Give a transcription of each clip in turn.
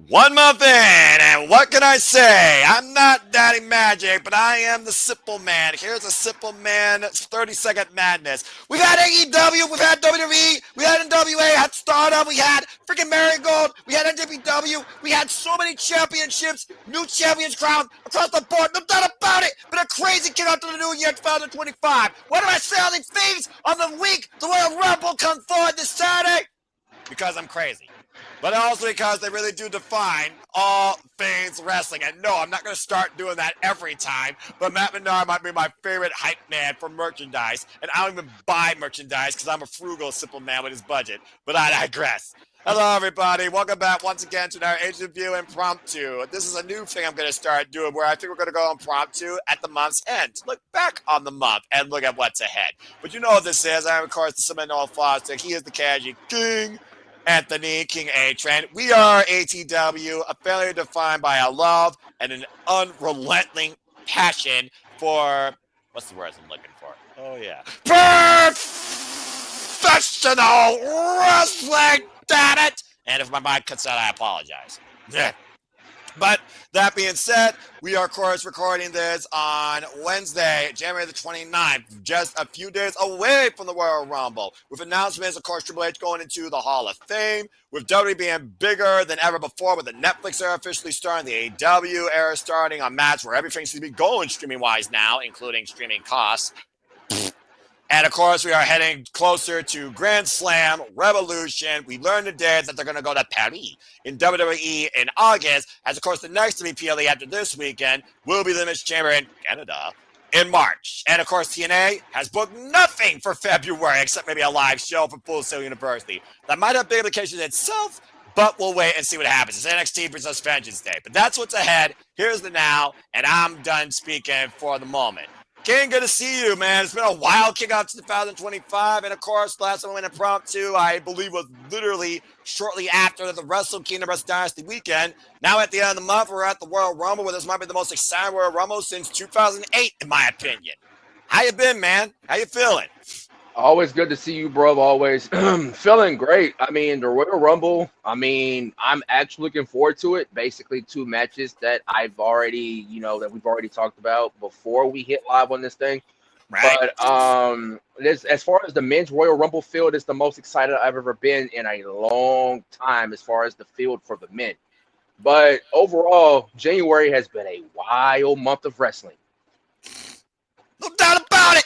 1 month in, and what can I say? I'm not Daddy Magic, but I am the Simple Man. Here's a Simple Man 30-second madness. We've had AEW, we've had WWE, we had NWA, had Stardom, we had freaking Marigold, we had NJPW, we had so many championships, new champions crowned across the board. No doubt about it. Been a crazy kickoff to the new year 2025. What do I say all these things on the week the Royal Rumble comes forward this Saturday? Because I'm crazy. But also because they really do define all things wrestling. And no, I'm not going to start doing that every time. But Matt Menard might be my favorite hype man for merchandise. And I don't even buy merchandise because I'm a frugal, simple man with his budget. But I digress. Hello, everybody. Welcome back once again to our interview impromptu. This is a new thing I'm going to start doing where I think we're going to go impromptu at the month's end. Look back on the month and look at what's ahead. But you know what this is. I am, of course, the Seminole Foster. He is the Kaji King. Anthony King A-Train. We are ATW, a failure defined by a love and an unrelenting passion for, what's the word I'm looking for? Oh, yeah. Professional wrestling, damn it! And if my mic cuts out, I apologize. Yeah. But that being said, we are, of course, recording this on Wednesday, January the 29th, just a few days away from the Royal Rumble, with announcements, of course, Triple H going into the Hall of Fame, with WWE being bigger than ever before, with the Netflix era officially starting, the AEW era starting on match where everything seems to be going streaming-wise now, including streaming costs. And, of course, we are heading closer to Grand Slam, Revolution. We learned today that they're going to go to Paris in WWE in August. As, of course, the next WWE PLE after this weekend will be the Miss Chamber in Canada in March. And, of course, TNA has booked nothing for February except maybe a live show for Full Sail University. That might have big implications itself, but we'll wait and see what happens. It's NXT versus Vengeance Day. But that's what's ahead. Here's the now, and I'm done speaking for the moment. King, good to see you, man. It's been a wild kickoff to 2025. And, of course, the last time we went impromptu, I believe, was literally shortly after the Wrestle Kingdom Wrestle Dynasty weekend. Now, at the end of the month, we're at the Royal Rumble, where this might be the most exciting Royal Rumble since 2008, in my opinion. How you been, man? How you feeling? Always good to see you, bro. Always feeling great. I mean, the Royal Rumble, I'm actually looking forward to it. Basically, two matches that I've already, that we've already talked about before we hit live on this thing. Right? But this, as far as the men's Royal Rumble field, is the most excited I've ever been in a long time as far as the field for the men. But overall, January has been a wild month of wrestling. No doubt about it.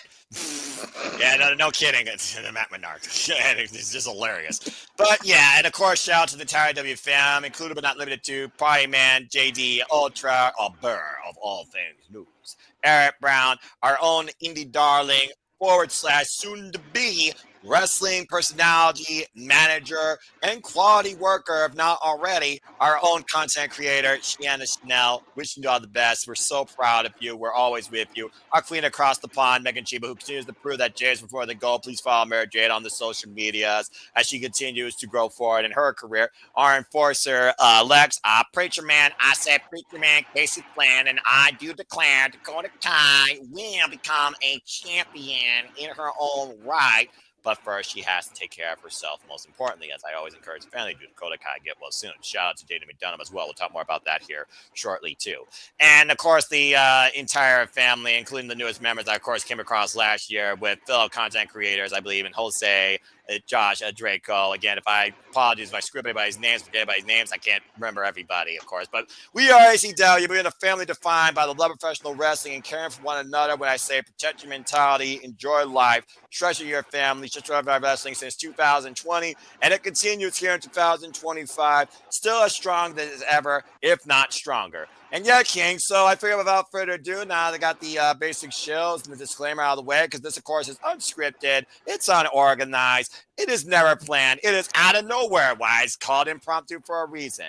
Yeah, no kidding. It's Matt Menard. It's just hilarious. But yeah, and of course, shout out to the entire W fam, included but not limited to Party Man, JD, Ultra, Burr of all things news, Eric Brown, our own indie darling, / soon to be wrestling personality, manager, and quality worker, if not already, our own content creator, Shiana Chanel. Wishing you all the best. We're so proud of you. We're always with you. Our queen across the pond, Megan Chiba, who continues to prove that Jade is before the goal. Please follow Mary Jade on the social medias as she continues to grow forward in her career. Our enforcer, Lex, Preacher Man. I said Preacher Man, Casey Flynn, and I do declare Dakota Kai will become a champion in her own right. But first, she has to take care of herself. Most importantly, as I always encourage the family to do, Dakota Kai get well soon. Shout out to Jada McDonough as well. We'll talk more about that here shortly, too. And, of course, the entire family, including the newest members I, of course, came across last year with fellow content creators, I believe, in Jose, Josh, Draco. Again, if I apologize if I screw up anybody's names, forget anybody's names, I can't remember everybody, of course. But we are ACW. We're in a family defined by the love of professional wrestling and caring for one another. When I say protect your mentality, enjoy life, treasure your family, just drive wrestling since 2020, and it continues here in 2025, still as strong as ever, if not stronger. And yeah, King, so I figure without further ado, now they got the basic shills and the disclaimer out of the way, because this, of course, is unscripted, it's unorganized, it is never planned, it is out of nowhere, why it's called impromptu for a reason.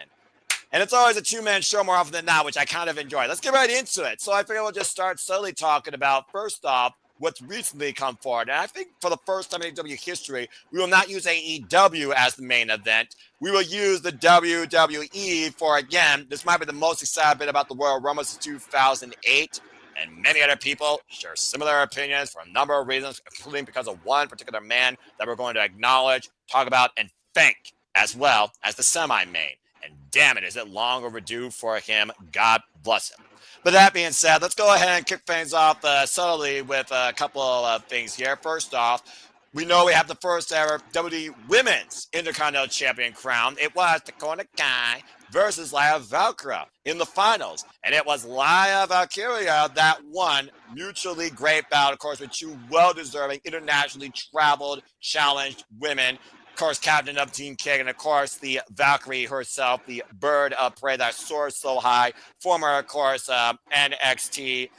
And it's always a two-man show more often than not, which I kind of enjoy. Let's get right into it. So I figure we'll just start slowly talking about, first off, what's recently come forward. And I think for the first time in AEW history, we will not use AEW as the main event. We will use the WWE for, again, this might be the most exciting bit about the Royal Rumble since 2008. And many other people share similar opinions for a number of reasons, including because of one particular man that we're going to acknowledge, talk about, and thank, as well as the semi-main. And damn it, is it long overdue for him? God bless him. But that being said, let's go ahead and kick things off subtly with a couple of things here. First off, we know we have the first ever WWE Women's Intercontinental Champion crown. It was Dakota Kai versus Lyra Valkyria in the finals. And it was Lyra Valkyria that won. Mutually great bout, of course, with two well-deserving, internationally traveled, challenged women. Of course, captain of Team King, and of course, the Valkyrie herself, the bird of prey that soars so high, former, of course, NXT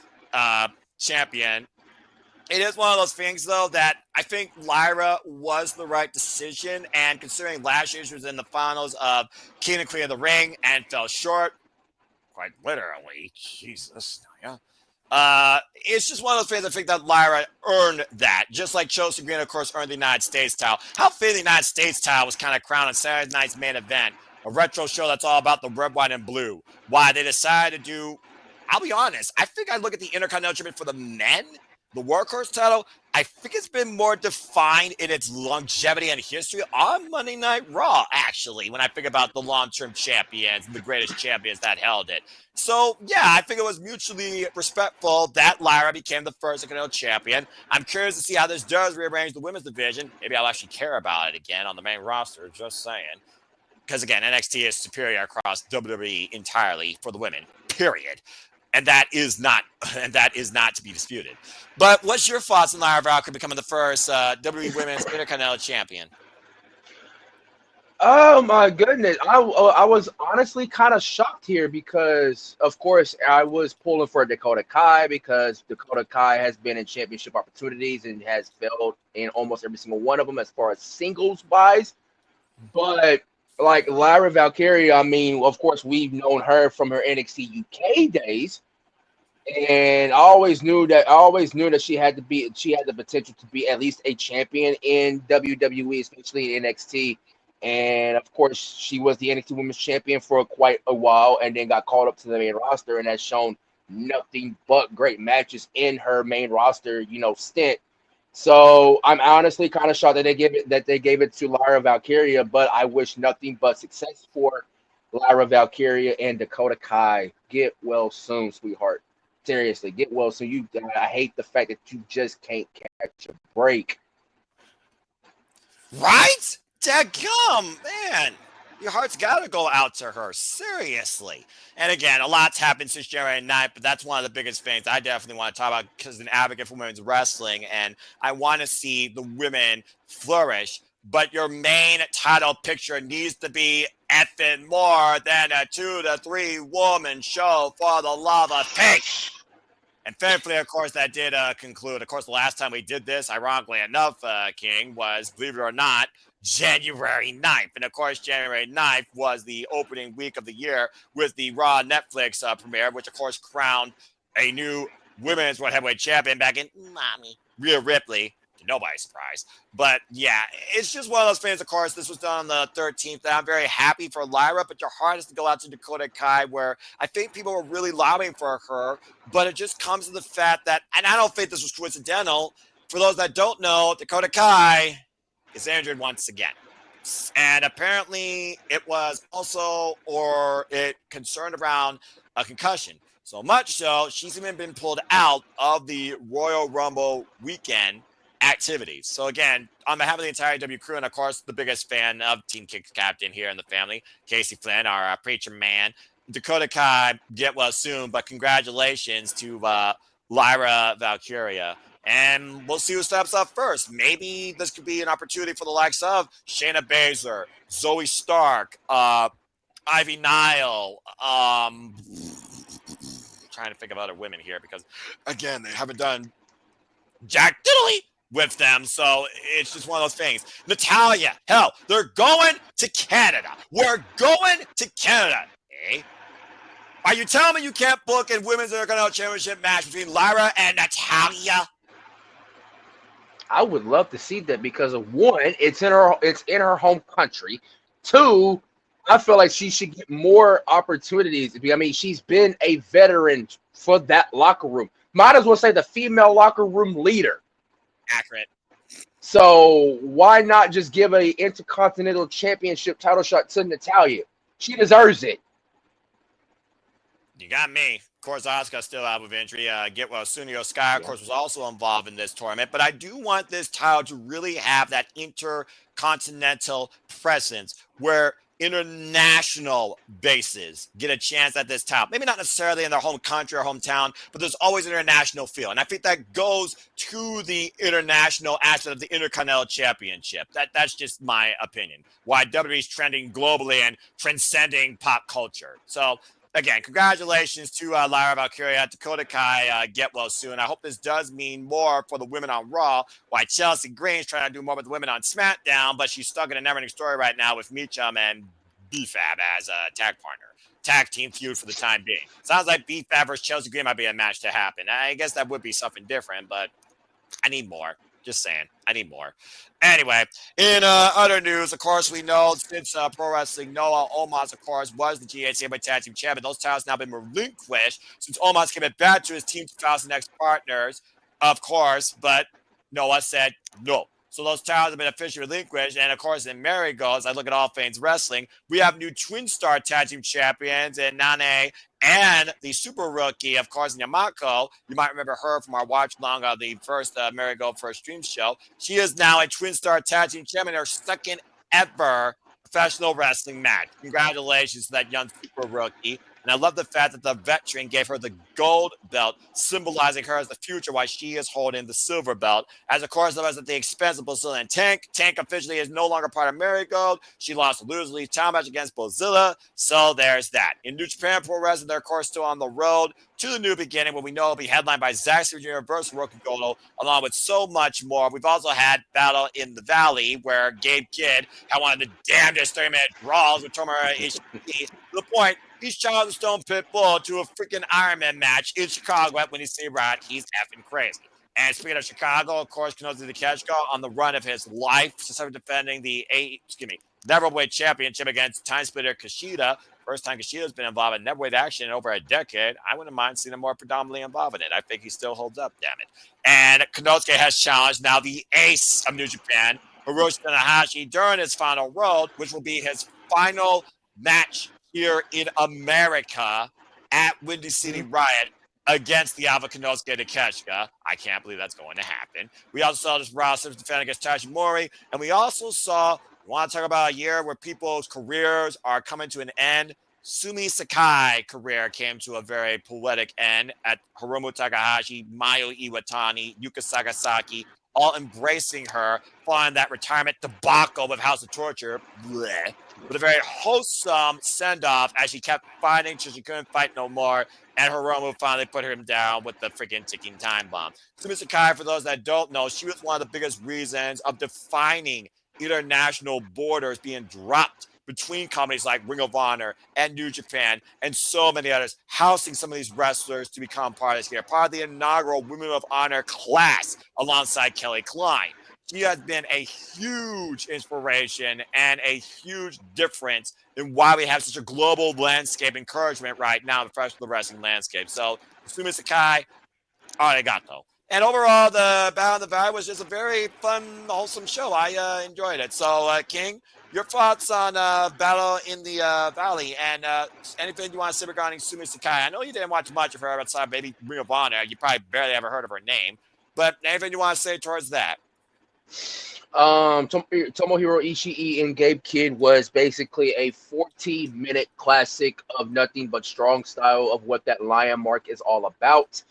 champion. It is one of those things, though, that I think Lyra was the right decision, and considering last year she was in the finals of King and Queen of the Ring and fell short, quite literally, Jesus, yeah. It's just one of those things I think that Lyra earned that, just like Chelsea Green, of course, earned the United States title. How fitting the United States title was kind of crowned on Saturday night's main event, a retro show that's all about the red, white, and blue. Why they decided to do, I'll be honest, I think I look at the Intercontinental Championship for the men, the Workhorse title, I think it's been more defined in its longevity and history on Monday Night Raw, actually, when I think about the long-term champions, the greatest champions that held it. So, yeah, I think it was mutually respectful that Lyra became the first Intercontinental champion. I'm curious to see how this does rearrange the women's division. Maybe I'll actually care about it again on the main roster, just saying. Because, again, NXT is superior across WWE entirely for the women, period. And that is not to be disputed. But what's your thoughts on Lyra Valkyria becoming the first WWE Women's Intercontinental Champion? Oh my goodness. I was honestly kind of shocked here because, of course, I was pulling for Dakota Kai because Dakota Kai has been in championship opportunities and has failed in almost every single one of them as far as singles wise. But like Lyra Valkyria, I mean, of course, we've known her from her NXT UK days. And I always knew that she had the potential to be at least a champion in WWE, especially in NXT. And of course, she was the NXT Women's Champion for quite a while, and then got called up to the main roster, and has shown nothing but great matches in her main roster, stint. So I'm honestly kind of shocked that they gave it to Lyra Valkyria, but I wish nothing but success for Lyra Valkyria and Dakota Kai. Get well soon, sweetheart. Seriously, get well soon. I hate the fact that you just can't catch a break. Right? Dadgum, man. Your heart's got to go out to her. Seriously. And again, a lot's happened since January 9th, but that's one of the biggest things I definitely want to talk about because I'm an advocate for women's wrestling, and I want to see the women flourish. But your main title picture needs to be effing more than a 2 to 3 woman show for the love of pink. And thankfully, of course, that did conclude. Of course, the last time we did this, ironically enough, King, was, believe it or not, January 9th. And of course, January 9th was the opening week of the year with the Raw Netflix premiere, which of course crowned a new women's world heavyweight champion back in Rhea Ripley. To nobody's surprise. But yeah, it's just one of those things. Of course, this was done on the 13th. And I'm very happy for Lyra, but your heart has to go out to Dakota Kai, where I think people were really lobbying for her. But it just comes to the fact that, and I don't think this was coincidental, for those that don't know, Dakota Kai is injured once again. And apparently it was also, or it concerned around a concussion. So much so, she's even been pulled out of the Royal Rumble weekend activities. So again, on behalf of the entire W crew, and of course the biggest fan of Team Kick Captain here in the family, Casey Flynn, our preacher man, Dakota Kai, get well soon, but congratulations to Lyra Valkyria. And we'll see who steps up first. Maybe this could be an opportunity for the likes of Shayna Baszler, Zoe Stark, Ivy Nile, trying to think of other women here because, again, they haven't done jack diddly with them, so it's just one of those things. Natalia, hell, they're going to Canada. We're going to Canada, eh? Are you telling me you can't book a women's Intercontinental Championship match between Lyra and Natalia? I would love to see that because of one, it's in her home country. Two, I feel like she should get more opportunities. I mean, she's been a veteran for that locker room. Might as well say the female locker room leader. Accurate. So why not just give a Intercontinental Championship title shot to Natalia? She deserves it. You got me. Of course, Asuka still out with injury. Get well. Sunio Sky, of Yeah. course, was also involved in this tournament. But I do want this title to really have that intercontinental presence where international bases get a chance at this title. Maybe not necessarily in their home country or hometown, but there's always an international feel. And I think that goes to the international aspect of the Intercontinental Championship. That's just my opinion. Why WWE is trending globally and transcending pop culture. So again, congratulations to Lyra Valkyria, Dakota Kai, get well soon. I hope this does mean more for the women on Raw, while Chelsea Green's trying to do more with the women on SmackDown, but she's stuck in a never-ending story right now with Meechum and BFAB as a tag partner. Tag team feud for the time being. Sounds like BFAB versus Chelsea Green might be a match to happen. I guess that would be something different, but I need more. Just saying. I need more. Anyway, in other news, of course, we know since Pro Wrestling Noah, Omos, of course, was the GHC Tag Team Champion. Those titles now been relinquished since Omos gave it back to his Team 2000 X partners, of course, but Noah said no. So those titles have been officially relinquished. And of course, in Marigolds, I look at All Things Wrestling, we have new Twin Star Tag Team Champions in Nane and the super rookie, of course, Yamako. You might remember her from our watch along of the first Marigold First Stream show. She is now a Twin Star Tag Team Champion, her second ever professional wrestling match. Congratulations to that young super rookie. And I love the fact that the veteran gave her the gold belt, symbolizing her as the future while she is holding the silver belt. As of course, that was at the expense of Brazilian Tank. Tank officially is no longer part of Marigold. She lost a loser-leave title match against Bozilla. So there's that. In New Japan Pro Wrestling, they're of course still on the road to the new beginning, where we know it'll be headlined by Zack Sabre Jr. versus Roki Goto, along with so much more. We've also had Battle in the Valley, where Gabe Kidd had one of the damnedest 30-minute brawls with Tomohiro Ishii. To the point, he's challenged Stone Pitbull to a freaking Iron Man match in Chicago when he see right, he's effing crazy. And speaking of Chicago, of course, Kenozi Takeshita on the run of his life, defending the Neverweight Championship against Time Splitter Kushida. First time Kushida has been involved in Neverweight action in over a decade. I wouldn't mind seeing him more predominantly involved in it. I think he still holds up, damn it. And Konosuke has challenged now the ace of New Japan, Hiroshi Tanahashi, during his final road, which will be his final match here in America at Windy City Riot against the Alpha Konosuke Takeshita. I can't believe that's going to happen. We also saw this Ross Simpson defend against Tashimori, and we also saw, want to talk about a year where people's careers are coming to an end. Sumi Sakai career came to a very poetic end at Hiromu Takahashi, Mayu Iwatani, Yuka Sagasaki, all embracing her following that retirement debacle with House of Torture. Blech. With a very wholesome send-off as she kept fighting till she couldn't fight no more, and Hiromu finally put him down with the freaking ticking time bomb. Sumi Sakai, for those that don't know, she was one of the biggest reasons of defining international borders being dropped between companies like Ring of Honor and New Japan and so many others, housing some of these wrestlers to become part of this here, part of the inaugural Women of Honor class alongside Kelly Klein. She has been a huge inspiration and a huge difference in why we have such a global landscape encouragement right now in the professional wrestling landscape. So, Sumi Sakai, arigato. And overall, the Battle in the Valley was just a very fun, wholesome show. I enjoyed it. So, King, your thoughts on Battle in the Valley and anything you want to say regarding Sumi Sakai? I know you didn't watch much of her outside maybe Ring of Honor. You probably barely ever heard of her name. But anything you want to say towards that? Tomohiro Ishii and Gabe Kidd was basically a 14-minute classic of nothing but strong style of what that lion mark is all about.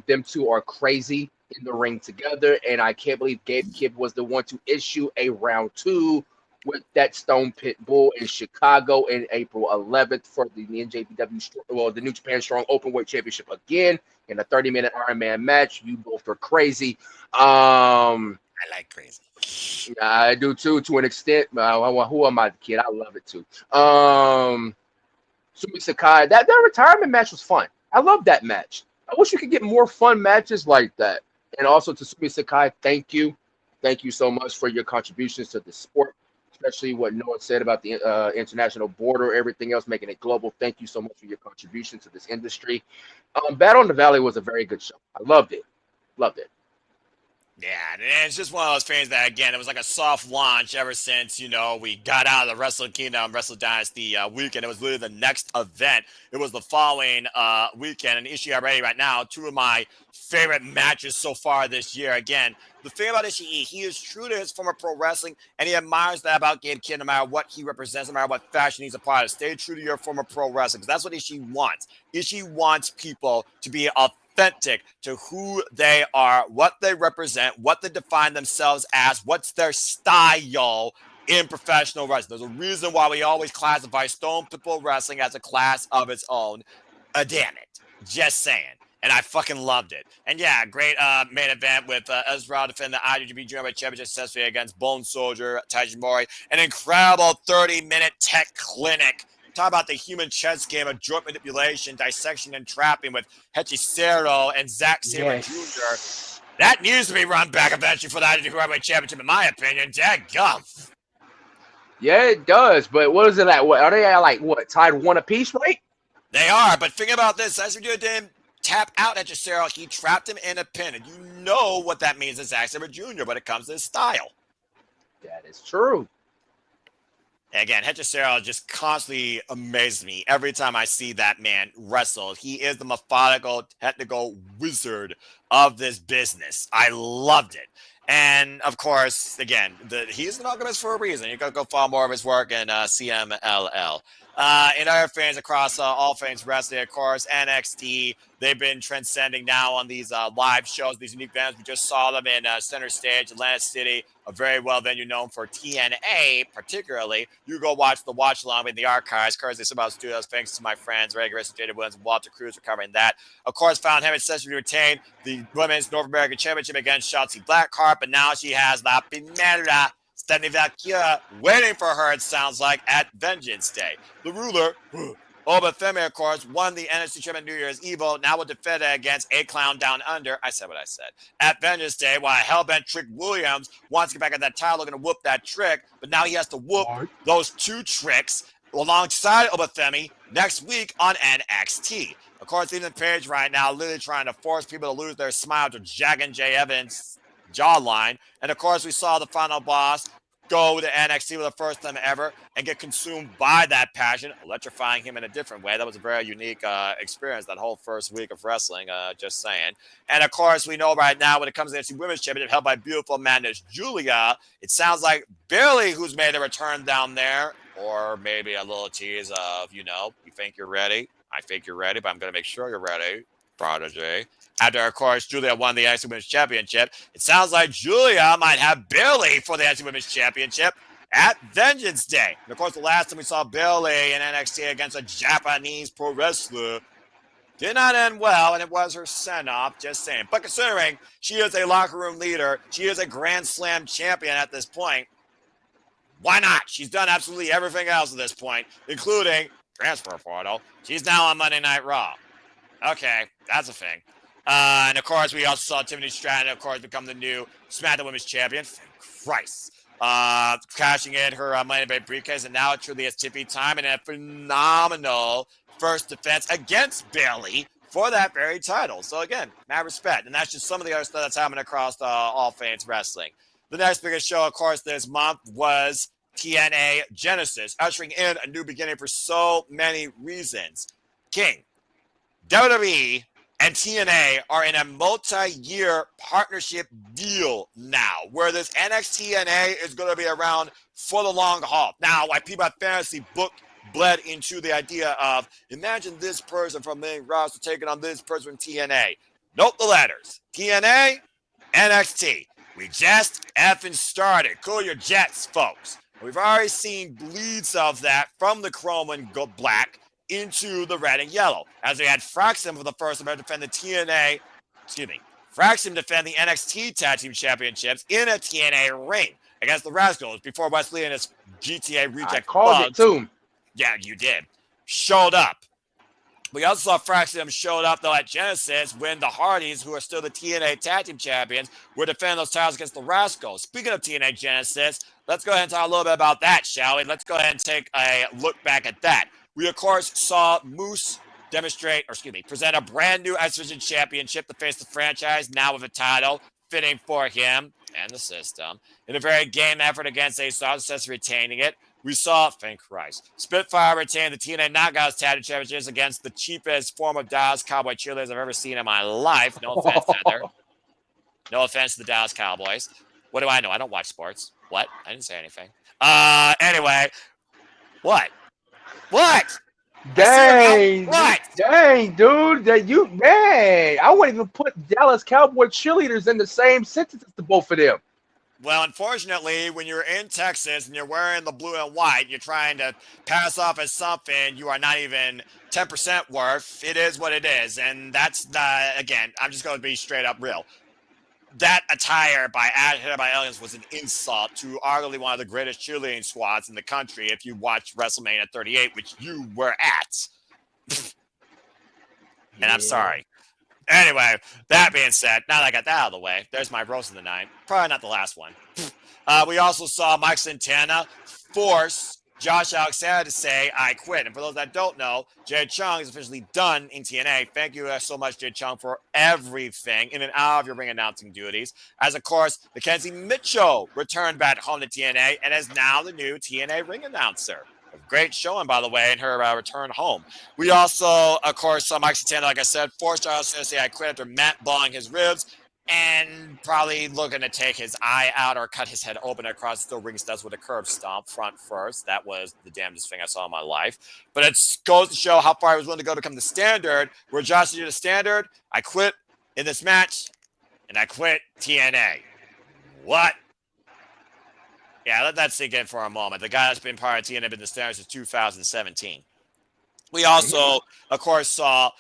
Them two are crazy in the ring together, and I can't believe Gabe Kidd was the one to issue a round 2 with that Stone Pit Bull in Chicago in April 11th for the NJPW, the New Japan Strong Openweight Championship again in a 30-minute Iron Man match. You both are crazy. I like crazy. Yeah, I do too, to an extent. Who am I, kid? I love it too. Sumi Sakai, that retirement match was fun. I love that match. I wish we could get more fun matches like that. And also to Sumi Sakai, thank you. Thank you so much for your contributions to the sport, especially what Noah said about the international border, everything else, making it global. Thank you so much for your contribution to this industry. Battle in the Valley was a very good show. I loved it. Loved it. Yeah, and it's just one of those things that, again, it was like a soft launch ever since, we got out of the Wrestle Kingdom, Wrestle Dynasty weekend. It was literally the next event. It was the following weekend. And Ishii already right now, two of my favorite matches so far this year. Again, the thing about Ishii, he is true to his former pro wrestling, and he admires that about Gabe Kidd no matter what he represents, no matter what fashion he's a part of. Stay true to your former pro wrestling, because that's what Ishii wants. Ishii wants people to be authentic to who they are, what they represent, what they define themselves as, what's their style in professional wrestling. There's a reason why we always classify Stone Temple Wrestling as a class of its own. Damn it. Just saying. And I fucking loved it. And yeah, great main event with Ezra defending the IWGP Junior Championship successfully against Bone Soldier, Taiji Mori. An incredible 30-minute tech clinic. Talk about the human chess game of joint manipulation, dissection, and trapping with Hechicero and Zack Sabre Jr. That needs to be run back eventually for the IWGP Heavyweight Championship, in my opinion. Dadgum. Yeah, it does. But what is it at? What are they at? Like what? Tied one apiece, right? They are. But think about this: Zack Sabre Jr. didn't tap out at Hechicero. He trapped him in a pin, and you know what that means to Zack Sabre Jr. when it comes to his style. That is true. Again, Hechicero just constantly amazes me every time I see that man wrestle. He is the methodical, technical wizard of this business. I loved it. And, of course, again, he's an alchemist for a reason. You got to go follow more of his work in CMLL. And other fans across all things wrestling, of course, NXT, they've been transcending now on these live shows, these unique venues. We just saw them in Center Stage, Atlantic City, a very well venue known for TNA, particularly. You go watch the watch along in the archives, courtesy of About Studios. Thanks to my friends, Ray Grace, Jada Williams, and Walter Cruz for covering that. Of course, found him successfully retained the Women's North American Championship against Shotzi Blackheart, but now she has La Primera Stephanie Valkyria waiting for her, it sounds like, at Vengeance Day. The ruler, Obafemi, of course, won the NXT Championship New Year's Evil. Now will defend it against A Clown Down Under. I said what I said. At Vengeance Day, while Hellbent Trick Williams wants to get back at that title, looking to whoop that trick, but now he has to whoop those two tricks alongside Obafemi next week on NXT. Of course, Ethan Page right now literally trying to force people to lose their smile to Jack and Jay Evans' jawline. And of course, we saw the final boss go to NXT for the first time ever and get consumed by that passion, electrifying him in a different way. That was a very unique experience, that whole first week of wrestling, just saying. And of course, we know right now when it comes to the NXT Women's Championship held by beautiful Madness Julia, it sounds like Bayley who's made a return down there, or maybe a little tease of, you think you're ready. I think you're ready, but I'm going to make sure you're ready, Prodigy. After, of course, Julia won the NXT Women's Championship, it sounds like Julia might have Bayley for the NXT Women's Championship at Vengeance Day. And, of course, the last time we saw Bayley in NXT against a Japanese pro wrestler did not end well, and it was her send-off, just saying. But considering she is a locker room leader, she is a Grand Slam champion at this point, why not? She's done absolutely everything else at this point, including transfer portal. She's now on Monday Night Raw. Okay, that's a thing. And, of course, we also saw Tiffany Stratton, of course, become the new SmackDown Women's Champion. Thank Christ. Cashing in her Money Bank briefcase, and now it truly is Tiffy time, and a phenomenal first defense against Bayley for that very title. So, again, mad respect. And that's just some of the other stuff that's happening across All Things Wrestling. The next biggest show, of course, this month was TNA Genesis, ushering in a new beginning for so many reasons. King, WWE and TNA are in a multi-year partnership deal now, where this NXT is going to be around for the long haul. Now, like people at Fantasy Book bled into the idea of, imagine this person from the roster taking on this person from TNA. Note the letters. TNA, NXT. We just effing started. Cool your jets, folks. We've already seen bleeds of that from the chrome and black into the red and yellow, as we had Fraxim for the first time to defend the Fraxim defend the NXT Tag Team Championships in a TNA ring against the Rascals before Wesley and his GTA reject I called it too. Yeah, you did. Showed up. We also saw Fraxim showed up, though, at Genesis when the Hardys, who are still the TNA Tag Team Champions, were defending those titles against the Rascals. Speaking of TNA Genesis, let's go ahead and talk a little bit about that, shall we? Let's go ahead and take a look back at that. We, of course, saw Moose present a brand new X Division Championship to face the franchise, now with a title. fitting for him and the system. In a very game effort against a success retaining it, we saw, thank Christ, Spitfire retain the TNA Knockouts Tag Team Championships against the cheapest form of Dallas Cowboy cheerleaders I've ever seen in my life. No offense, Heather. No offense to the Dallas Cowboys. What do I know? I don't watch sports. What? I didn't say anything. Anyway, what? What? Dang, What? dang, dude, man, I wouldn't even put Dallas Cowboy cheerleaders in the same sentence as the both of them. Well, unfortunately, when you're in Texas and you're wearing the blue and white, you're trying to pass off as something you are not even 10% worth. It is what it is. And that's, again, I'm just going to be straight up real. That attire by Aliens was an insult to arguably one of the greatest cheerleading squads in the country if you watched WrestleMania 38, which you were at. And I'm sorry. Anyway, that being said, now that I got that out of the way, there's my roast of the night. Probably not the last one. We also saw Mike Santana force Josh Alexander to say, I quit. And for those that don't know, Jay Chung is officially done in TNA. Thank you so much, Jay Chung, for everything in and out of your ring announcing duties. As, of course, Mackenzie Mitchell returned back home to TNA and is now the new TNA ring announcer. A great showing, by the way, in her return home. We also, of course, saw Mike Santana, like I said, forced Josh Alexander to say, I quit after Matt balling his ribs. And probably looking to take his eye out or cut his head open across the ring steps with a curb stomp front first. That was the damnedest thing I saw in my life. But it goes to show how far I was willing to go to become the standard, where Josh did the standard. I quit in this match, and I quit TNA. What? Yeah, let that sink in for a moment. The guy that's been part of TNA been the standard since 2017. We also, of course, saw,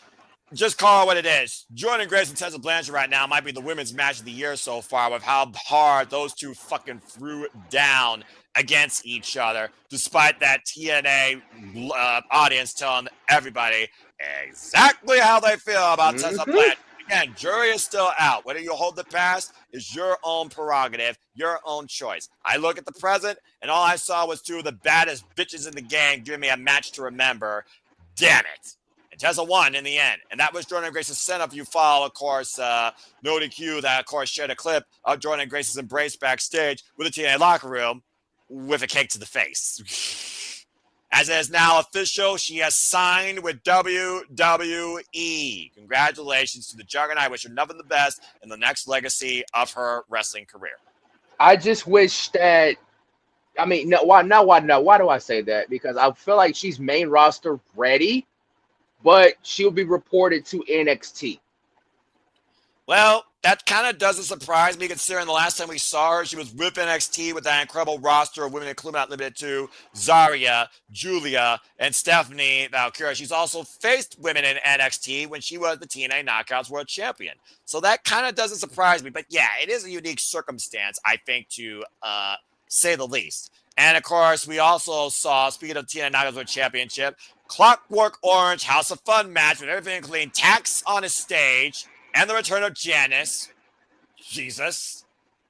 just call it what it is, Jordan Grace and Tessa Blanchard right now might be the women's match of the year so far with how hard those two fucking threw down against each other, despite that TNA audience telling everybody exactly how they feel about Tessa Blanchard. Again, jury is still out. Whether you hold the past is your own prerogative, your own choice. I look at the present, and all I saw was two of the baddest bitches in the game giving me a match to remember. Damn it. And Tessa won in the end. And that was Jordan Grace's send-up. You follow, of course, No DQ that, of course, shared a clip of Jordan Grace's embrace backstage with the TNA locker room with a cake to the face. As it is now official, she has signed with WWE. Congratulations to the Juggernaut. I wish her nothing but the best in the next legacy of her wrestling career. I just wish that, I mean, why do I say that? Because I feel like she's main roster ready, but she'll be reported to NXT. Well, that kind of doesn't surprise me considering the last time we saw her, she was with NXT with that incredible roster of women including not limited to Zarya, Julia, and Stephanie Valkyria. She's also faced women in NXT when she was the TNA Knockouts World Champion. So that kind of doesn't surprise me. But yeah, it is a unique circumstance, I think, to say the least. And of course, we also saw, speaking of TNA Knockouts World Championship, Clockwork Orange House of Fun match with everything including tax on a stage and the return of Janice. Jesus.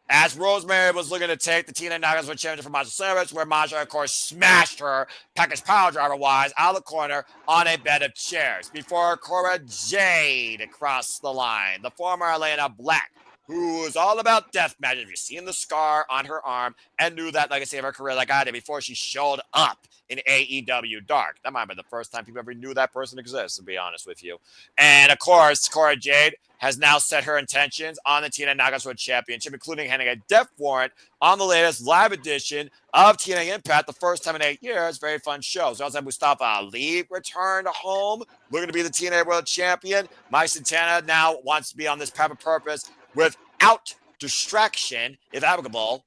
As Rosemary was looking to take the TNA Knockouts World Championship from Masha Savage, where Masha, of course, smashed her, package power driver-wise, out of the corner on a bed of chairs before Cora Jade crossed the line. The former Elena Black, who was all about death matches. If you've seen the scar on her arm and knew that legacy of her career like I did before she showed up in AEW Dark. That might have been the first time people ever knew that person exists, to be honest with you. And, of course, Cora Jade has now set her intentions on the TNA Knockouts World Championship, including handing a death warrant on the latest live edition of TNA Impact, the first time in 8 years. Very fun shows. We also have Mustafa Ali return home, looking to be the TNA World Champion. Mike Santana now wants to be on this path of purpose without distraction, if applicable.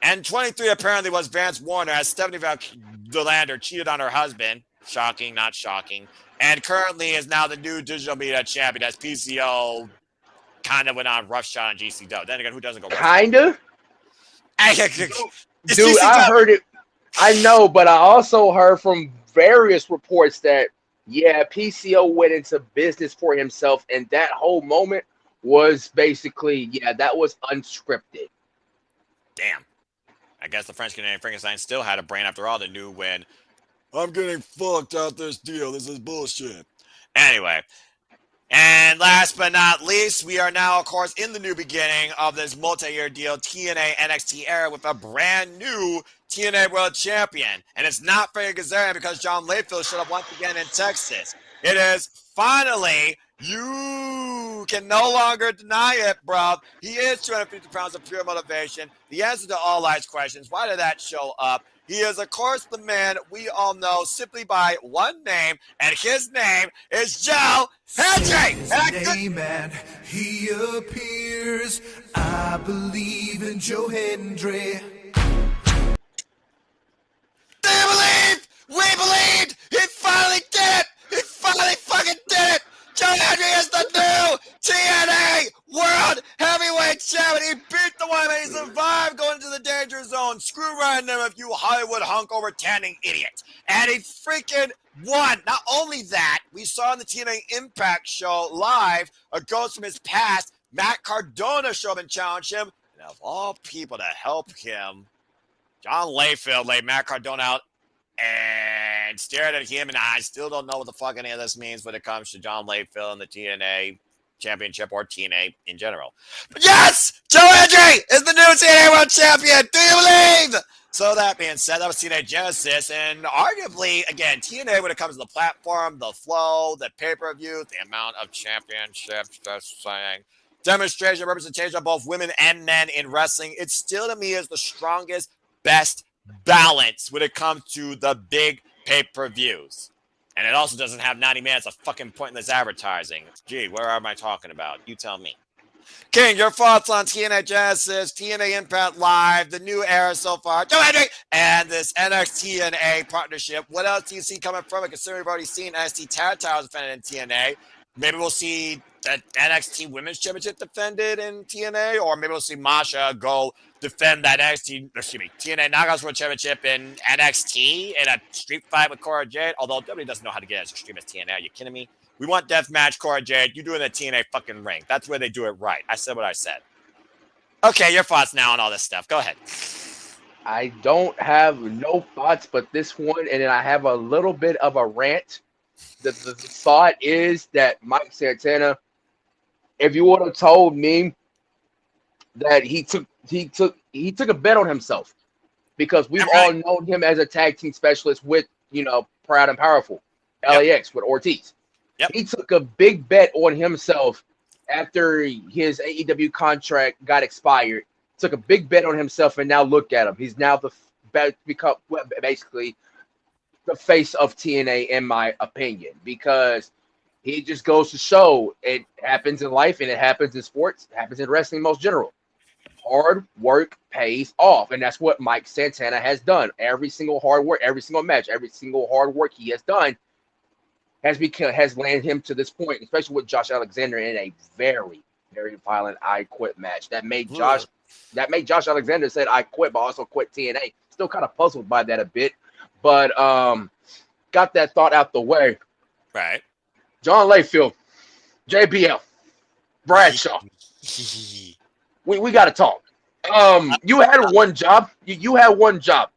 And 23 apparently was Vance Warner, as Stephanie Delander cheated on her husband. Shocking, not shocking. And currently is now the new digital media champion, as PCO kind of went on roughshod on GCW. Then again, who doesn't go roughshod? Kinda? Dude, I heard it. I know, but I also heard from various reports that, yeah, PCO went into business for himself, and that whole moment was basically, yeah, that was unscripted. Damn. I guess the French Canadian Frankenstein still had a brain after all. They knew when, I'm getting fucked out this deal. This is bullshit. Anyway, And last but not least, we are now, of course, in the new beginning of this multi-year deal, TNA NXT era, with a brand new TNA World Champion. And it's not Frankie Kazarian because John Layfield showed up once again in Texas. It is finally, you can no longer deny it, bro. He is 250 pounds of pure motivation. The answer to all life's questions. Why did that show up? He is, of course, the man we all know simply by one name, and his name is Joe Hendry. His name and he appears. I believe in Joe Hendry. Do you believe? We believed. He finally did it. He finally fucking did it. Joe Hendry is the new TNA World Heavyweight Champion. He beat the one man. He survived going into the danger zone. Screw random if you Hollywood hunkover tanning idiot. And he freaking won. Not only that, we saw in the TNA Impact show live a ghost from his past, Matt Cardona, show up and challenge him. And of all people to help him, John Layfield laid Matt Cardona out and stared at him, and I still don't know what the fuck any of this means when it comes to John Layfield and the TNA Championship or TNA in general. But yes, Joe Hendry is the new TNA World Champion. Do you believe? So that being said, that was TNA Genesis, and arguably, again, TNA when it comes to the platform, the flow, the pay-per-view, the amount of championships, just saying, demonstration, representation of both women and men in wrestling, it still to me is the strongest, best balance when it comes to the big pay-per-views. And it also doesn't have 90 minutes of fucking pointless advertising. Gee, where am I talking about? You tell me. King, your thoughts on TNA Genesis, TNA Impact Live, the new era so far, Joe Hendry, and this NXT TNA partnership. What else do you see coming from it, considering we've already seen NXT Tag Titles defended in TNA? Maybe we'll see the NXT Women's Championship defended in TNA, or maybe we'll see Masha go defend that TNA Knockouts World Championship in NXT in a street fight with Cora Jade, although WWE doesn't know how to get as extreme as TNA. Are you kidding me? We want deathmatch, Cora Jade. You do it in the TNA fucking ring. That's where they do it right. I said what I said. Okay, your thoughts now on all this stuff. Go ahead. I don't have no thoughts but this one, and then I have a little bit of a rant. The thought is that Mike Santana, if you would have told me that he took a bet on himself, because we've all known him as a tag team specialist with, Proud and Powerful, LAX with Ortiz. Yep. He took a big bet on himself after his AEW contract got expired. Took a big bet on himself, and now look at him. He's now basically the face of TNA, in my opinion, because he just goes to show it happens in life and it happens in sports, it happens in wrestling most general. Hard work pays off, and that's what Mike Santana has done. Every single hard work, every single match, every single hard work he has done has landed him to this point, especially with Josh Alexander in a very, very violent I Quit match that made Josh Alexander said I quit, but also quit TNA. Still kind of puzzled by that a bit, but got that thought out the way. Right. John Layfield, JBL, Bradshaw. we got to talk. You had one job. You had one job,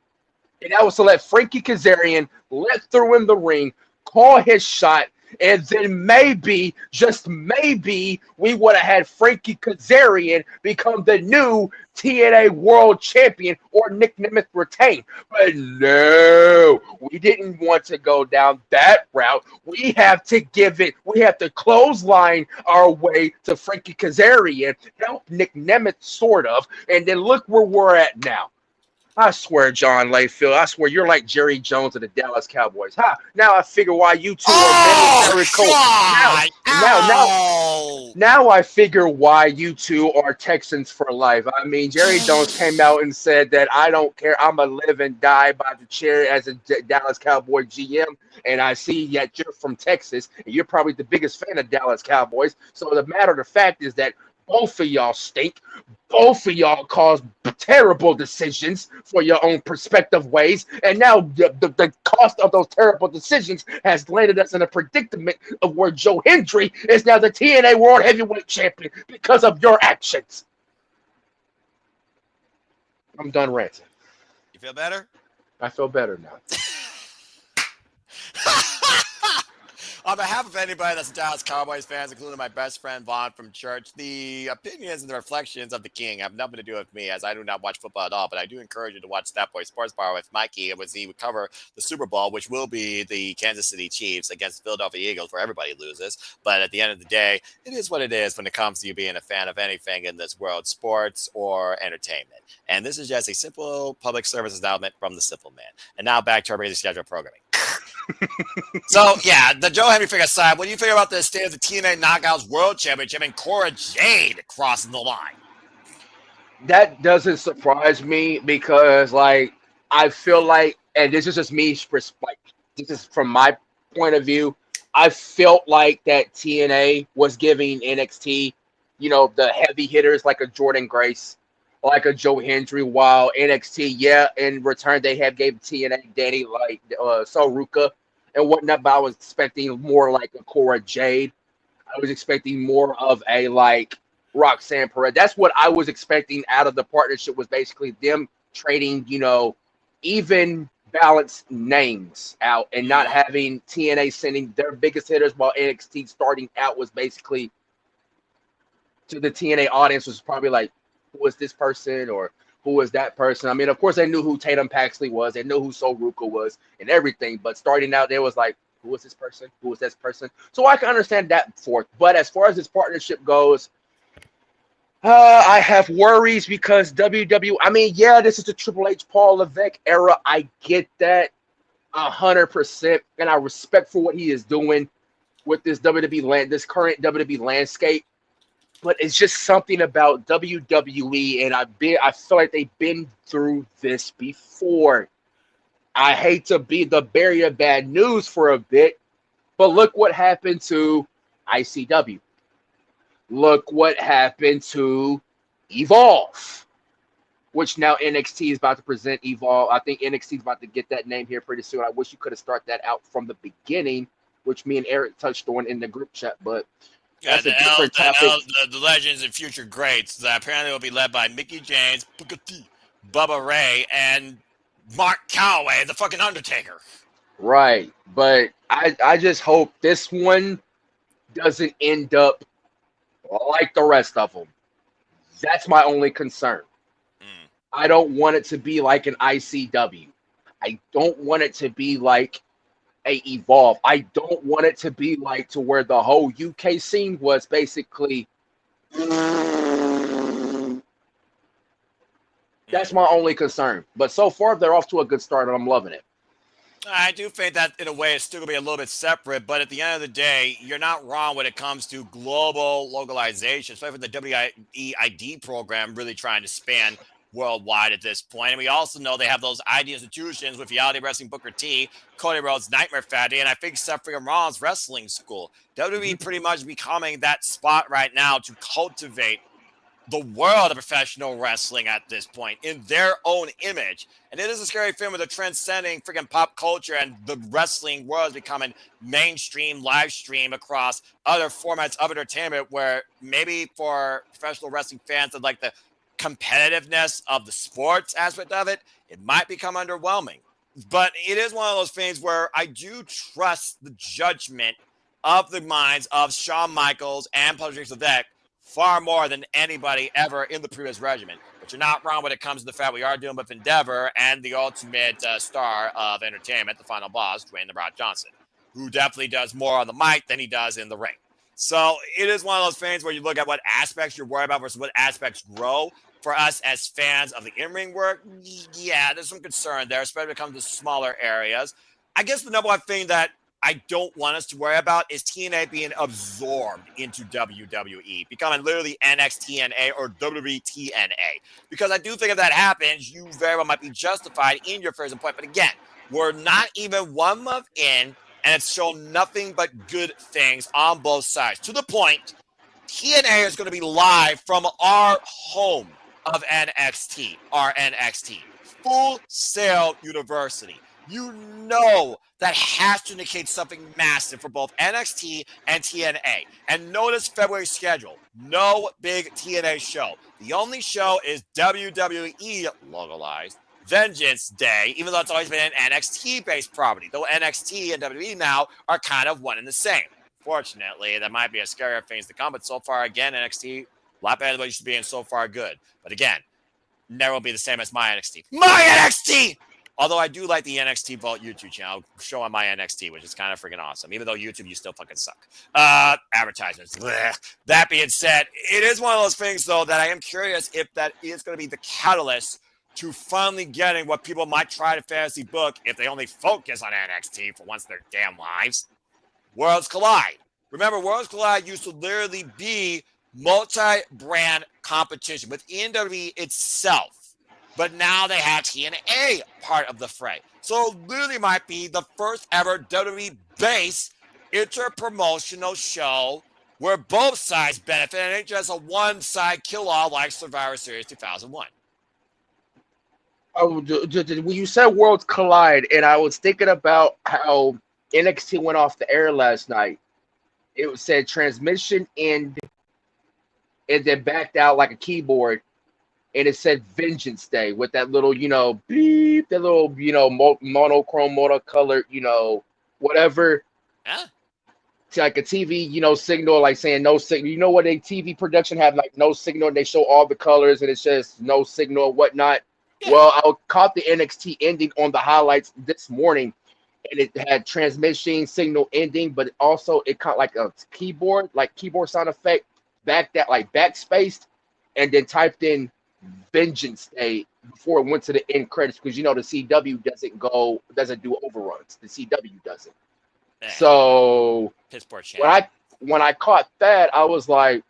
and that was to let Frankie Kazarian let through in the ring, call his shot, and then maybe, just maybe, we would have had Frankie Kazarian become the new TNA World Champion, or Nick Nemeth retain. But no, we didn't want to go down that route. We have to clothesline our way to Frankie Kazarian, help Nick Nemeth sort of, and then look where we're at now. I swear, John Layfield, I swear you're like Jerry Jones of the Dallas Cowboys. Now I figure why you two are military coach. Now I figure why you two are Texans for life. I mean, Jerry Jones came out and said that I don't care. I'm going to live and die by the chair as a Dallas Cowboy GM. And I see that you're from Texas, and you're probably the biggest fan of Dallas Cowboys. So the matter of the fact is that both of y'all stink. Both of y'all cause terrible decisions for your own perspective ways. And now the cost of those terrible decisions has landed us in a predicament of where Joe Hendry is now the TNA World Heavyweight Champion because of your actions. I'm done ranting. You feel better? I feel better now. On behalf of anybody that's a Dallas Cowboys fans, including my best friend Vaughn from church, the opinions and the reflections of the King have nothing to do with me, as I do not watch football at all. But I do encourage you to watch That Boy Sports Bar with Mikey, as he would cover the Super Bowl, which will be the Kansas City Chiefs against the Philadelphia Eagles, where everybody loses. But at the end of the day, it is what it is when it comes to you being a fan of anything in this world, sports or entertainment. And this is just a simple public service announcement from the simple man. And now back to our busy schedule programming. So, yeah, the Joe Henry figure aside, what do you figure about the state of the TNA Knockouts World Championship and Cora Jade crossing the line? That doesn't surprise me because, like, I feel like, and this is just me, like, this is from my point of view, I felt like that TNA was giving NXT, the heavy hitters like a Jordan Grace, like a Joe Hendry, while NXT, in return, they have gave TNA Danny, like, Soruka and whatnot, but I was expecting more like a Cora Jade. I was expecting more of a, like, Roxanne Perez. That's what I was expecting out of the partnership, was basically them trading, even balanced names out and not having TNA sending their biggest hitters, while NXT starting out was basically, to the TNA audience, was probably like, who is this person or who is that person? I mean, of course, they knew who Tatum Paxley was. They knew who Soruka was and everything. But starting out, there was like, who is this person? Who is this person? So I can understand that forth. But as far as this partnership goes, I have worries because WWE, I mean, this is the Triple H Paul Levesque era. I get that 100%. And I respect for what he is doing with this this current WWE landscape. But it's just something about WWE, and I feel like they've been through this before. I hate to be the bearer of bad news for a bit, but look what happened to ICW. Look what happened to Evolve, which now NXT is about to present Evolve. I think NXT is about to get that name here pretty soon. I wish you could have started that out from the beginning, which me and Eric touched on in the group chat, but that's a different topic. The legends and future greats that apparently will be led by Mickey James, Booker T, Bubba Ray, and Mark Calloway, the fucking Undertaker. Right, but I just hope this one doesn't end up like the rest of them. That's my only concern. I don't want it to be like an ICW. I don't want it to be like a Evolve. I don't want it to be like to where the whole UK scene was basically. That's my only concern. But so far, they're off to a good start, and I'm loving it. I do think that in a way it's still going to be a little bit separate, but at the end of the day, you're not wrong when it comes to global localization, especially with the WEID program really trying to span worldwide at this point. And we also know they have those ID institutions with Reality Wrestling Booker T, Cody Rhodes Nightmare Fatty, and I think Seth Freaking Rollins Wrestling School. WWE pretty much becoming that spot right now to cultivate the world of professional wrestling at this point in their own image. And it is a scary thing with the transcending freaking pop culture and the wrestling world is becoming mainstream live stream across other formats of entertainment, where maybe for professional wrestling fans that like the competitiveness of the sports aspect of it, it might become underwhelming. But it is one of those things where I do trust the judgment of the minds of Shawn Michaels and Patrick Levesque far more than anybody ever in the previous regimen. But you're not wrong when it comes to the fact we are dealing with Endeavor and the ultimate star of entertainment, the final boss, Dwayne "The Rock" Johnson, who definitely does more on the mic than he does in the ring. So it is one of those things where you look at what aspects you're worried about versus what aspects grow. For us as fans of the in-ring work, yeah, there's some concern there, especially when it comes to smaller areas. I guess the number one thing that I don't want us to worry about is TNA being absorbed into WWE, becoming literally NXTNA or WWE TNA. Because I do think if that happens, you very well might be justified in your first point. But again, we're not even 1 month in, and it's shown nothing but good things on both sides. To the point, TNA is going to be live from our home of NXT, our NXT, Full Sail University. You know that has to indicate something massive for both NXT and TNA. And notice February's schedule. No big TNA show. The only show is WWE localized Vengeance Day, even though it's always been an NXT-based property, though NXT and WWE now are kind of one and the same. Fortunately, there might be a scarier things to come, but so far, again, NXT, a lot better than what it used to be, and so far, good. But again, never will be the same as my NXT. My NXT! Although I do like the NXT Vault YouTube channel, show on my NXT, which is kind of freaking awesome. Even though YouTube, you still fucking suck. Advertisements. Blech. That being said, it is one of those things, though, that I am curious if that is going to be the catalyst to finally getting what people might try to fantasy book if they only focus on NXT for once in their damn lives. Worlds Collide. Remember, Worlds Collide used to literally be multi-brand competition within WWE itself. But now they have TNA part of the fray. So it literally might be the first ever WWE-based interpromotional show where both sides benefit and it ain't just a one-side kill-all like Survivor Series 2001. Oh, when you said Worlds Collide, and I was thinking about how NXT went off the air last night. It said transmission end, and then backed out like a keyboard. And it said Vengeance Day with that little, beep, that little, monochrome, monocolored, whatever. Yeah. It's like a TV, signal, like saying no signal. You know what a TV production have, like no signal, and they show all the colors, and it's just no signal and whatnot. Yeah. Well, I caught the NXT ending on the highlights this morning, and it had transmission signal ending, but also it caught like a keyboard sound effect, backspaced, and then typed in Vengeance Day before it went to the end credits, because the CW doesn't do overruns. The CW doesn't. So when I caught that, I was like,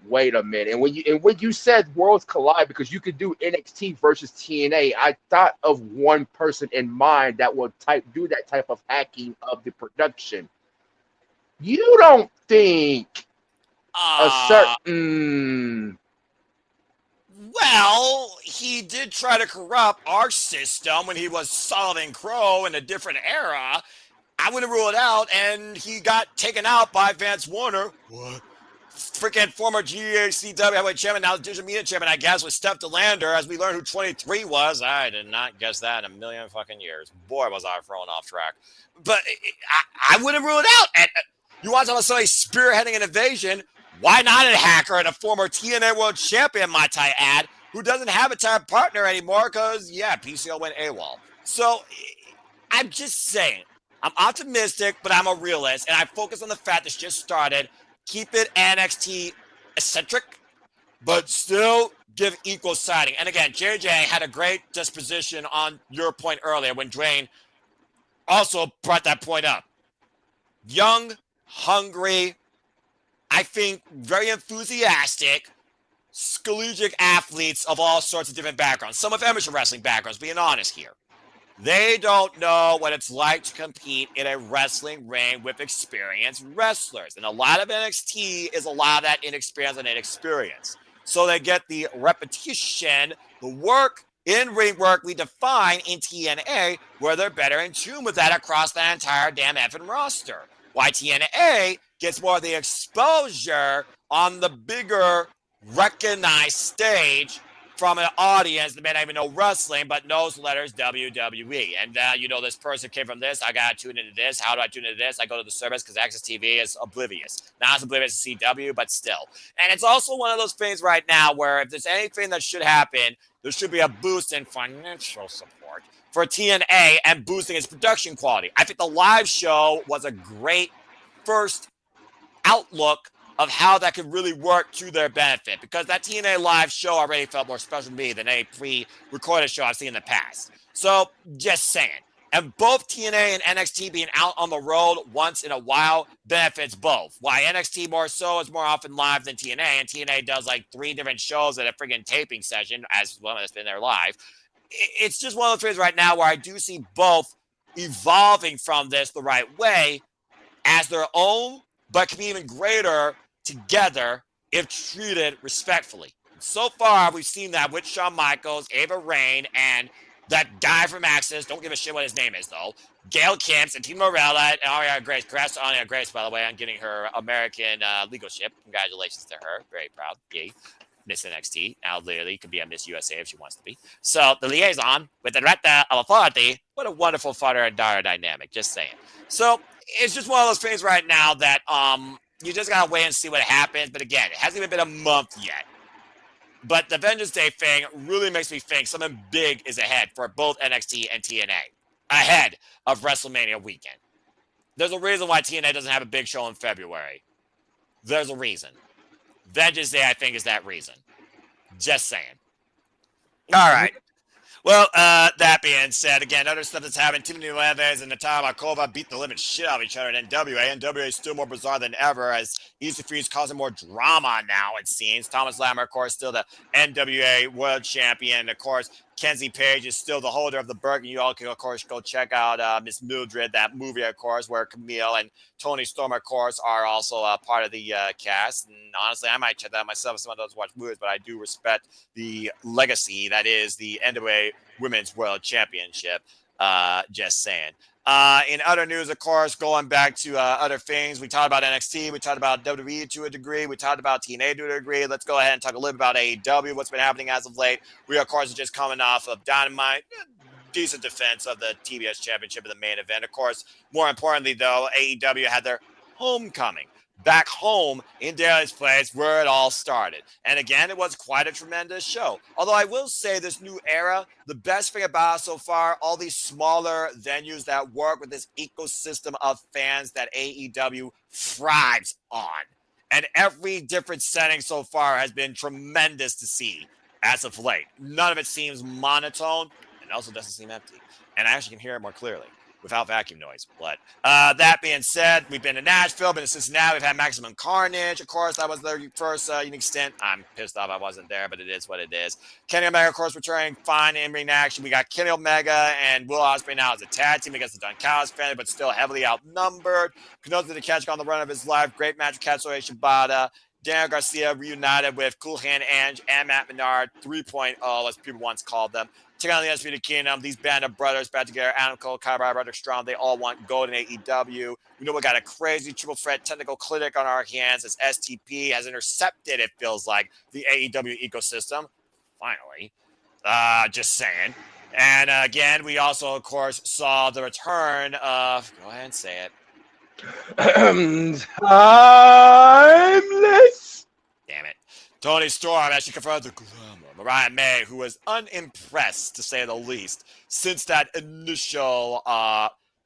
wait a minute. And when you said Worlds Collide, because you could do NXT versus TNA, I thought of one person in mind that would do that type of hacking of the production. You don't think a certain Well, he did try to corrupt our system when he was Solomon Crow in a different era. I wouldn't rule it out, and he got taken out by Vance Warner. What? Freaking former GACW heavyweight chairman, now division media chairman, I guess, with Steph DeLander, as we learned who 23 was. I did not guess that in a million fucking years. Boy, was I thrown off track. But I wouldn't rule it out. And you want to talk about somebody spearheading an invasion? Why not a hacker and a former TNA World Champion, might I add, who doesn't have a time partner anymore because, PCO went AWOL. So I'm just saying, I'm optimistic, but I'm a realist, and I focus on the fact this just started. Keep it NXT eccentric, but still give equal siding. And again, JJ had a great disposition on your point earlier when Dwayne also brought that point up. Young, hungry, I think very enthusiastic, collegiate athletes of all sorts of different backgrounds. Some of amateur wrestling backgrounds, being honest here. They don't know what it's like to compete in a wrestling ring with experienced wrestlers. And a lot of NXT is a lot of that inexperience and inexperience. So they get the repetition, the work, in-ring work we define in TNA, where they're better in tune with that across the entire damn effing roster. Why TNA gets more of the exposure on the bigger, recognized stage from an audience that may not even know wrestling, but knows the letters WWE. And this person came from this. I got to tune into this. How do I tune into this? I go to the service because Access TV is oblivious. Not as oblivious as CW, but still. And it's also one of those things right now where if there's anything that should happen, there should be a boost in financial support for TNA and boosting its production quality. I think the live show was a great first outlook of how that could really work to their benefit, because that TNA live show already felt more special to me than any pre-recorded show I've seen in the past. So just saying. And both TNA and NXT being out on the road once in a while benefits both. Why NXT more so is more often live than TNA, and TNA does like 3 different shows at a friggin' taping session, as one that's been there live. It's just one of those things right now where I do see both evolving from this the right way as their own, but can be even greater together if treated respectfully. So far, we've seen that with Shawn Michaels, Ava Raine, and that guy from Axis. Don't give a shit what his name is, though. Gail Kimps and Tina Morella and Aria Grace. Congrats to Aria Grace, by the way, on getting her American legalship. Congratulations to her. Very proud. Yay. Miss NXT. Now, literally, could be a Miss USA if she wants to be. So, the liaison with the director of authority, what a wonderful father and daughter dynamic. Just saying. So, it's just one of those things right now that you just gotta wait and see what happens. But again, it hasn't even been a month yet. But the Vengeance Day thing really makes me think something big is ahead for both NXT and TNA ahead of WrestleMania weekend. There's a reason why TNA doesn't have a big show in February. There's a reason. Vengeance Day, I think, is that reason. Just saying. All right. Well, that being said, again, other stuff that's happening. Timothy Levesque and Natalia Markova beat the living shit out of each other at NWA. NWA is still more bizarre than ever as EC3 is causing more drama now, it seems. Thomas Lammer, of course, still the NWA World Champion. Of course, Kenzie Page is still the holder of the belt. You all can, of course, go check out Miss Mildred, that movie, of course, where Camille and Tony Storm, of course, are also part of the cast. And honestly, I might check that out myself if someone doesn't watch movies, but I do respect the legacy that is the NWA Women's World Championship. Just saying. In other news, of course, going back to other things, we talked about NXT, we talked about WWE to a degree, we talked about TNA to a degree. Let's go ahead and talk a little bit about AEW, what's been happening as of late. We, of course, are just coming off of Dynamite, decent defense of the TBS Championship in the main event. Of course, more importantly, though, AEW had their homecoming back home in Daily's Place where it all started. And again, it was quite a tremendous show. Although I will say this new era, the best thing about it so far, all these smaller venues that work with this ecosystem of fans that AEW thrives on. And every different setting so far has been tremendous to see as of late. None of it seems monotone and also doesn't seem empty. And I actually can hear it more clearly without vacuum noise. But that being said, we've been to Nashville, been to Cincinnati, we've had Maximum Carnage. Of course, that was their first unique stint. I'm pissed off I wasn't there, but it is what it is. Kenny Omega, of course, returning fine in ring action. We got Kenny Omega and Will Ospreay now as a tag team against the Don Callis family, but still heavily outnumbered. Kenosis did catch on the run of his life. Great match with Katsuyori Shibata. Daniel Garcia reunited with Cool Hand Ange and Matt Menard 3.0, as people once called them. Take on the Undisputed Kingdom. These band of brothers back together. Adam Cole, Kyle Roderick Strong. They all want gold in AEW. We know we got a crazy triple threat technical clinic on our hands as STP has intercepted, it feels like, the AEW ecosystem. Finally. Just saying. And again, we also, of course, saw the return of, go ahead and say it. Timeless. Damn it. Tony Storm actually confronted the glamour. Mariah May, who was unimpressed, to say the least, since that initial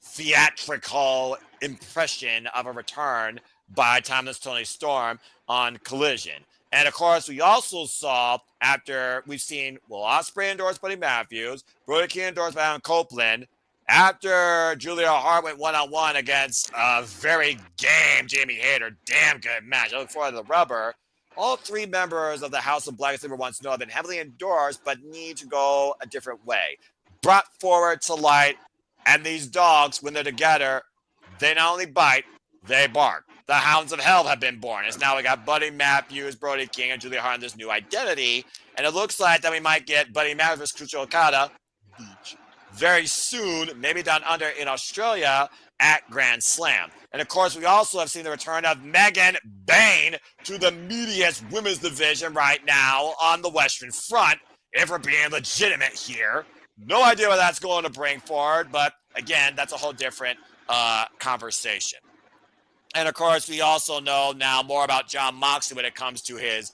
theatrical impression of a return by Timeless Tony Storm on Collision. And, of course, we also saw, after we've seen Will Ospreay endorsed Buddy Matthews, Brody King endorsed by Adam Copeland, after Julia Hart went one-on-one against a very game Jamie Hayter, damn good match. I look forward to the rubber. All three members of the House of Black, as we once know, have been heavily endorsed, but need to go a different way. Brought forward to light, and these dogs, when they're together, they not only bite, they bark. The Hounds of Hell have been born. As now we got Buddy Matthews, Brody King, and Julia Hart in this new identity, and it looks like that we might get Buddy Matthews versus Kazuchika Okada very soon, maybe down under in Australia at Grand Slam. And of course, we also have seen the return of Megan Bayne to the media's women's division right now on the Western Front, if we're being legitimate here. No idea what that's going to bring forward, but again, that's a whole different conversation. And of course, we also know now more about Jon Moxley when it comes to his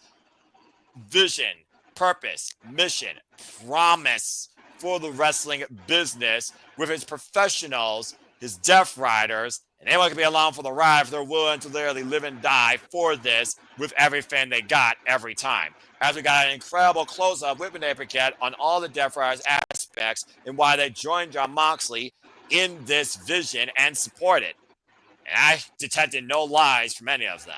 vision, purpose, mission, promise for the wrestling business with his professionals, his Death Riders, and anyone can be along for the ride if they're willing to literally live and die for this with everything they got every time. As we got an incredible close-up with Renee Paquette on all the Death Riders aspects and why they joined Jon Moxley in this vision and support it. And I detected no lies from any of them.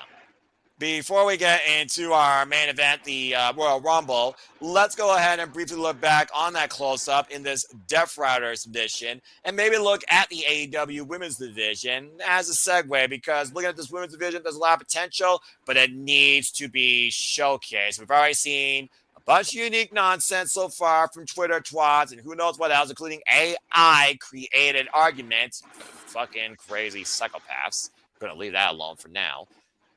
Before we get into our main event, the Royal Rumble, let's go ahead and briefly look back on that close-up in this Death Riders edition and maybe look at the AEW Women's Division as a segue, because looking at this Women's Division, there's a lot of potential, but it needs to be showcased. We've already seen a bunch of unique nonsense so far from Twitter twats and who knows what else, including AI-created arguments. Fucking crazy psychopaths. I'm going to leave that alone for now.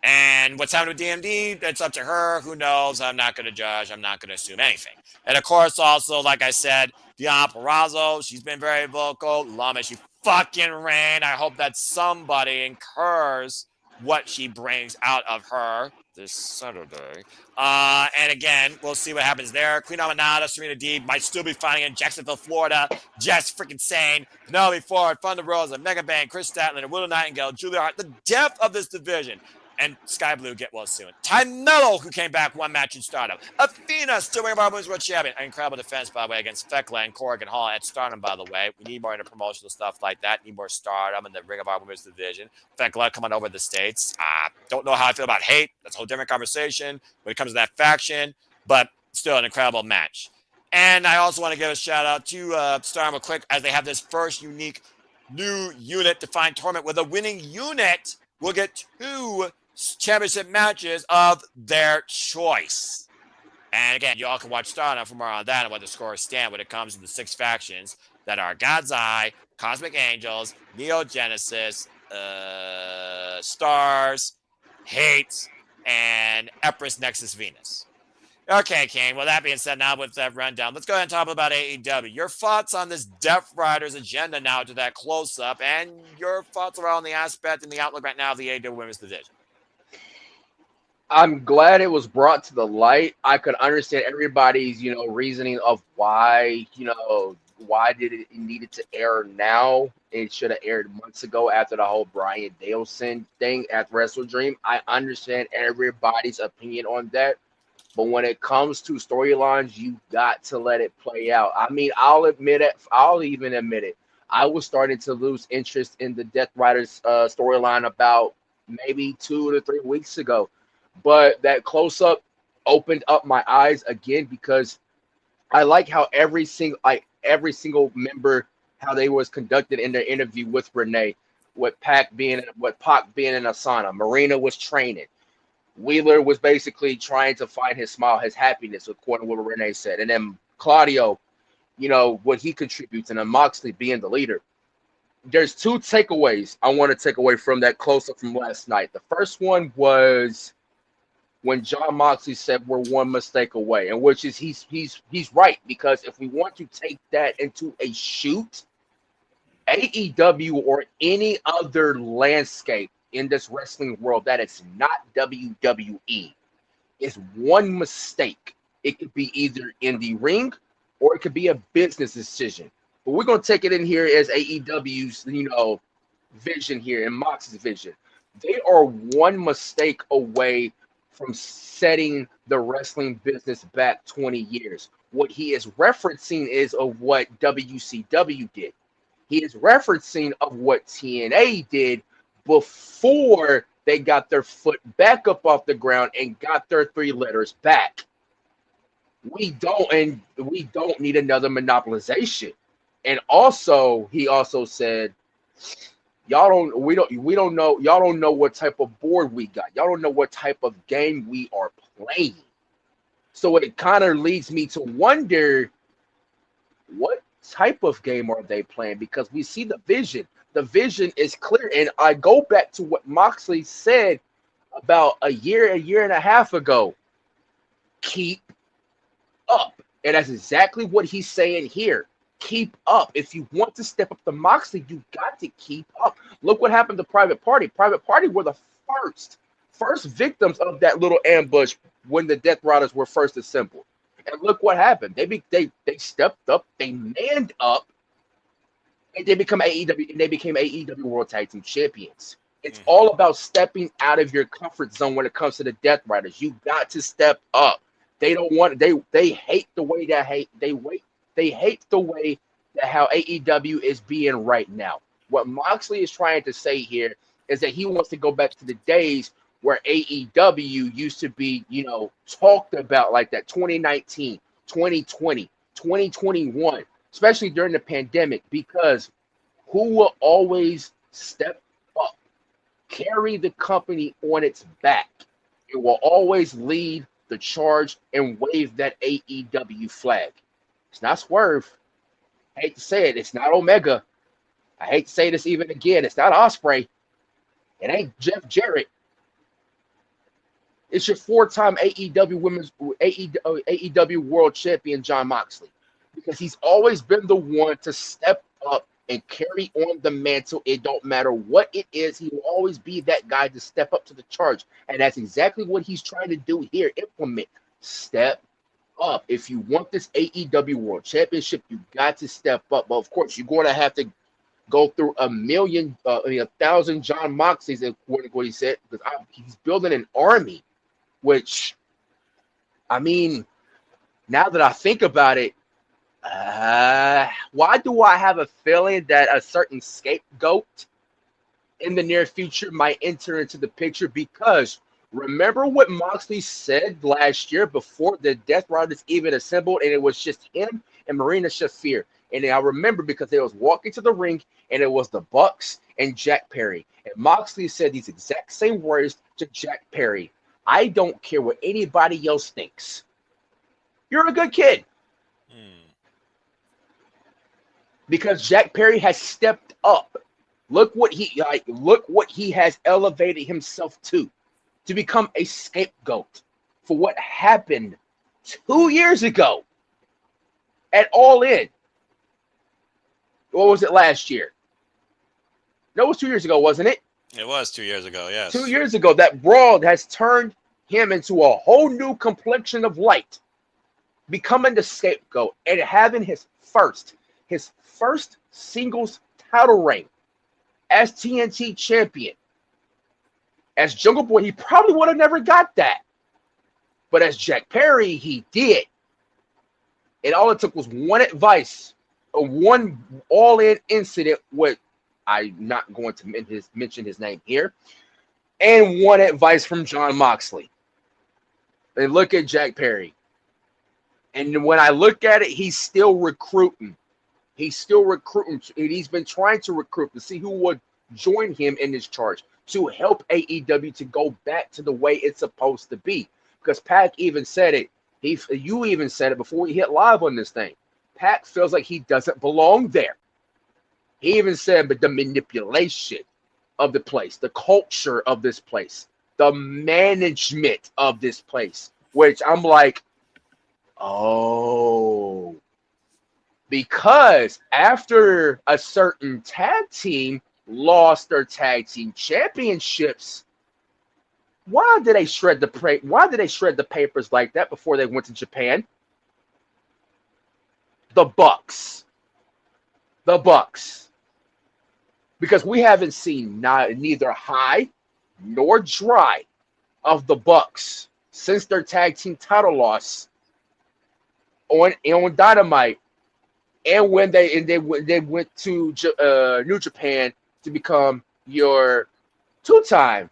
And what's happening with DMD, it's up to her. Who knows? I'm not going to judge. I'm not going to assume anything. And of course, also, like I said, Diana Perazzo, she's been very vocal. Love it. She fucking ran. I hope that somebody incurs what she brings out of her this Saturday. And again, we'll see what happens there. Queen Aminata, Serena Deeb might still be fighting in Jacksonville, Florida. Just freaking sane. Penelope Ford, Thunder Rosa, Mega Bang, Chris Statlander, Willow Nightingale, Julia Hart. The depth of this division. And Sky Blue get well soon. Ty Mello, who came back one match in Stardom. Athena, still Ring of Honor Women's World Champion. Incredible defense, by the way, against Thekla and Corrigan Hall at Stardom, by the way. We need more interpromotional stuff like that. Need more Stardom in the Ring of Honor Women's division. Thekla coming over the States. Don't know how I feel about hate. That's a whole different conversation when it comes to that faction. But still an incredible match. And I also want to give a shout out to Stardom real quick as they have this first unique new unit defined tournament where the winning unit will get 2 championship matches of their choice. And again, you all can watch Stardom for more on that and what the scores stand when it comes to the 6 factions that are God's Eye, Cosmic Angels, Neo Genesis, Stars, Hate, and Empress Nexus Venus. Okay, King. Well, that being said, now with that rundown, let's go ahead and talk about AEW. Your thoughts on this Death Riders agenda now to that close-up, and your thoughts around the aspect and the outlook right now of the AEW Women's Division. I'm glad it was brought to the light. I could understand everybody's, reasoning of why, why did it needed to air now? It should have aired months ago after the whole Bryan Danielson thing at Wrestle Dream. I understand everybody's opinion on that. But when it comes to storylines, you got to let it play out. I mean, I'll admit it. I'll even admit it. I was starting to lose interest in the Death Riders storyline about maybe 2 to 3 weeks ago. But that close-up opened up my eyes again because I like how every single member, how they was conducted in their interview with Renee, with Pac being in Asana. Marina was training. Wheeler was basically trying to find his smile, his happiness, according to what Renee said. And then Claudio, what he contributes, and then Moxley being the leader. There's 2 takeaways I want to take away from that close-up from last night. The first one was when John Moxley said we're 1 mistake away, and which is he's right, because if we want to take that into a shoot, AEW or any other landscape in this wrestling world that is not WWE is 1 mistake. It could be either in the ring or it could be a business decision. But we're going to take it in here as AEW's, vision here and Mox's vision. They are 1 mistake away from setting the wrestling business back 20 years. What he is referencing is of what WCW did. He is referencing of what TNA did before they got their foot back up off the ground and got their 3 letters back. We don't need another monopolization. And also, he also said, y'all don't know what type of board we got. Y'all don't know what type of game we are playing. So it kind of leads me to wonder, what type of game are they playing? Because we see the vision. The vision is clear. And I go back to what Moxley said about a year and a half ago. Keep up. And that's exactly what he's saying here. Keep up. If you want to step up to Moxley, you got to keep up. Look what happened to Private Party. Private Party were the first victims of that little ambush when the Death Riders were first assembled. And look what happened. They stepped up, they manned up, and they became AEW World Tag Team Champions. It's all about stepping out of your comfort zone when it comes to the Death Riders. You got to step up. They hate the way that how AEW is being right now. What Moxley is trying to say here is that he wants to go back to the days where AEW used to be, talked about like that 2019, 2020, 2021, especially during the pandemic, because who will always step up, carry the company on its back? It will always lead the charge and wave that AEW flag. It's not Swerve. I hate to say it. It's not Omega. I hate to say this even again. It's not Ospreay. It ain't Jeff Jarrett. It's your 4-time AEW World Champion Jon Moxley, because he's always been the one to step up and carry on the mantle. It don't matter what it is, he will always be that guy to step up to the charge, and that's exactly what he's trying to do here. Implement, step up. If you want this AEW World Championship, you got to step up. But of course, you're going to have to go through 1,000 Jon Moxleys, according to what he said, because he's building an army. Which, I mean, now that I think about it, why do I have a feeling that a certain scapegoat in the near future might enter into the picture? Because remember what Moxley said last year before the Death Riders even assembled, and it was just him and Marina Shafir. And I remember because they was walking to the ring, and it was the Bucks and Jack Perry. And Moxley said these exact same words to Jack Perry. I don't care what anybody else thinks. You're a good kid. Because Jack Perry has stepped up. Look what he has elevated himself to become a scapegoat for what happened 2 years ago at All In. What was it last year? No, it was 2 years ago, wasn't it? It was 2 years ago, yes. 2 years ago, that brawl has turned him into a whole new complexion of light, becoming the scapegoat and having his first singles title reign as TNT champion. As Jungle Boy, he probably would have never got that. But as Jack Perry, he did. And all it took was one advice, one all-in incident with, I'm not going to mention his name here, and one advice from Jon Moxley. And look at Jack Perry. And when I look at it, he's still recruiting. He's still recruiting. And he's been trying to recruit to see who would join him in this charge to help AEW to go back to the way it's supposed to be. Because Pac even said it. You even said it before we hit live on this thing. Pac feels like he doesn't belong there. He even said, but the manipulation of the place, the culture of this place, the management of this place, which I'm like, oh, because after a certain tag team lost their tag team championships, why did they shred the papers like that before they went to Japan? The Bucks. Because we haven't seen neither high nor dry of the Bucks since their tag team title loss on Dynamite, and when they went to New Japan to become your 2-time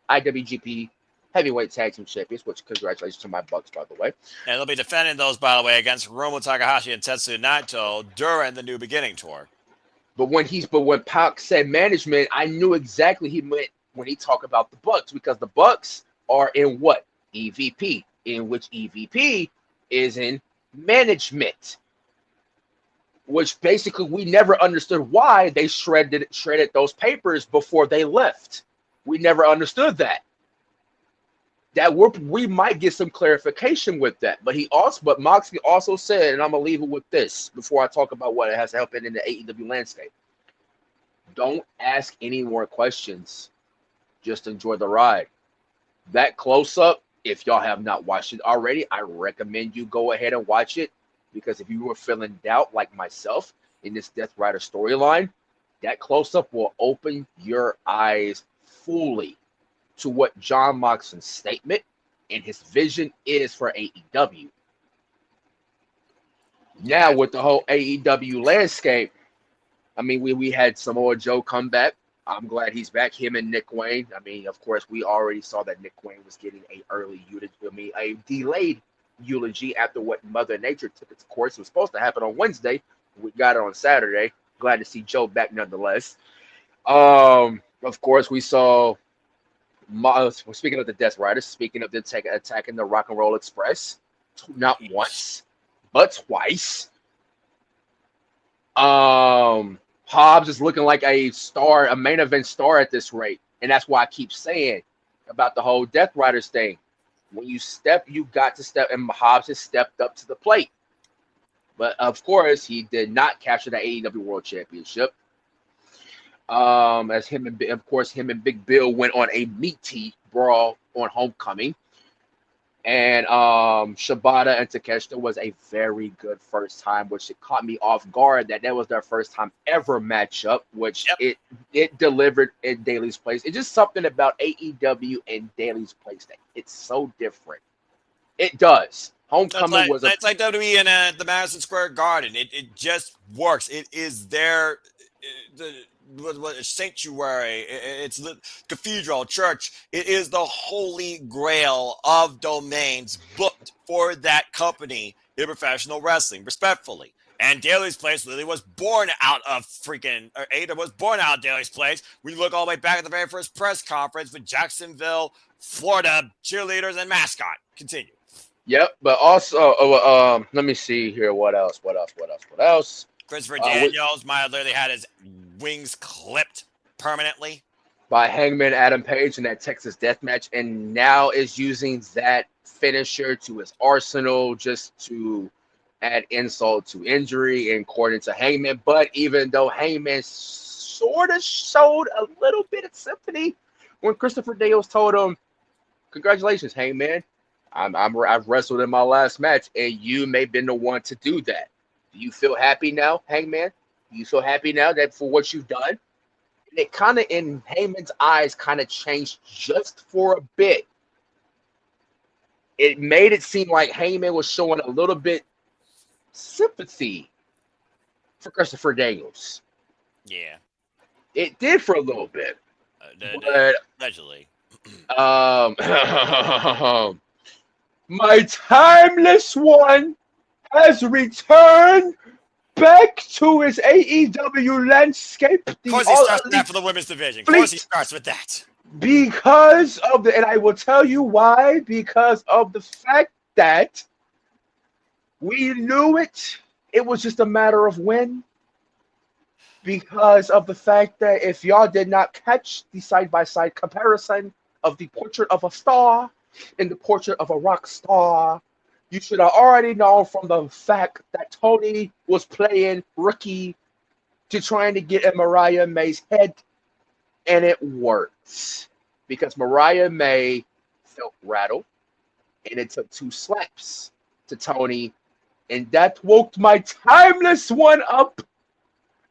IWGP Heavyweight Tag Team Champions, which congratulations to my Bucks, by the way. And they'll be defending those, by the way, against Hiromu Takahashi and Tetsuya Naito during the New Beginning tour. But when Pac said management, I knew exactly he meant when he talked about the Bucks, because the Bucks are in what? EVP, in which EVP is in management. Which basically we never understood why they shredded those papers before they left. We never understood that. We might get some clarification with that. But Moxley also said, and I'm gonna leave it with this before I talk about what it has to help in the AEW landscape. Don't ask any more questions. Just enjoy the ride. That close-up, if y'all have not watched it already, I recommend you go ahead and watch it, because if you were feeling doubt like myself in this Death Rider storyline, that close-up will open your eyes fully to what Jon Moxley's statement and his vision is for AEW. Now, with the whole AEW landscape, I mean, we had Samoa Joe come back. I'm glad he's back, him and Nick Wayne. I mean, of course, we already saw that Nick Wayne was getting a delayed eulogy after what Mother Nature took its course. It was supposed to happen on Wednesday. We got it on Saturday. Glad to see Joe back nonetheless. Of course, we saw, speaking of the Death Riders, speaking of the attacking the Rock and Roll Express, not once, but twice. Hobbs is looking like a main event star at this rate. And that's why I keep saying, about the whole Death Riders thing. When you step, you got to step, and Hobbs has stepped up to the plate. But of course, he did not capture the AEW World Championship. As him and of course him and Big Bill went on a meaty brawl on Homecoming. And Shibata and Takeshita was a very good first time, which it caught me off guard that was their first time ever matchup, which it delivered in Daly's place. It's just something about AEW and Daly's place that it's so different. It does. Homecoming was it's like WWE in the Madison Square Garden. It just works. It is their sanctuary. It's the cathedral, church. It is the holy grail of domains booked for that company in professional wrestling, respectfully. And Daly's Place literally was born out of Ada was born out of Daly's Place. We look all the way back at the very first press conference with Jacksonville, Florida cheerleaders and mascot. Continue. Yep, but also, let me see here. What else? Christopher Daniels might have literally had his wings clipped permanently by Hangman Adam Page in that Texas Death Match, and now is using that finisher to his arsenal just to add insult to injury, according to Hangman. But even though Hangman sort of showed a little bit of sympathy when Christopher Daniels told him, "Congratulations, Hangman. I've wrestled in my last match, and you may have been the one to do that. Do you feel happy now, Hangman? Do you feel happy now that for what you've done?" And it kind of, in Heyman's eyes, kind of changed just for a bit. It made it seem like Heyman was showing a little bit sympathy for Christopher Daniels. Yeah. It did for a little bit. But allegedly. My timeless one has returned back to his AEW landscape. Of course he starts with that for the women's division. Of course he starts with that. Because of the, and I will tell you why, because of the fact that we knew it. It was just a matter of when. Because of the fact that if y'all did not catch the side-by-side comparison of the portrait of a star and the portrait of a rock star, you should have already known from the fact that Tony was playing rookie to trying to get in Mariah May's head, and it worked. Because Mariah May felt rattled, and it took 2 slaps to Tony, and that woke my timeless one up.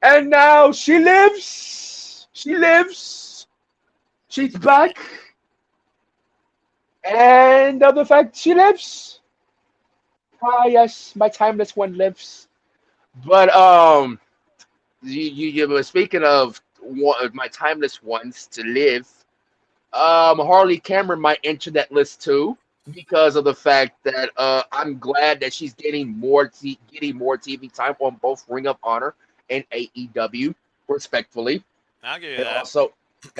And now she lives. She lives. She's back. And of the fact she lives. Ah, yes, my timeless one lives. But you were speaking of one of my timeless ones to live. Harley Cameron might enter that list too, because of the fact that I'm glad that she's getting more TV time on both Ring of Honor and AEW, respectfully. I'll give you that.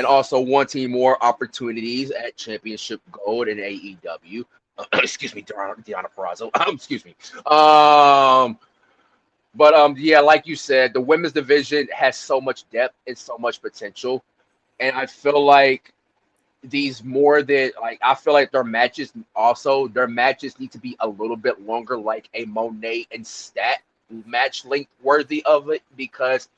Also wanting more opportunities at Championship Gold and AEW. Excuse me, Deonna Purrazzo. Excuse me. But yeah, like you said, the women's division has so much depth and so much potential, and I feel like I feel like their matches need to be a little bit longer, like a Monet and Stat match length worthy of it, because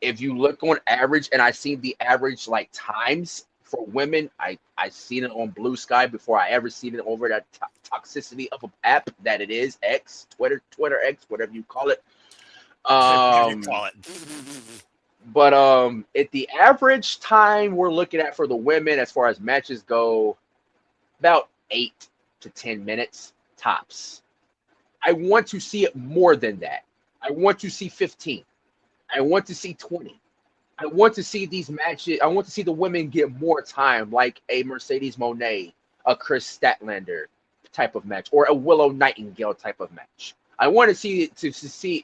if you look on average, and I seen the average like times for women, I seen it on Blue Sky before I ever seen it over that toxicity of an app that it is X, Twitter X, whatever you call it. But at the average time we're looking at for the women as far as matches go, about 8 to 10 minutes tops. I want to see it more than that. I want to see 15. I want to see 20. I want to see these matches. I want to see the women get more time, like a Mercedes Monet, a Chris Statlander type of match, or a Willow Nightingale type of match. I want to see.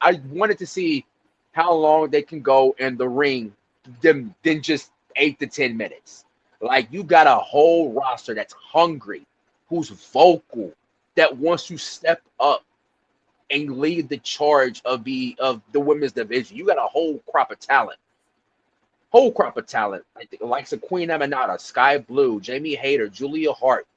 I wanted to see how long they can go in the ring than just 8 to 10 minutes. Like, you got a whole roster that's hungry, who's vocal, that wants to step up and lead the charge of the women's division. You got a whole crop of talent. whole crop of talent. I think the likes of Queen Aminata, Sky Blue, Jamie Hayter, Julia Hart,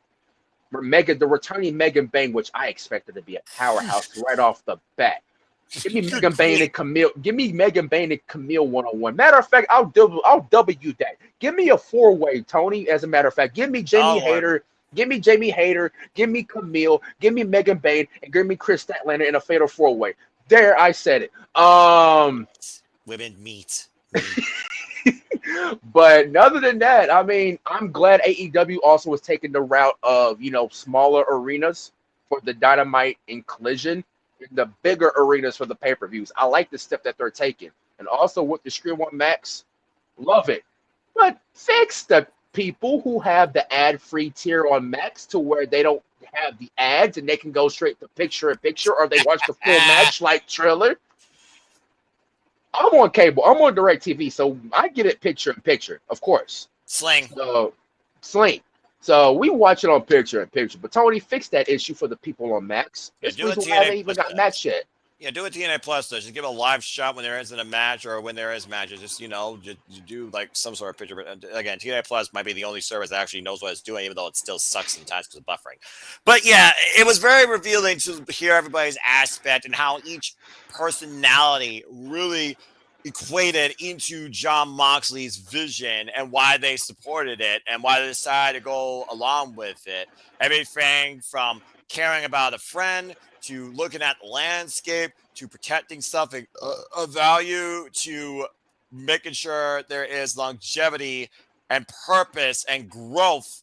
the returning Megan Bain, which I expected to be a powerhouse right off the bat. Give me Megan Bain and Camille. Give me Megan Bain and Camille 1-on-1. Matter of fact, I'll W that. Give me a 4-way, Tony. As a matter of fact, give me Jamie Hayter. Give me Jamie Hayter. Give me Camille. Give me Megan Bain, and give me Chris Statlander in a fatal 4-way. There, I said it. Women meet. But other than that, I mean, I'm glad AEW also was taking the route of, smaller arenas for the Dynamite and Collision, and the bigger arenas for the pay-per-views. I like the step that they're taking. And also with the Screen One Max, love it. But fix the people who have the ad-free tier on Max to where they don't have the ads and they can go straight to picture-in-picture, or they watch the full match like trailer. I'm on cable. I'm on DirecTV, so I get it picture-in-picture, of course. Sling. So we watch it on picture-in-picture. But Tony, fix that issue for the people on Max. Yeah, This reason why they even got Max yet. Yeah, do what TNA Plus does. Just give a live shot when there isn't a match, or when there is matches. Just, you do like some sort of picture. But again, TNA Plus might be the only service that actually knows what it's doing, even though it still sucks sometimes because of buffering. But yeah, it was very revealing to hear everybody's aspect and how each personality really equated into Jon Moxley's vision and why they supported it and why they decided to go along with it. Everything from caring about a friend to looking at the landscape, to protecting something of value, to making sure there is longevity and purpose and growth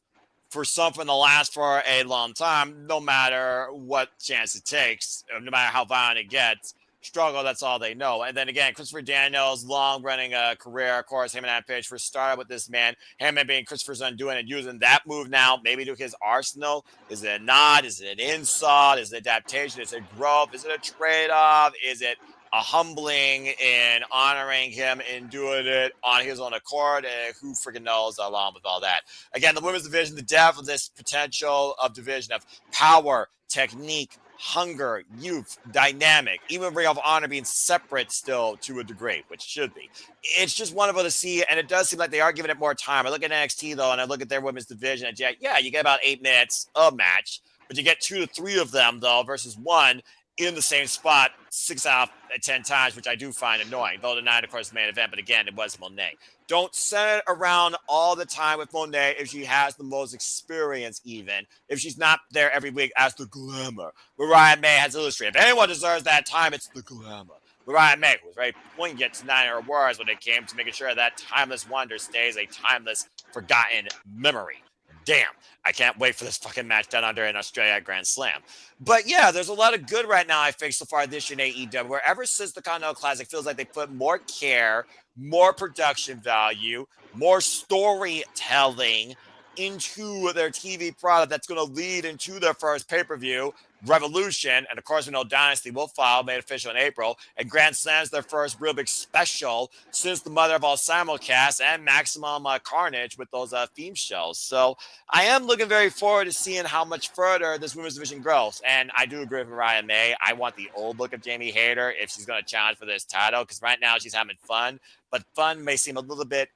for something to last for a long time, no matter what chance it takes, no matter how violent it gets. Struggle, that's all they know. And then again, Christopher Daniels' long-running career, of course, him and Adam Page first started with this man, him and being Christopher's undoing and using that move now, maybe to his arsenal. Is it a nod? Is it an insult? Is it adaptation? Is it growth? Is it a trade-off? Is it a humbling in honoring him and doing it on his own accord? Who freaking knows along with all that? Again, the women's division, the depth of this potential of division of power, technique, hunger, youth, dynamic, even Ring of Honor being separate still to a degree, which should be. It's just wonderful to see, and it does seem like they are giving it more time. I look at NXT, though, and I look at their women's division, and yeah, you get about 8 minutes of match, but you get 2 to 3 of them, though, versus 1 in the same spot 6 out of 10 times, which I do find annoying. Though tonight, of course, the main event, but again, it was Monet. Don't send it around all the time with Monet if she has the most experience, even if she's not there every week as the glamour. Mariah May has illustrated. If anyone deserves that time, it's the glamour. Mariah May, who was very poignant tonight in her words when it came to making sure that timeless wonder stays a timeless, forgotten memory. Damn, I can't wait for this fucking match down under in Australia at Grand Slam. But yeah, there's a lot of good right now, I think, so far this year in AEW, where ever since the Continental Classic, feels like they put more care, more production value, more storytelling into their TV product that's going to lead into their first pay-per-view, Revolution, and of course we know Dynasty will follow, made official in April, and Grand Slam's their first real big special since the mother of all simulcasts and Maximum Carnage with those theme shows. So I am looking very forward to seeing how much further this women's division grows, and I do agree with Mariah May. I want the old look of Jamie Hayter if she's going to challenge for this title, because right now she's having fun, but fun may seem a little bit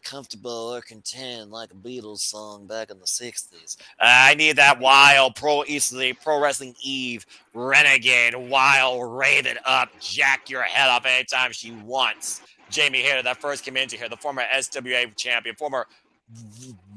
comfortable or content like a Beatles song back in the 60s. I need that wild Pro Wrestling Eve renegade, wild, rave it up, jack your head up anytime she wants. Jamie Hayter, that first came into here, the former SWA champion, former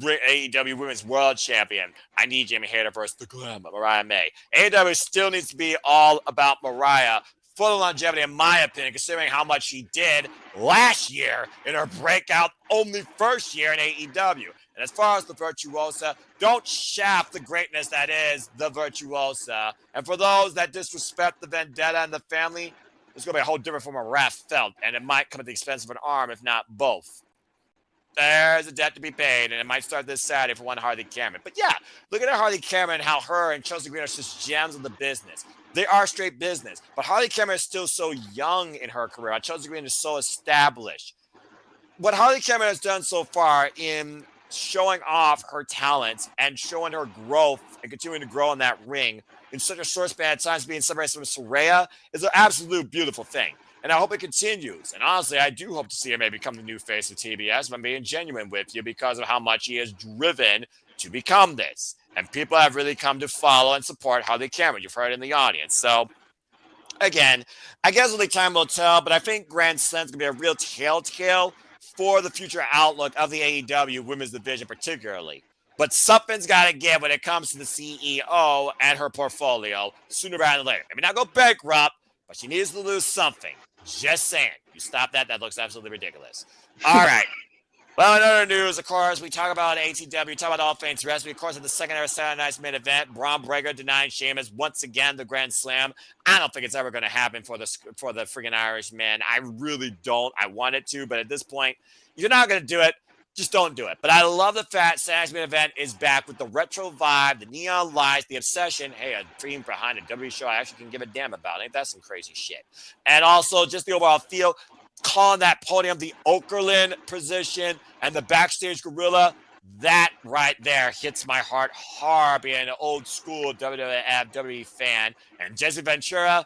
AEW Women's World Champion. I need Jamie Hayter versus the glamour, Mariah May. AEW still needs to be all about Mariah for the longevity, in my opinion, considering how much she did last year in her breakout only first year in AEW. And as far as the Virtuosa, don't shaft the greatness that is the Virtuosa. And for those that disrespect the Vendetta and the family, there's going to be a whole different form of wrath felt, and it might come at the expense of an arm, if not both. There's a debt to be paid, and it might start this Saturday for one Harley Cameron. But yeah, look at Harley Cameron, how her and Chelsea Green are just gems of the business. They are straight business, but Harley Cameron is still so young in her career. And Chelsea Green is so established. What Harley Cameron has done so far in showing off her talents and showing her growth and continuing to grow in that ring in such a short span of time, being separated from Soraya, is an absolute beautiful thing. And I hope it continues. And honestly, I do hope to see him maybe become the new face of TBS if I'm being genuine with you because of how much he is driven to become this. And people have really come to follow and support how they can. You've heard it in the audience. So, again, I guess only time will tell, but I think Grand Slam's going to be a real telltale for the future outlook of the AEW women's division, particularly. But something's got to give when it comes to the CEO and her portfolio sooner rather than later. Maybe not go bankrupt, but she needs to lose something. Just saying. You stop that. That looks absolutely ridiculous. All right. Well, in other news, of course, we talk about ATW, talk about All Things Wrestling. Of course, at the second ever Saturday Night's main event, Braun Breaker denying Sheamus once again the Grand Slam. I don't think it's ever going to happen for the freaking Irishman. I really don't. I want it to, but at this point, if you're not going to do it, just don't do it. But I love the fact Saturday's main event is back with the retro vibe, the neon lights, the obsession. Hey, a dream behind a WWE show I actually can give a damn about. Ain't that some crazy shit? And also just the overall feel. Calling that podium the Okerlund position and the backstage gorilla, that right there hits my heart hard being an old school WWE fan. And Jesse Ventura,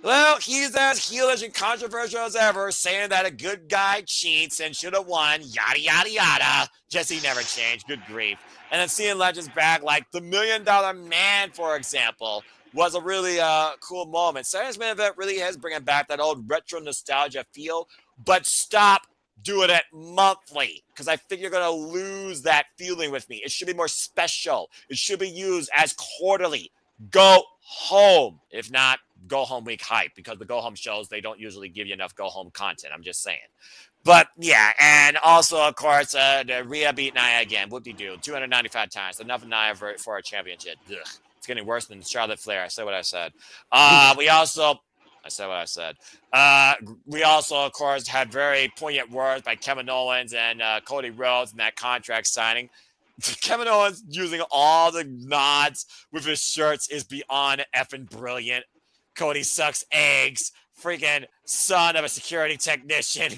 well, he's as heelish and controversial as ever, saying that a good guy cheats and should have won, yada, yada, yada. Jesse never changed. Good grief. And then seeing legends back like the $1 Million Man, for example, was a really cool moment. Saturday's main event really is bringing back that old retro nostalgia feel, but stop doing it monthly because I think you're going to lose that feeling with me. It should be more special. It should be used as quarterly. Go home. If not, go home week hype because the go home shows, they don't usually give you enough go home content. I'm just saying. But yeah, and also, of course, the Rhea beat Nia again. Whoop-de-doo. 295 times. Enough of Nia for a championship. Ugh. It's getting worse than Charlotte Flair. I said what I said. I said what I said. We also, of course, had very poignant words by Kevin Owens and Cody Rhodes in that contract signing. Kevin Owens using all the nods with his shirts is beyond effing brilliant. Cody sucks eggs. Freaking son of a security technician.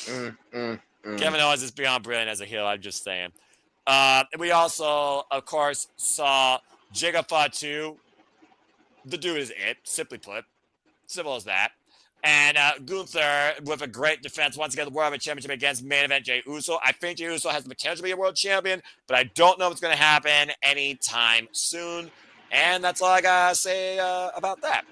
Kevin Owens is beyond brilliant as a heel. I'm just saying. We also, of course, saw Jacob Fatu. The dude is it, simply put. Simple as that. And Gunther with a great defense once again, the World Heavyweight Championship against main event Jey Uso. I think Jey Uso has the potential to be a world champion, but I don't know if it's going to happen anytime soon. And that's all I got to say about that.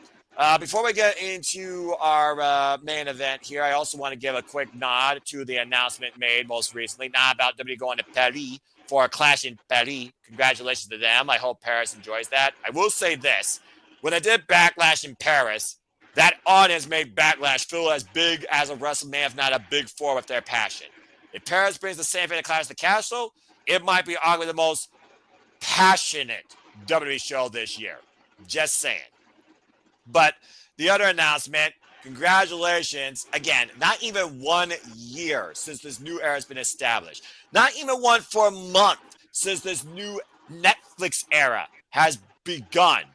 Before we get into our main event here, I also want to give a quick nod to the announcement made most recently, not about WWE going to Paris for a clash in Paris. Congratulations to them. I hope Paris enjoys that. I will say this. When they did Backlash in Paris, that audience made Backlash feel as big as a WrestleMania, if not a big four with their passion. If Paris brings the same thing to Clash of the Castle, it might be arguably the most passionate WWE show this year. Just saying. But the other announcement, congratulations, again, not even 1 year since this new era has been established. Not even 1 month since this new Netflix era has begun.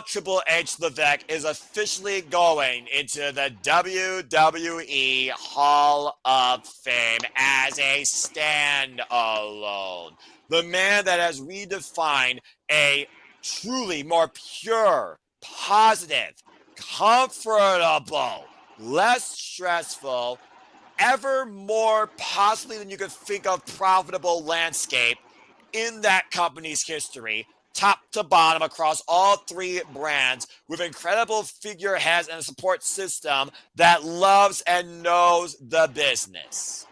Triple H Levesque is officially going into the WWE Hall of Fame as a standalone. The man that has redefined a truly more pure, positive, comfortable, less stressful, ever more possibly than you could think of profitable landscape in that company's history, top to bottom across all 3 brands, with incredible figureheads and a support system that loves and knows the business.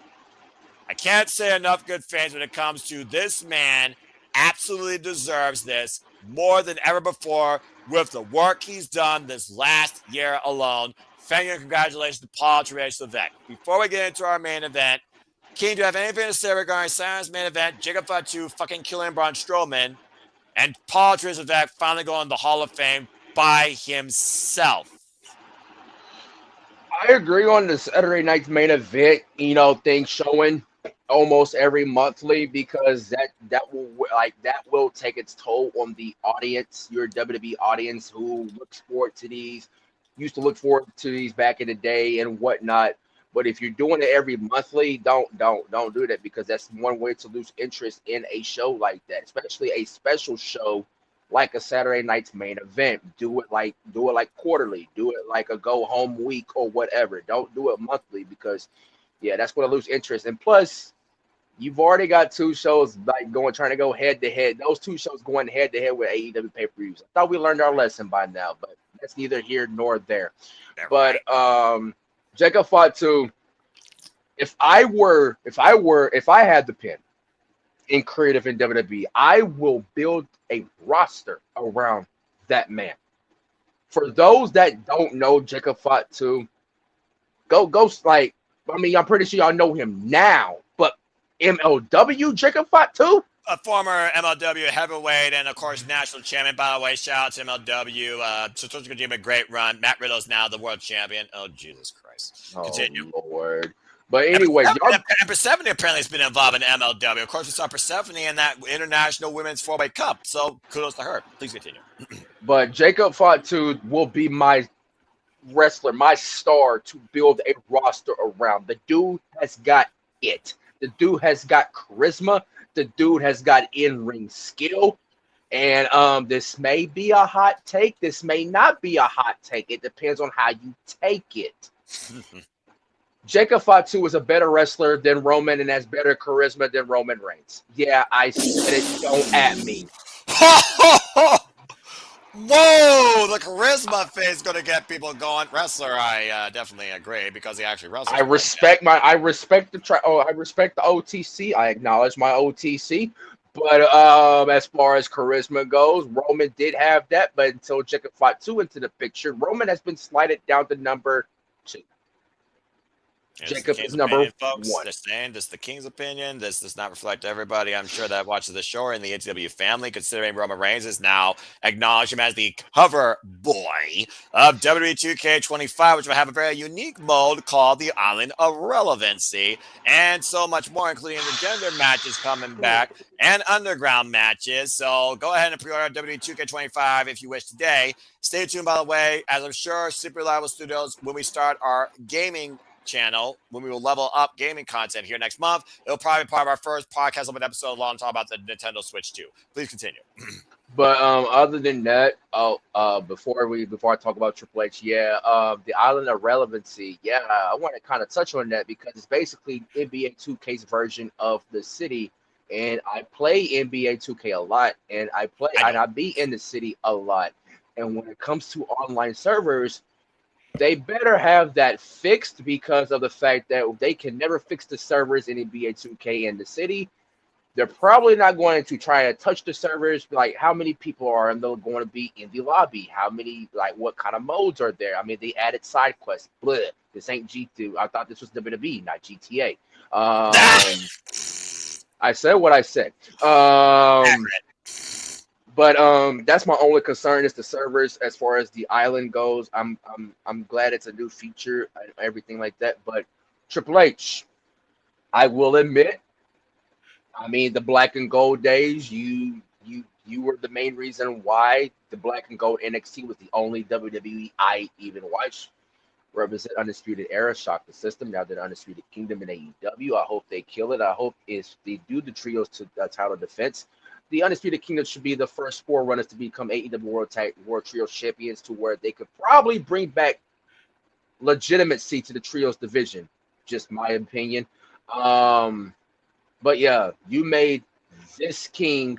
I can't say enough good things when it comes to this man. Absolutely deserves this more than ever before with the work he's done this last year alone. Thank you and congratulations to Paul Triple H Levesque. Before we get into our main event, King, do you have anything to say regarding Saturday's main event? Jacob Fatu fucking killing Braun Strowman and Paul Triple H Levesque finally going to the Hall of Fame by himself. I agree on the Saturday night's main event, thing showing almost every monthly because that will take its toll on the audience, your WWE audience who looks forward to these, used to look forward to these back in the day and whatnot. But if you're doing it every monthly, don't do that because that's one way to lose interest in a show like that, especially a special show like a Saturday night's main event. Do it like quarterly. Do it like a go home week or whatever. Don't do it monthly because that's going to lose interest. And plus, you've already got 2 shows like trying to go head to head. Those 2 shows going head to head with AEW pay-per-views. I thought we learned our lesson by now, but that's neither here nor there. But Jacob Fatu, if I had the pen in creative in WWE, I will build a roster around that man. For those that don't know Jacob Fatu, go like, I mean, I'm pretty sure y'all know him now, but MLW Jacob Fatu? A former MLW heavyweight and, of course, national champion. By the way, shout out to MLW. So it's going to give him a great run. Matt Riddle's now the world champion. Oh, Jesus Christ. Continue. Oh, Lord. But anyway, and Persephone apparently has been involved in MLW. Of course, we saw Persephone in that International Women's 4-Way Cup. So kudos to her. Please continue. But Jacob Fatu will be my wrestler, my star to build a roster around. The dude has got it. The dude has got charisma. The dude has got in-ring skill. And this may be a hot take. This may not be a hot take. It depends on how you take it. Jacob Fatu is a better wrestler than Roman and has better charisma than Roman Reigns. Yeah, I said it. Don't at me. Whoa, the charisma phase is going to get people going. Wrestler, I definitely agree because he actually wrestles. I respect the OTC. I acknowledge my OTC. But as far as charisma goes, Roman did have that, but until Jacob Fatu into the picture, Roman has been slided down to number 2. Jacob is number opinion, folks. 1. They're saying this is the King's opinion. This does not reflect everybody, I'm sure, that watches the show in the ATW family, considering Roman Reigns is now acknowledged him as the cover boy of WWE 2K25, which will have a very unique mode called the Island of Relevancy, and so much more, including the gender matches coming back and underground matches. So go ahead and pre-order WWE 2K25 if you wish today. Stay tuned, by the way, as I'm sure Super Reliable Studios, when we start our gaming channel, when we will level up gaming content here next month, it'll probably be part of our first podcast of an episode long talk about the Nintendo Switch 2. Please continue. But other than that, before I talk about Triple H, the Island of Relevancy, I want to kind of touch on that because it's basically NBA 2K's version of the city, and I play NBA 2K a lot, and I be in the city a lot, and when it comes to online servers, they better have that fixed because of the fact that they can never fix the servers in NBA 2K in the city. They're probably not going to try to touch the servers. Like, how many people are going to be in the lobby? How many, what kind of modes are there? I mean, they added side quests. Blah. This ain't G2. I thought this was WWE, not GTA. I said what I said. But that's my only concern is the servers as far as the island goes. I'm glad it's a new feature and everything like that. But Triple H, I will admit, I mean, the black and gold days, you were the main reason why the black and gold NXT was the only WWE I even watched. Represent Undisputed Era, shock the system. Now they're Undisputed Kingdom in AEW. I hope they kill it. I hope if they do the trios to title defense, the Undisputed Kingdom should be the first 4 runners to become AEW World Trios champions, to where they could probably bring back legitimacy to the trios division. Just my opinion. But yeah, you made this king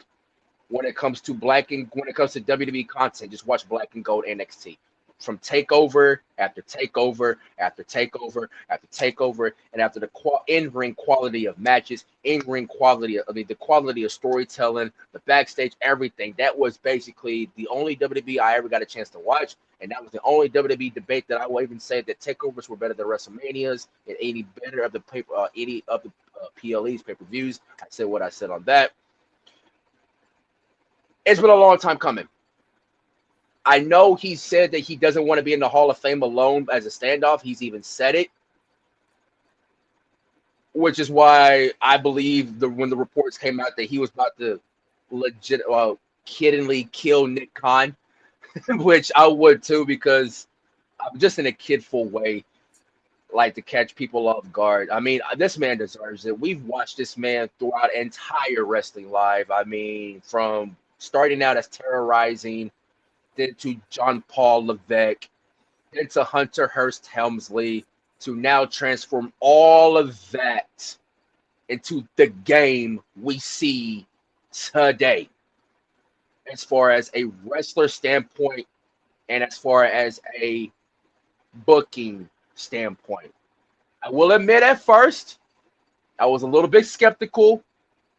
when it comes to WWE content. Just watch Black and Gold NXT. From takeover after takeover after takeover after takeover, and after the in-ring quality of matches, in-ring quality the quality of storytelling, the backstage, everything. That was basically the only WWE I ever got a chance to watch, and that was the only WWE debate that I will even say that takeovers were better than WrestleManias and any better of the PLE's pay-per-views. I said what I said on that. It's been a long time coming. I know he said that he doesn't want to be in the Hall of Fame alone as a standoff. He's even said it, which is why I believe when the reports came out that he was about to kiddingly kill Nick Khan, which I would too, because I'm just in a kidful way, like to catch people off guard. I mean, this man deserves it. We've watched this man throughout entire wrestling live. I mean, from starting out as Terrorizing, then to John Paul Levesque, then to Hunter Hearst Helmsley, to now transform all of that into the game we see today, as far as a wrestler standpoint and as far as a booking standpoint. I will admit at first, I was a little bit skeptical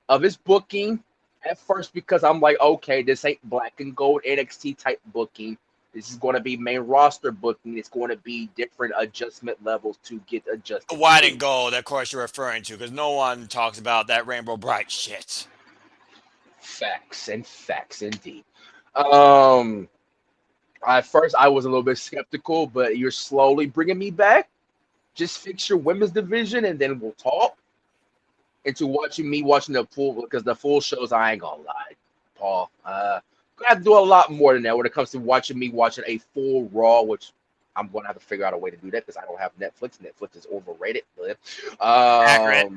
of his booking at first because I'm like, okay, this ain't black and gold NXT type booking. This is going to be main roster booking. It's going to be different adjustment levels to get adjusted. The white and gold, of course, you're referring to, because no one talks about that Rainbow Bright shit. Facts indeed. At first, I was a little bit skeptical, but you're slowly bringing me back. Just fix your women's division, and then we'll talk. Into watching the full, because the full shows, I ain't gonna lie, Paul. Gonna have to do a lot more than that when it comes to watching a full Raw, which I'm gonna have to figure out a way to do that because I don't have Netflix. Netflix is overrated. Accurate.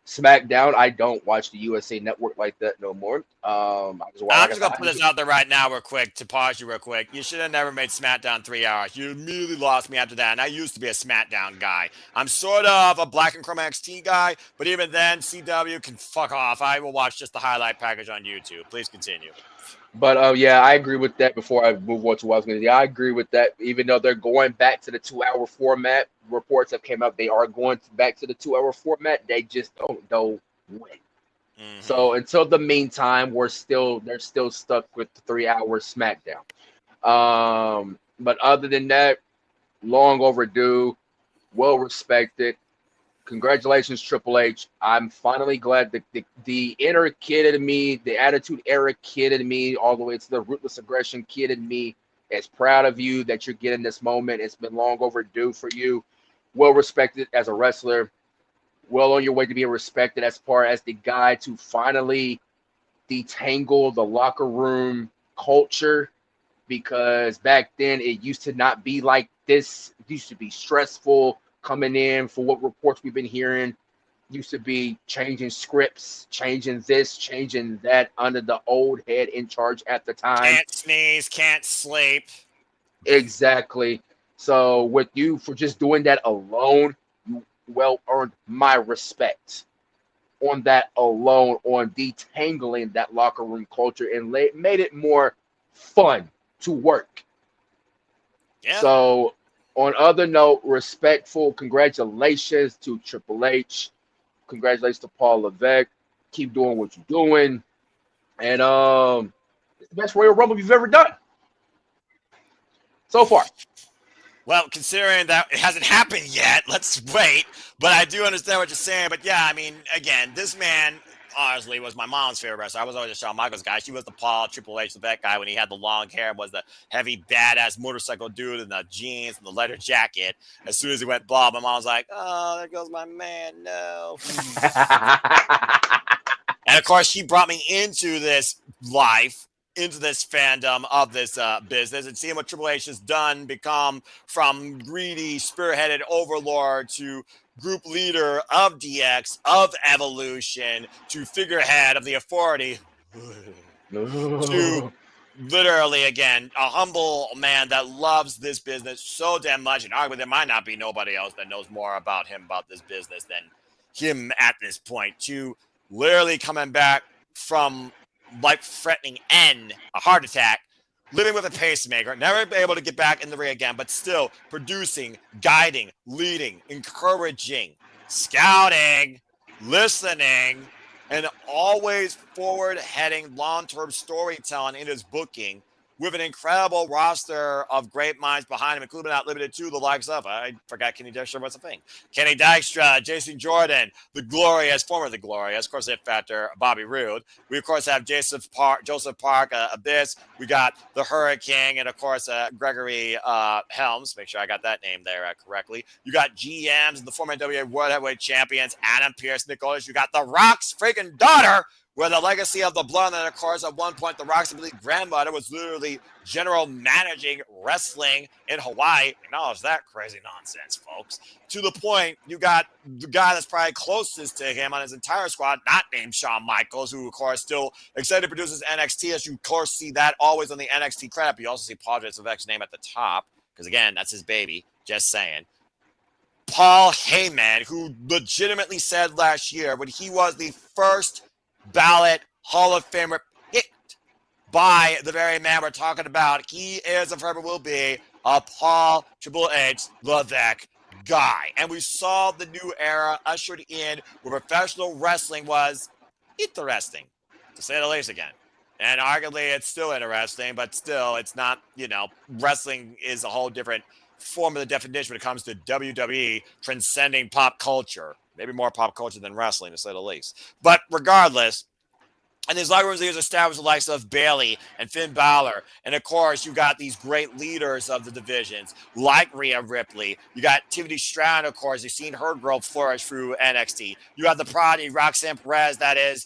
SmackDown, I don't watch the USA Network like that no more. I'm just gonna put this out there right now, real quick, to pause you real quick. You should have never made SmackDown 3 hours. You immediately lost me after that, and I used to be a SmackDown guy. I'm sort of a Black and Chrome XT guy, but even then, CW can fuck off. I will watch just the highlight package on YouTube. Please continue. But yeah, I agree with that. Before I move on to what I was going to say, I agree with that. Even though they're going back to the 2-hour format, reports have came out they are going back to the 2-hour format. They just don't know when. Mm-hmm. So until the meantime, they're still stuck with the 3-hour SmackDown. But other than that, long overdue, well respected. Congratulations, Triple H. I'm finally glad that the inner kid in me, the Attitude Era kid in me, all the way to the Ruthless Aggression kid in me is proud of you that you're getting this moment. It's been long overdue for you. Well respected as a wrestler. Well on your way to being respected as far as the guy to finally detangle the locker room culture, because back then it used to not be like this. It used to be stressful. Coming in for what reports we've been hearing, used to be changing scripts, changing this, changing that under the old head in charge at the time. Can't sneeze, can't sleep. Exactly. So with you for just doing that alone, you well earned my respect on that alone, on detangling that locker room culture and made it more fun to work. Yeah. So on other note, respectful congratulations to Triple H. Congratulations to Paul Levesque. Keep doing what you're doing. And it's the best Royal Rumble you've ever done so far. Well, considering that it hasn't happened yet, let's wait. But I do understand what you're saying. But yeah, I mean, again, this man honestly was my mom's favorite wrestler. I was always a Shawn Michaels guy. She was the Paul Triple H, that guy when he had the long hair, was the heavy badass motorcycle dude in the jeans and the leather jacket. As soon as he went bald, my mom was like, "Oh, there goes my man." No. And of course, she brought me into this life, into this fandom of this business, and seeing what Triple H has done, become from greedy, spearheaded overlord to group leader of DX, of Evolution, to figurehead of the Authority, to literally, again, a humble man that loves this business so damn much. And arguably, there might not be nobody else that knows more about him, about this business, than him at this point, to literally coming back from life-threatening end, a heart attack, living with a pacemaker, never been able to get back in the ring again, but still producing, guiding, leading, encouraging, scouting, listening, and always forward-heading long-term storytelling in his booking, with an incredible roster of great minds behind him, including not limited to the likes of, I forgot Kenny Dykstra was a thing, Kenny Dykstra, Jason Jordan, the Glorious, former the Glorious, of course, Hit Factor, Bobby Roode. We, of course, have Joseph Park, Abyss. We got the Hurricane, and, of course, Gregory Helms. Make sure I got that name there correctly. You got GMs and the former WA World Heavyweight Champions, Adam Pearce, Nick Aldis. You got The Rock's freaking daughter, where the legacy of the blood, and of course, at one point, the Rock's grandmother was literally general managing wrestling in Hawaii. Acknowledge that crazy nonsense, folks. To the point, you got the guy that's probably closest to him on his entire squad, not named Shawn Michaels, who, of course, still executive produces NXT, as you, of course, see that always on the NXT credit. But you also see Paul Levesque's name at the top, because, again, that's his baby. Just saying. Paul Heyman, who legitimately said last year when he was the first ballot Hall of Famer picked by the very man we're talking about, he is and forever will be a Paul Triple H Levesque guy. And we saw the new era ushered in where professional wrestling was interesting, to say the least again. And arguably it's still interesting, but still it's not, wrestling is a whole different form of the definition when it comes to WWE transcending pop culture. Maybe more pop culture than wrestling, to say the least. But regardless, and these locker rooms, established the likes of Bayley and Finn Balor. And of course, you got these great leaders of the divisions like Rhea Ripley. You got Tiffany Stratton, of course. You've seen her growth flourish through NXT. You have the prodigy Roxanne Perez that is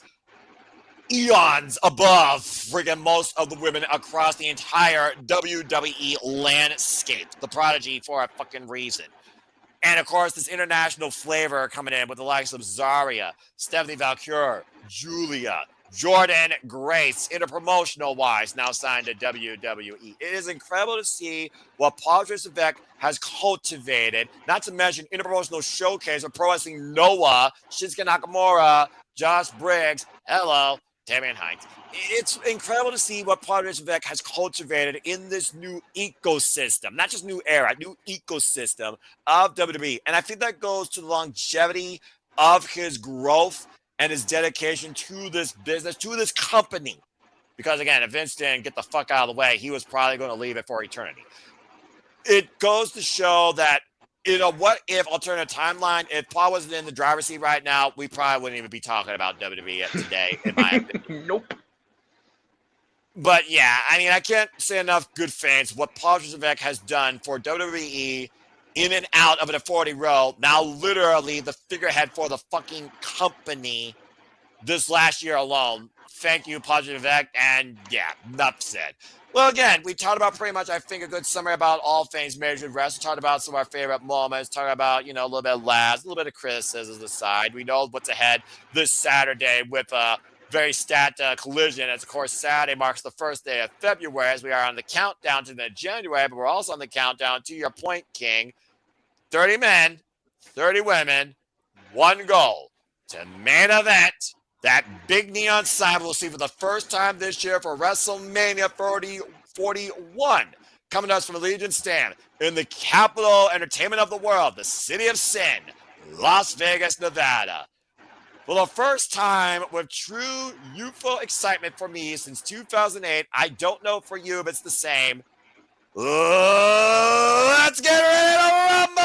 eons above friggin' most of the women across the entire WWE landscape. The prodigy for a fucking reason. And of course, this international flavor coming in with the likes of Zarya, Stephanie Valkyrie, Julia, Jordan Grace, interpromotional wise, now signed to WWE. It is incredible to see what Paul Levesque has cultivated, not to mention interpromotional showcase of Pro Wrestling Noah, Shinsuke Nakamura, Josh Briggs, hello, Damian Hines. It's incredible to see what Paul Levesque has cultivated in this new ecosystem, not just new era, new ecosystem of WWE. And I think that goes to the longevity of his growth and his dedication to this business, to this company. Because again, if Vince didn't get the fuck out of the way, he was probably going to leave it for eternity. It goes to show that, what if alternative timeline, if Paul wasn't in the driver's seat right now, we probably wouldn't even be talking about WWE yet today, in my opinion. Nope. But yeah, I can't say enough good things. What Paul Levesque has done for WWE in and out of an authority role, now literally the figurehead for the fucking company this last year alone. Thank you, Paul Levesque, and yeah, enough said. Well, again, we talked about pretty much, I think, a good summary about all things Major Wrestling. Talked about some of our favorite moments. Talked about, a little bit of laughs, a little bit of criticisms aside. We know what's ahead this Saturday with a very stacked collision. As, of course, Saturday marks the first day of February as we are on the countdown to the January, but we're also on the countdown to your point, King. 30 men, 30 women, one goal to main event. That big neon sign we'll see for the first time this year for WrestleMania 41. Coming to us from Allegiant Stand in the capital entertainment of the world, the city of sin, Las Vegas, Nevada. For the first time with true youthful excitement for me since 2008, I don't know for you if it's the same. Let's get ready to rumble!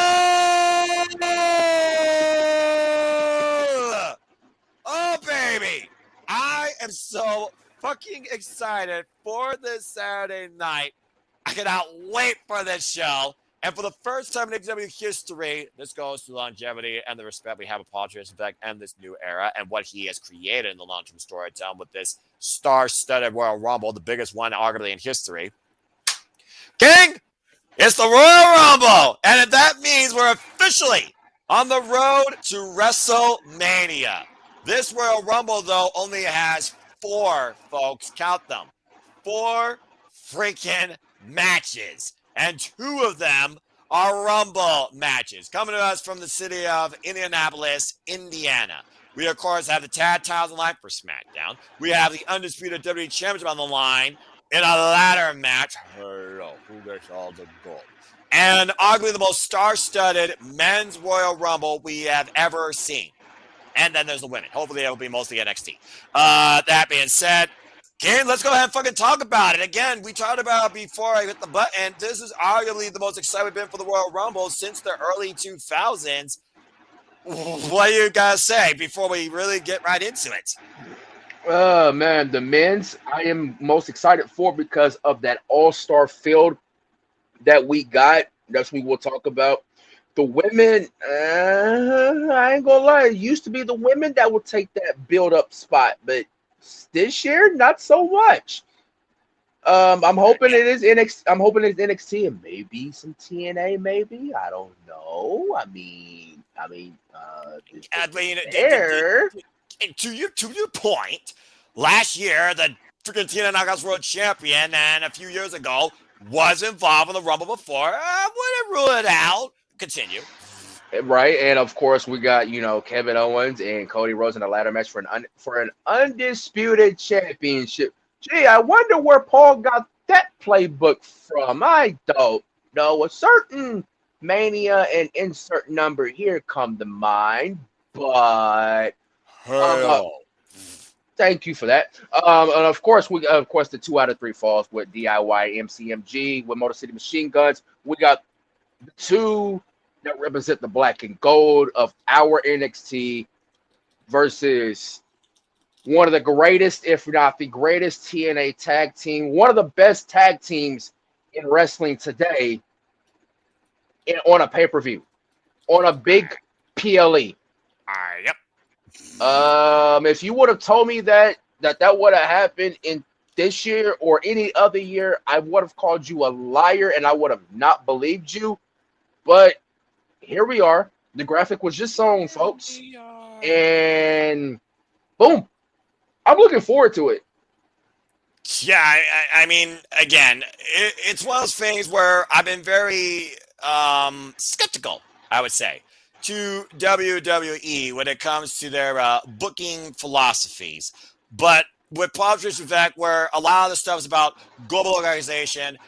Oh, baby. I am so fucking excited for this Saturday night. I cannot wait for this show. And for the first time in AEW history, this goes to longevity and the respect we have of Paul Levesque and this new era and what he has created in the long-term storytelling with this star-studded Royal Rumble, the biggest one arguably in history. King, it's the Royal Rumble. And that means we're officially on the road to WrestleMania. This Royal Rumble, though, only has 4, folks. Count them. 4 freaking matches. And 2 of them are Rumble matches. Coming to us from the city of Indianapolis, Indiana. We, of course, have the tag titles in line for SmackDown. We have the undisputed WWE Championship on the line in a ladder match. Hello, who gets all the gold? And arguably the most star-studded men's Royal Rumble we have ever seen. And then there's the women. Hopefully it will be mostly NXT. That being said, King, let's go ahead and fucking talk about it. Again, we talked about before I hit the button. This is arguably the most excited we've been for the Royal Rumble since the early 2000s. What do you guys say before we really get right into it? Man, the men's I am most excited for because of that all-star field that we got. That's what we will talk about. The women, I ain't gonna lie, it used to be the women that would take that build-up spot, but This year, not so much. I'm hoping it is NXT. I'm hoping it's NXT and maybe some TNA. Maybe I don't know. There. To your point, last year the freaking TNA Knockouts World Champion and a few years ago was involved in the Rumble before. I wouldn't rule it out. Continue. Right, and of course we got Kevin Owens and Cody Rhodes in a ladder match for an undisputed championship. Gee, I wonder where Paul got that playbook from. I don't know. A certain Mania and insert number here come to mind, but thank you for that. And of course the 2 out of 3 falls with DIY MCMG with Motor City Machine Guns. We got the 2 that represent the black and gold of our NXT versus one of the greatest, if not the greatest, TNA tag team, one of the best tag teams in wrestling today, on a pay-per-view, on a big PLE. Yep. If you would have told me that would have happened in this year or any other year, I would have called you a liar and I would have not believed you. But here we are. The graphic was just shown, folks, and boom. I'm looking forward to it. Yeah, I mean, again, it's one of those things where I've been very skeptical, I would say, to WWE when it comes to their booking philosophies. But with Proposition Fact, where a lot of the stuff is about global organization,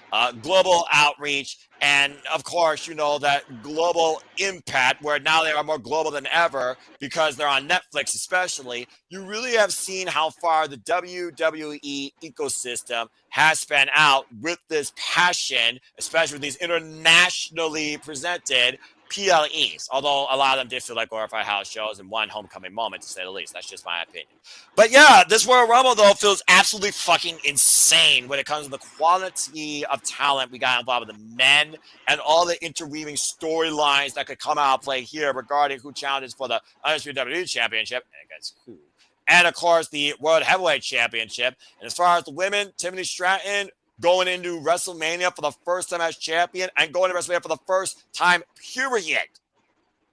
global outreach, and of course, that global impact, where now they are more global than ever because they're on Netflix, especially. You really have seen how far the WWE ecosystem has spanned out with this passion, especially with these internationally presented PLEs, although a lot of them did feel like glorified house shows and one homecoming moment, to say the least. That's just my opinion. But yeah, this Royal Rumble, though, feels absolutely fucking insane when it comes to the quality of talent we got involved with the men and all the interweaving storylines that could come out of play here regarding who challenges for the Undisputed WWE Championship and against who. And, of course, the World Heavyweight Championship. And as far as the women, Timothy Stratton going into WrestleMania for the first time as champion and going to WrestleMania for the first time, period.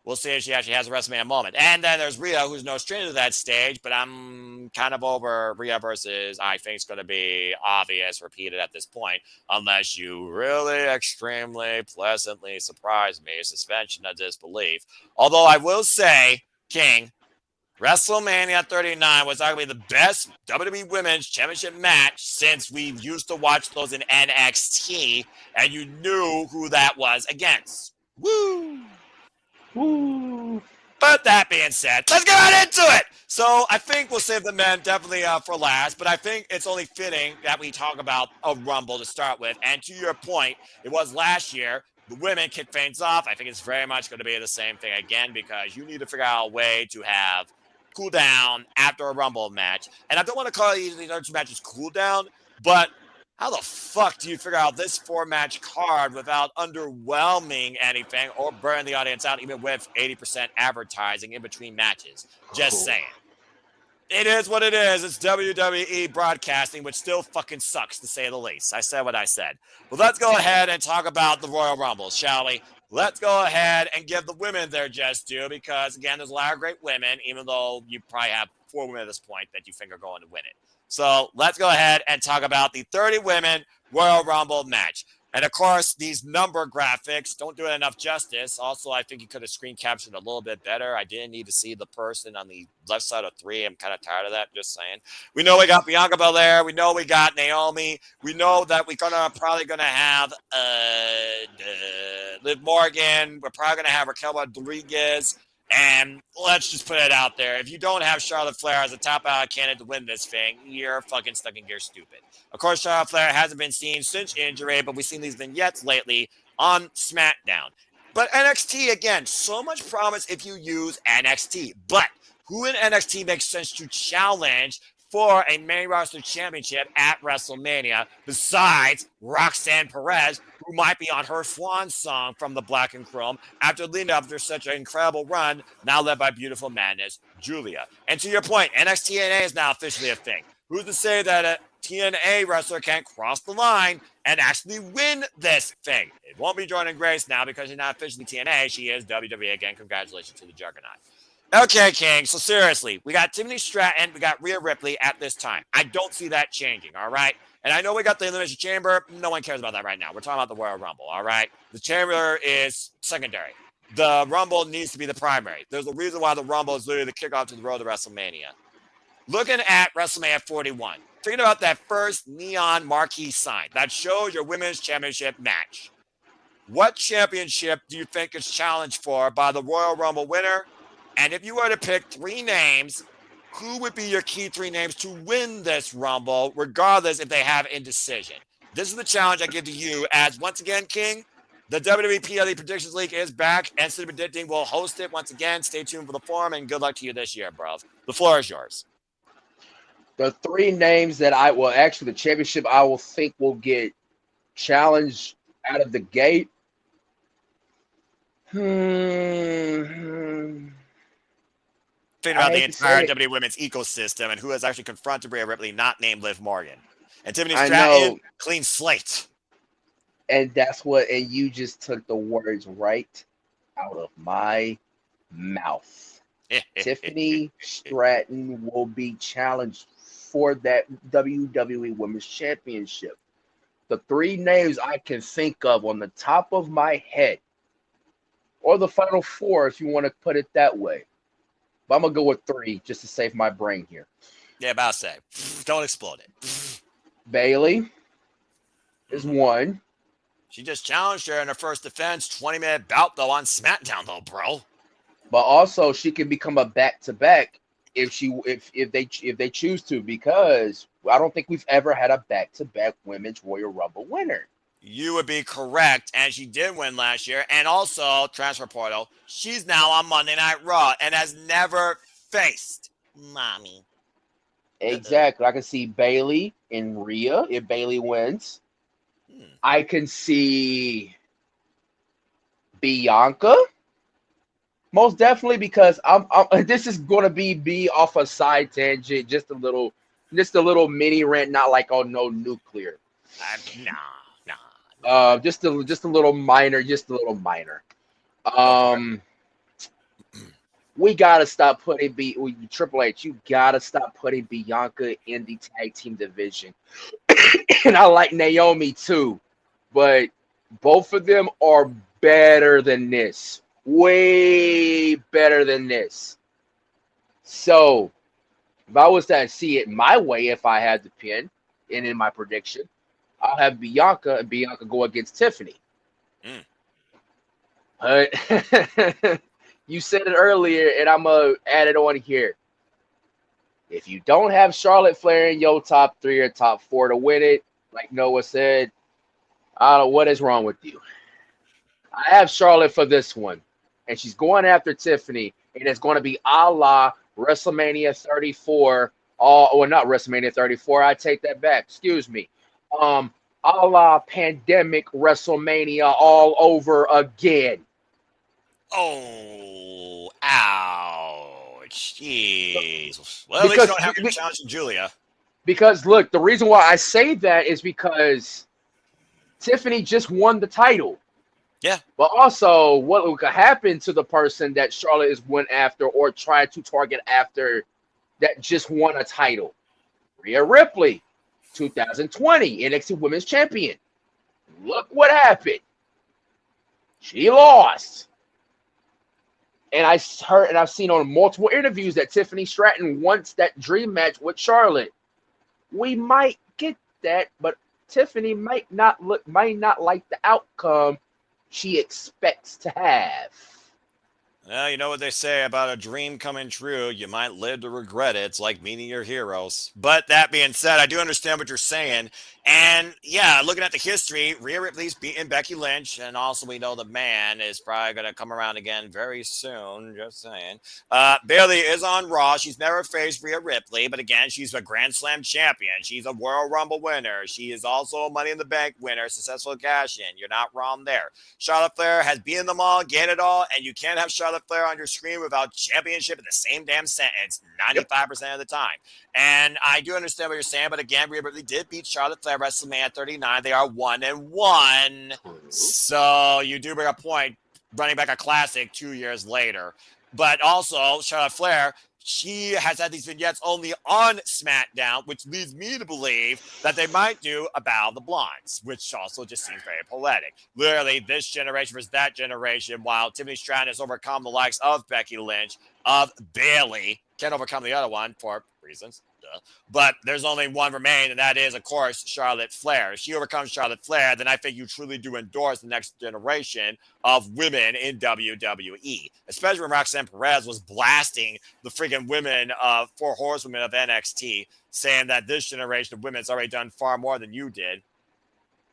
We'll see if she actually has a WrestleMania moment. And then there's Rhea, who's no stranger to that stage, but I'm kind of over Rhea versus, I think it's going to be obvious, repeated at this point, unless you really extremely pleasantly surprise me, suspension of disbelief. Although I will say, King, WrestleMania 39 was arguably the best WWE Women's Championship match since we used to watch those in NXT, and you knew who that was against. Woo! Woo! But that being said, let's get right into it. So I think we'll save the men definitely for last, but I think it's only fitting that we talk about a Rumble to start with. And to your point, it was last year. The women kick things off. I think it's very much going to be the same thing again because you need to figure out a way to have cool down after a Rumble match. And I don't want to call these other 2 matches cool down, but how the fuck do you figure out this 4-match card without underwhelming anything or burning the audience out even with 80% advertising in between matches? Just saying. It is what it is. It's WWE broadcasting, which still fucking sucks, to say the least. I said what I said. But let's go ahead and talk about the Royal Rumble, shall we? Let's go ahead and give the women their just due because, again, there's a lot of great women, even though you probably have 4 women at this point that you think are going to win it. So let's go ahead and talk about the 30 women Royal Rumble match. And, of course, these number graphics don't do it enough justice. Also, I think you could have screen captured a little bit better. I didn't need to see the person on the left side of 3. I'm kind of tired of that, just saying. We know we got Bianca Belair. We know we got Naomi. We know that we're probably going to have Liv Morgan. We're probably going to have Raquel Rodriguez. And let's just put it out there. If you don't have Charlotte Flair as a top candidate to win this thing, you're fucking stuck in gear stupid. Of course, Charlotte Flair hasn't been seen since injury, but we've seen these vignettes lately on SmackDown. But NXT, again, so much promise if you use NXT. But who in NXT makes sense to challenge for a main roster championship at WrestleMania, besides Roxanne Perez, who might be on her swan song from the Black and Chrome after leading up to such an incredible run, now led by Beautiful Madness, Julia. And to your point, NXT TNA is now officially a thing. Who's to say that a TNA wrestler can't cross the line and actually win this thing? It won't be Jordan Grace now because she's not officially TNA. She is WWE again. Congratulations to the Juggernaut. Okay, King. So seriously, we got Tiffany Stratton, we got Rhea Ripley at this time. I don't see that changing, all right? And I know we got the Elimination Chamber. No one cares about that right now. We're talking about the Royal Rumble, all right? The Chamber is secondary. The Rumble needs to be the primary. There's a reason why the Rumble is literally the kickoff to the road to WrestleMania. Looking at WrestleMania 41, thinking about that first neon marquee sign that shows your women's championship match. What championship do you think is challenged for by the Royal Rumble winner? And if you were to pick 3 names, who would be your key 3 names to win this Rumble, regardless if they have indecision? This is the challenge I give to you as, once again, King, the WWE PLE Predictions League is back, and City Predicting will host it once again. Stay tuned for the forum, and good luck to you this year, bro. The floor is yours. The 3 names that actually, the championship I will think will get challenged out of the gate. Thinking about the entire WWE women's ecosystem and who has actually confronted Rhea Ripley, not named Liv Morgan. And Tiffany Stratton, clean slate. And and you just took the words right out of my mouth. Tiffany Stratton will be challenged for that WWE Women's Championship. The 3 names I can think of on the top of my head, or the final 4 if you want to put it that way. But I'm going to go with 3 just to save my brain here. Yeah, about to say. Don't explode it. Bayley is 1. She just challenged her in her first defense 20-minute bout, though, on SmackDown, though, bro. But also, she can become a back-to-back if they choose to, because I don't think we've ever had a back-to-back Women's Royal Rumble winner. You would be correct, and she did win last year. And also, transfer portal, she's now on Monday Night Raw and has never faced Mommy. Exactly. I can see Bayley and Rhea if Bayley wins. I can see Bianca, most definitely, because this is going to be off a side tangent, just a little mini rant, not like no nuclear. Just a little minor, We gotta stop putting Triple H. You gotta stop putting Bianca in the tag team division. And I like Naomi too, but both of them are better than this. Way better than this. So, if I was to see it my way, if I had the pin, and in my prediction, I'll have Bianca and Bianca go against Tiffany. But you said it earlier, and I'm going to add it on here. If you don't have Charlotte Flair in your top 3 or top 4 to win it, like Noah said, I don't know what is wrong with you. I have Charlotte for this one, and she's going after Tiffany, and it's going to be a la WrestleMania 34. Not WrestleMania 34. I take that back. Excuse me. A la pandemic WrestleMania all over again. Oh, ouch. Jeez. Well, at least you don't have to challenge Julia. Because, look, the reason why I say that is because Tiffany just won the title. Yeah. But also, what could happen to the person that Charlotte is went after or tried to target after that just won a title? Rhea Ripley, 2020 NXT Women's Champion. Look what happened. She lost. And I heard and I've seen on multiple interviews that Tiffany Stratton wants that dream match with Charlotte. We might get that, but Tiffany might not like the outcome she expects to have. Well, you know what they say about a dream coming true. You might live to regret it. It's like meeting your heroes. But that being said, I do understand what you're saying. And yeah, looking at the history, Rhea Ripley's beating Becky Lynch. And also, we know the man is probably going to come around again very soon. Just saying. Bailey is on Raw. She's never faced Rhea Ripley. But again, she's a Grand Slam champion. She's a Royal Rumble winner. She is also a Money in the Bank winner. Successful cash in. You're not wrong there. Charlotte Flair has beaten them all, gained it all, and you can't have Charlotte Flair on your screen without championship in the same damn sentence 95% of the time. And I do understand what you're saying, but again, Rhea Ripley did beat Charlotte Flair WrestleMania 39. They are 1-1. So you do bring a point running back a classic 2 years later. But also, Charlotte Flair, she has had these vignettes only on SmackDown, which leads me to believe that they might do a Battle of the Blondes, which also just seems very poetic. Literally, this generation versus that generation, while Tiffany Stratton has overcome the likes of Becky Lynch, of Bailey, can't overcome the other one for reasons. But there's only one remain, and that is, of course, Charlotte Flair. If she overcomes Charlotte Flair, then I think you truly do endorse the next generation of women in WWE, especially when Roxanne Perez was blasting the freaking women of Four Horsewomen of NXT, saying that this generation of women has already done far more than you did.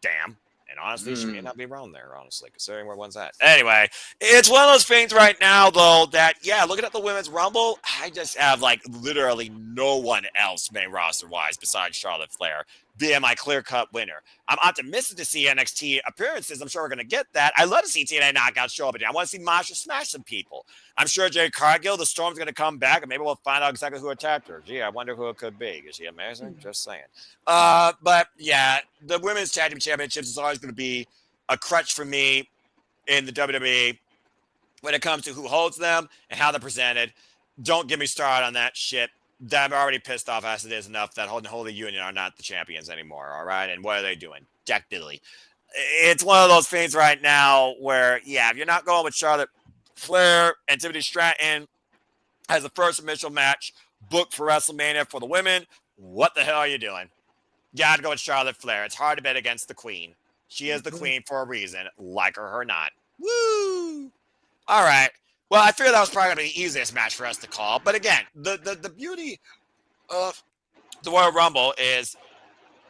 Damn. And honestly, she may not be wrong there, honestly, considering where one's at. Anyway, it's one of those things right now, though, that, yeah, looking at the Women's Rumble, I just have, like, literally no one else main roster-wise besides Charlotte Flair being my clear-cut winner. I'm optimistic to see NXT appearances. I'm sure we're going to get that. I love to see TNA Knockout show up again. I want to see Masha smash some people. I'm sure Jade Cargill, the Storm's going to come back, and maybe we'll find out exactly who attacked her. Gee, I wonder who it could be. Is she amazing? Just saying. But, yeah, the Women's Tag Team Championships is always going to be a crutch for me in the WWE when it comes to who holds them and how they're presented. Don't get me started on that shit. I'm already pissed off as it is enough that Holy Union are not the champions anymore, all right? And what are they doing? Jack Diddley. It's one of those things right now where, yeah, if you're not going with Charlotte Flair and Tiffany Stratton as the first initial match booked for WrestleMania for the women, what the hell are you doing? You got to go with Charlotte Flair. It's hard to bet against the queen. She is the queen for a reason, like her or not. Woo! All right. Well, I figured that was probably going to be the easiest match for us to call. But again, the beauty of the Royal Rumble is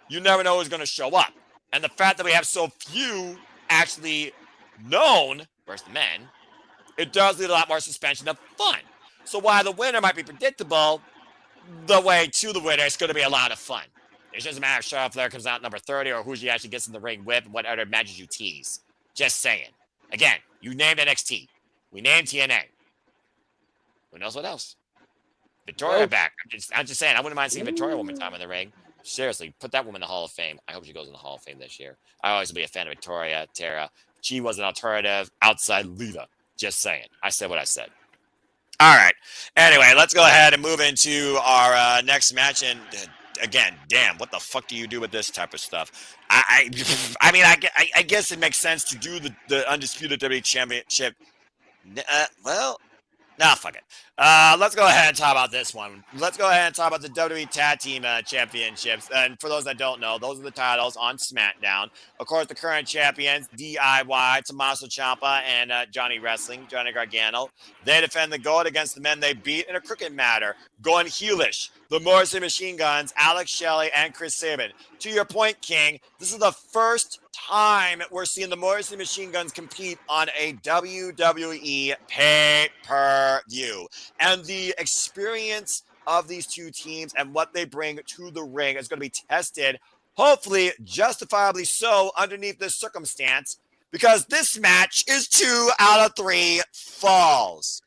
you never know who's going to show up. And the fact that we have so few actually known versus the men, it does lead a lot more suspension of fun. So while the winner might be predictable, the way to the winner is going to be a lot of fun. It doesn't matter if Charlotte Flair comes out number 30 or who she actually gets in the ring with and what other matches you tease. Just saying. Again, you named NXT. We named TNA. Who knows what else? Victoria back. I'm just saying, I wouldn't mind seeing Victoria one more time in the ring. Seriously, put that woman in the Hall of Fame. I hope she goes in the Hall of Fame this year. I always will be a fan of Victoria, Tara. She was an alternative outside leader. Just saying. I said what I said. All right. Anyway, let's go ahead and move into our next match. And again, damn, what the fuck do you do with this type of stuff? I mean, I guess it makes sense to do the Undisputed WWE Championship. Well, nah, fuck it. Let's go ahead and talk about this one. Let's go ahead and talk about the WWE Tag Team Championships. And for those that don't know, those are the titles on SmackDown. Of course, the current champions, DIY, Tommaso Ciampa, and Johnny Gargano. They defend the gold against the men they beat in a cricket matter. Going heelish, the Morrissey Machine Guns, Alex Shelley, and Chris Sabin. To your point, King, this is the first time we're seeing the Morrissey Machine Guns compete on a WWE pay-per-view. And the experience of these two teams and what they bring to the ring is going to be tested, hopefully justifiably so, underneath this circumstance, because this match is 2 out of 3 falls.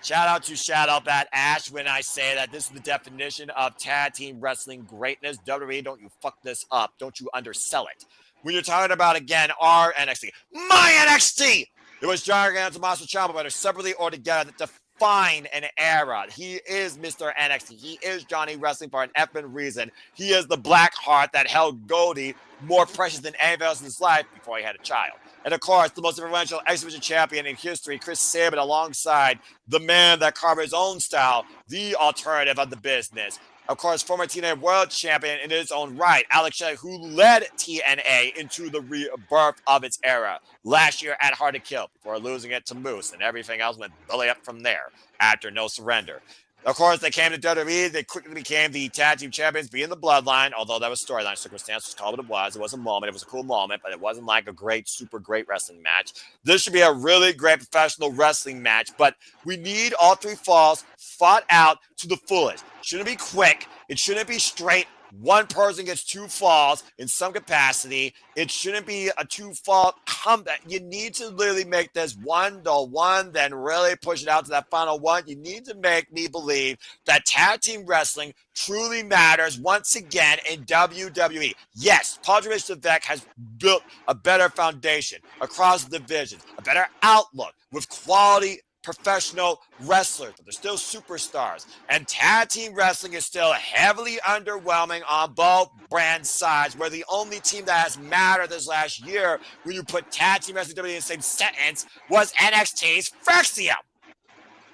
Shout out to Shadow Bat Ash when I say that this is the definition of tag team wrestling greatness. WWE, don't you fuck this up. Don't you undersell it. When you're talking about, again, our NXT, my NXT, it was Johnny Gargano and Tommaso Ciampa, whether separately or together, that define an era. He is Mr. NXT. He is Johnny Wrestling for an effing reason. He is the black heart that held Goldie more precious than anything else in his life before he had a child. And of course, the most influential X Division champion in history, Chris Sabin, alongside the man that carved his own style, the alternative of the business. Of course, former TNA World Champion in his own right, Alex Shelley, who led TNA into the rebirth of its era last year at Hard to Kill before losing it to Moose, and everything else went belly up from there after No Surrender. Of course, they came to WWE. They quickly became the tag team champions, being the Bloodline, although that was storyline circumstance. Was called what it was. It was a moment. It was a cool moment, but it wasn't like a great, super great wrestling match. This should be a really great professional wrestling match, but we need all three falls fought out to the fullest. It shouldn't be quick. It shouldn't be straight. One person gets two falls in some capacity. It shouldn't be a two-fall comeback. You need to literally make this 1-1, then really push it out to that final one. You need to make me believe that tag team wrestling truly matters once again in WWE. Yes, Paul Levesque has built a better foundation across the divisions, a better outlook with quality professional wrestlers, but they're still superstars. And tag team wrestling is still heavily underwhelming on both brand sides, where the only team that has mattered this last year when you put tag team wrestling WWE in the same sentence was NXT's Frexium.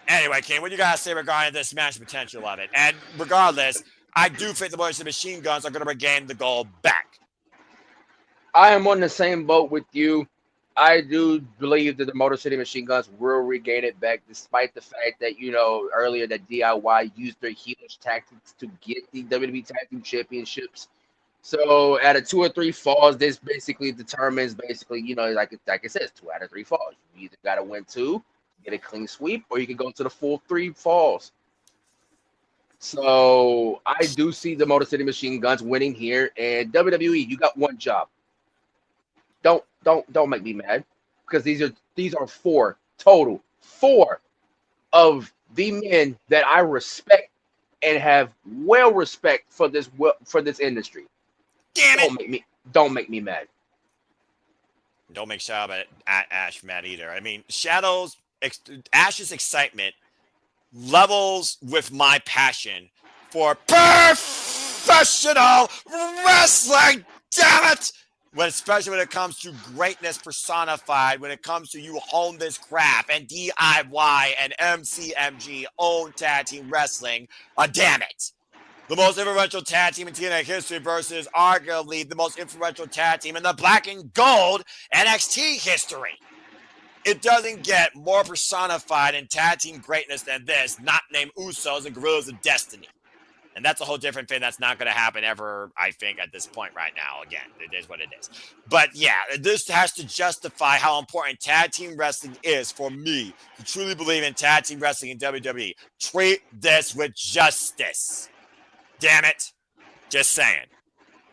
Anyway, King, what you got to say regarding this match potential of it? And regardless, I do think the Motor City Machine Guns are going to regain the gold back. I am on the same boat with you. I do believe that the Motor City Machine Guns will regain it back, despite the fact that, earlier that DIY used their heelish tactics to get the WWE Tag Team Championships. So out of 2 or 3 falls, this basically determines, like it says, 2 out of 3 falls. You either got to win 2, get a clean sweep, or you can go to the full 3 falls. So I do see the Motor City Machine Guns winning here, and WWE, you got one job. Don't make me mad, because these are 4 of the men that I respect and have respect for this industry. Damn it! Don't make me mad. Don't make Shadow at Ash mad either. I mean, Ash's excitement levels with my passion for professional wrestling. Damn it! Especially when it comes to greatness personified, when it comes to you hone this craft and DIY and MCMG own tag team wrestling. Damn it. The most influential tag team in TNA history versus arguably the most influential tag team in the black and gold NXT history. It doesn't get more personified in tag team greatness than this, not named Usos and Gorillas of Destiny. And that's a whole different thing that's not going to happen ever, I think, at this point right now. Again, it is what it is. But yeah, this has to justify how important tag team wrestling is for me to truly believe in tag team wrestling in WWE. Treat this with justice. Damn it. Just saying.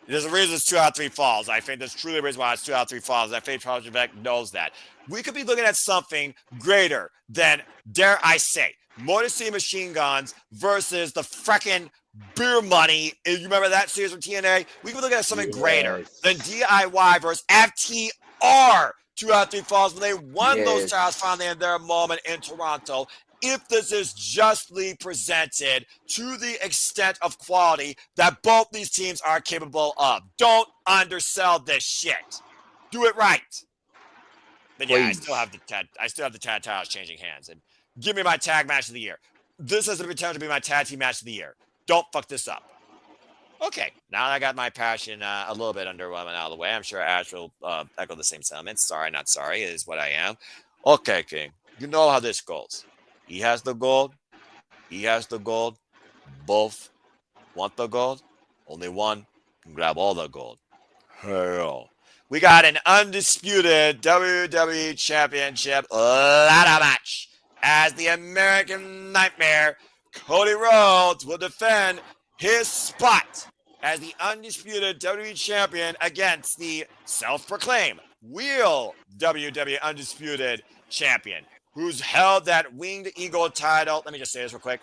There's a reason it's 2 out of 3 falls. I think there's truly a reason why it's 2 out of 3 falls. I think Paul Levesque knows that. We could be looking at something greater than, dare I say, Motor City Machine Guns versus the frickin' Beer Money. You remember that series from TNA? We could be looking at something greater than DIY versus FTR. 2 out of 3 falls when they won those titles finally in their moment in Toronto. If this is justly presented to the extent of quality that both these teams are capable of. Don't undersell this shit. Do it right. But yeah, I still have the tag titles changing hands. And give me my tag match of the year. This has the potential to be my tag team match of the year. Don't fuck this up. Okay, now that I got my passion a little bit underwhelming out of the way, I'm sure Ash will echo the same sentiments. Sorry, not sorry, is what I am. Okay, King, you know how this goes. He has the gold. He has the gold. Both want the gold. Only one can grab all the gold. Hell. We got an undisputed WWE Championship ladder match as the American Nightmare, Cody Rhodes, will defend his spot as the undisputed WWE Champion against the self-proclaimed real WWE Undisputed Champion, who's held that Winged Eagle title. Let me just say this real quick.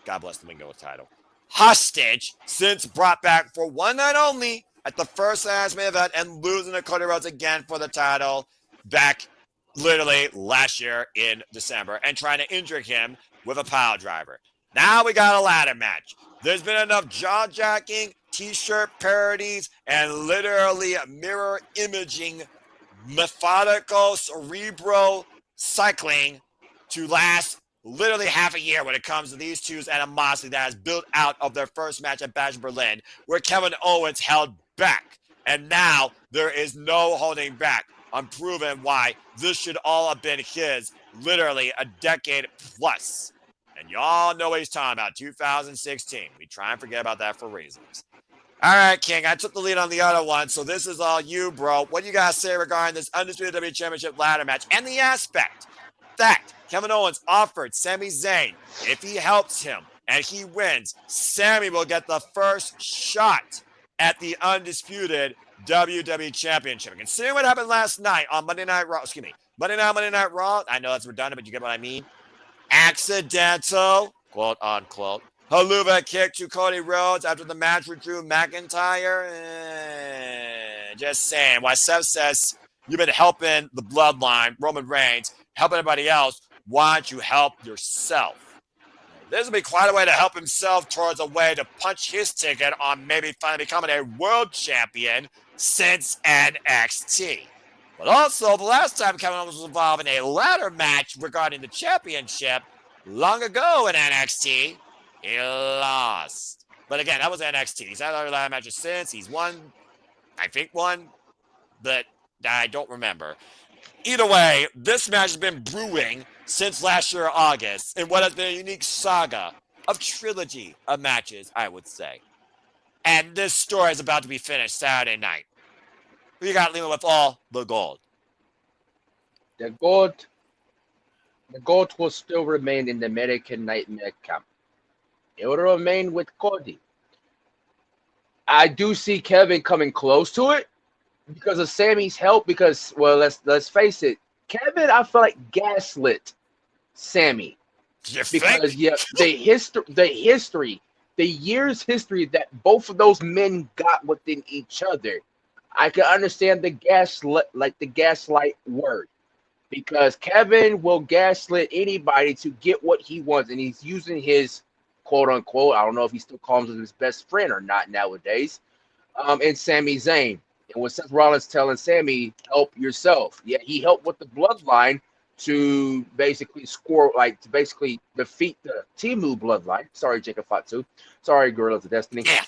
God bless the Winged Eagle title. Hostage since brought back for one night only at the first last main event and losing to Cody Rhodes again for the title back literally last year in December and trying to injure him with a pile driver. Now we got a ladder match. There's been enough jaw-jacking, t-shirt parodies, and literally mirror imaging methodical, cerebral cycling to last literally half a year when it comes to these two's animosity that has built out of their first match at Bash Berlin, where Kevin Owens held back. And now there is no holding back. I'm proving why this should all have been his literally a decade plus. And y'all know what he's talking about, 2016. We try and forget about that for reasons. All right, King, I took the lead on the other one, so this is all you, bro. What do you guys say regarding this Undisputed WWE Championship ladder match and the aspect that Kevin Owens offered Sami Zayn, if he helps him and he wins, Sami will get the first shot at the Undisputed WWE Championship. Considering what happened last night on Monday Night Raw, Monday Night Raw, I know that's redundant, but you get what I mean. Accidental, quote unquote, Haluva kick to Cody Rhodes after the match with Drew McIntyre. Just saying. Why Seth says you've been helping the bloodline, Roman Reigns, helping everybody else. Why don't you help yourself? This will be quite a way to help himself towards a way to punch his ticket on maybe finally becoming a world champion since NXT. But also, the last time Kevin Owens was involved in a ladder match regarding the championship long ago in NXT, he lost. But again, that was NXT. He's had other ladder matches since. He's won, I think won, but I don't remember. Either way, this match has been brewing since last year, August, in what has been a unique saga of trilogy of matches, I would say. And this story is about to be finished Saturday night. We got Lima with all the gold. The gold will still remain in the American Nightmare camp. It will remain with Cody. I do see Kevin coming close to it because of Sammy's help. Because, well, let's face it, Kevin, I feel like gaslit Sammy. Because the years history that both of those men got within each other. I can understand the gaslight word, because Kevin will gaslit anybody to get what he wants, and he's using his quote unquote, I don't know if he still calls him his best friend or not nowadays, and Sami Zayn. And when Seth Rollins telling Sammy, help yourself. Yeah, he helped with the bloodline to basically defeat the Timu bloodline. Sorry, Jacob Fatu. Sorry, Gorillas of Destiny. Yeah.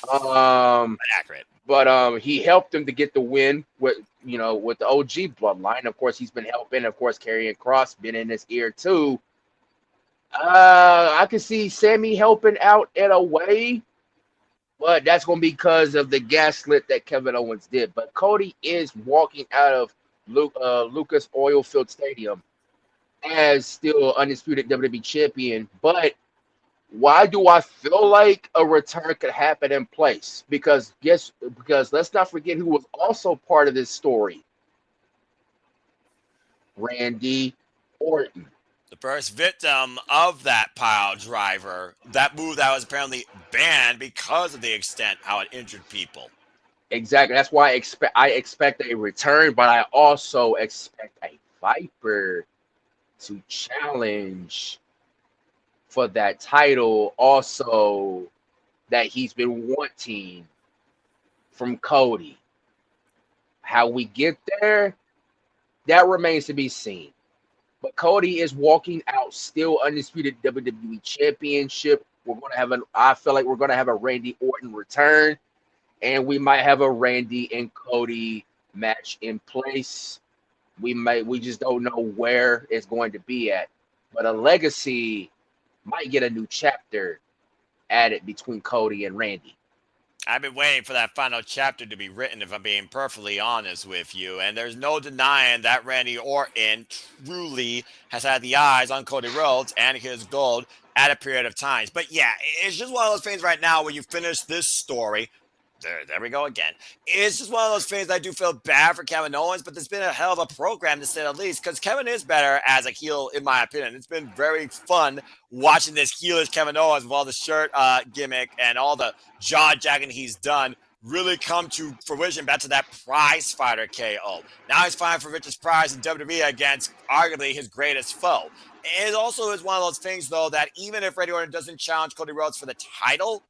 Accurate. But he helped him to get the win with the OG bloodline. Of course, he's been helping. Of course, Karrion Kross been in his ear too. I can see Sammy helping out in a way, but that's going to be because of the gaslit that Kevin Owens did. But Cody is walking out of Lucas Oil Field Stadium as still undisputed WWE champion. But why do I feel like a return could happen in place? Because let's not forget who was also part of this story. Randy Orton. The first victim of that pile driver, that move that was apparently banned because of the extent how it injured people. Exactly. That's why I expect a return, but I also expect a Viper to challenge for that title also that he's been wanting from Cody. How we get there, that remains to be seen. But Cody is walking out still undisputed WWE Championship. I feel like we're gonna have a Randy Orton return, and we might have a Randy and Cody match in place. We just don't know where it's going to be at. But a legacy might get a new chapter added between Cody and Randy. I've been waiting for that final chapter to be written, if I'm being perfectly honest with you. And there's no denying that Randy Orton truly has had the eyes on Cody Rhodes and his gold at a period of times. But yeah, it's just one of those things right now where you finish this story. There we go again. It's just one of those things I do feel bad for Kevin Owens, but there's been a hell of a program to say the least, because Kevin is better as a heel, in my opinion. It's been very fun watching this heelish Kevin Owens with all the shirt gimmick and all the jaw-jacking he's done really come to fruition back to that prize fighter KO. Now he's fighting for Rich's prize in WWE against arguably his greatest foe. It also is one of those things, though, that even if Randy Orton doesn't challenge Cody Rhodes for the title,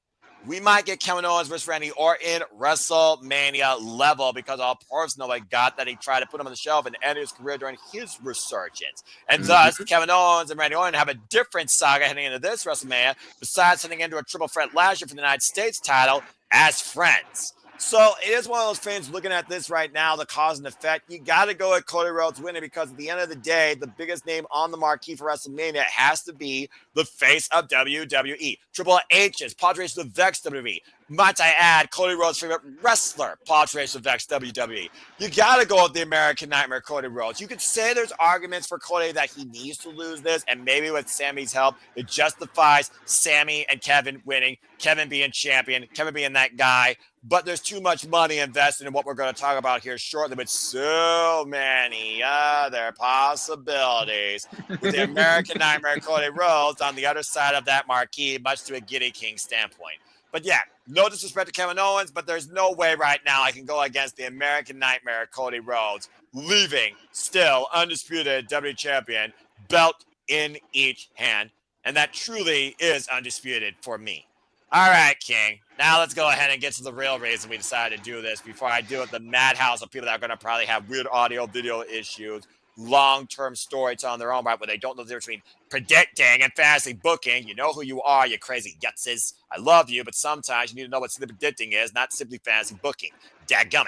we might get Kevin Owens versus Randy Orton WrestleMania level because all personally got that he tried to put him on the shelf and end his career during his resurgence. And thus, Kevin Owens and Randy Orton have a different saga heading into this WrestleMania, besides heading into a triple threat last year for the United States title as friends. So it is one of those things looking at this right now, the cause and effect. You got to go with Cody Rhodes winning because at the end of the day, the biggest name on the marquee for WrestleMania has to be the face of WWE. Triple H's, Padres Levesque WWE. Might I add, Cody Rhodes' favorite wrestler, Padres Levesque WWE. You got to go with the American Nightmare, Cody Rhodes. You could say there's arguments for Cody that he needs to lose this, and maybe with Sammy's help, it justifies Sammy and Kevin winning, Kevin being champion, Kevin being that guy. But there's too much money invested in what we're going to talk about here shortly, with so many other possibilities with the American Nightmare Cody Rhodes on the other side of that marquee, much to a Giddy King standpoint. But yeah, no disrespect to Kevin Owens, but there's no way right now I can go against the American Nightmare Cody Rhodes, leaving still undisputed WWE champion, belt in each hand. And that truly is undisputed for me. All right, King. Now let's go ahead and get to the real reason we decided to do this before I deal with the madhouse of people that are going to probably have weird audio, video issues, long-term storytelling on their own right, where they don't know the difference between predicting and fantasy booking. You know who you are, you crazy yutzes. I love you, but sometimes you need to know what simply predicting is, not simply fantasy booking. Dadgummit.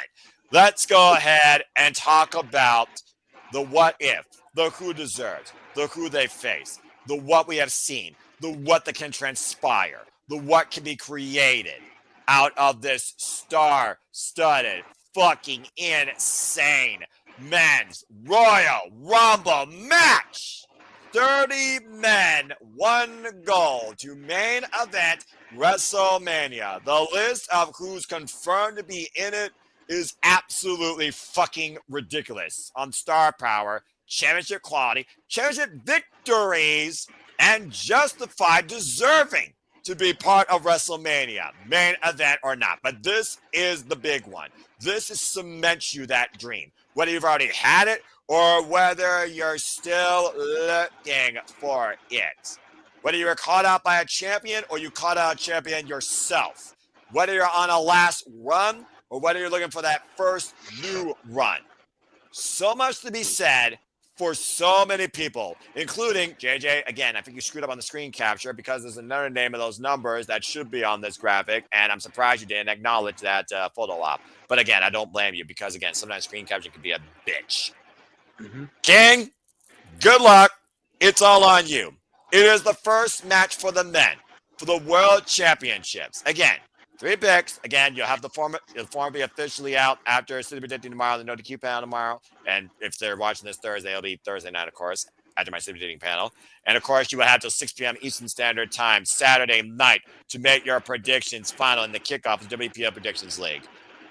Let's go ahead and talk about the what if, the who deserves, the who they face, the what we have seen, the what that can transpire, the what can be created out of this star-studded, fucking insane men's Royal Rumble match. 30 men, one goal to main event WrestleMania. The list of who's confirmed to be in it is absolutely fucking ridiculous on star power, championship quality, championship victories, and justified deserving to be part of WrestleMania, main event or not. But this is the big one. This is cements you that dream, whether you've already had it or whether you're still looking for it. Whether you were caught out by a champion or you caught out a champion yourself. Whether you're on a last run or whether you're looking for that first new run. So much to be said for so many people, including JJ. Again, I think you screwed up on the screen capture because there's another name of those numbers that should be on this graphic, and I'm surprised you didn't acknowledge that photo op. But again, I don't blame you because, again, sometimes screen capture can be a bitch. King, good luck. It's all on you. It is the first match for the men for the World Championships. Again, 3 picks. Again, you'll have the form will be officially out after City Predicting tomorrow, the No DQ panel tomorrow. And if they're watching this Thursday, it'll be Thursday night, of course, after my City Predicting panel. And of course, you will have till 6 p.m. Eastern Standard Time, Saturday night, to make your predictions final in the kickoff of the WPL Predictions League.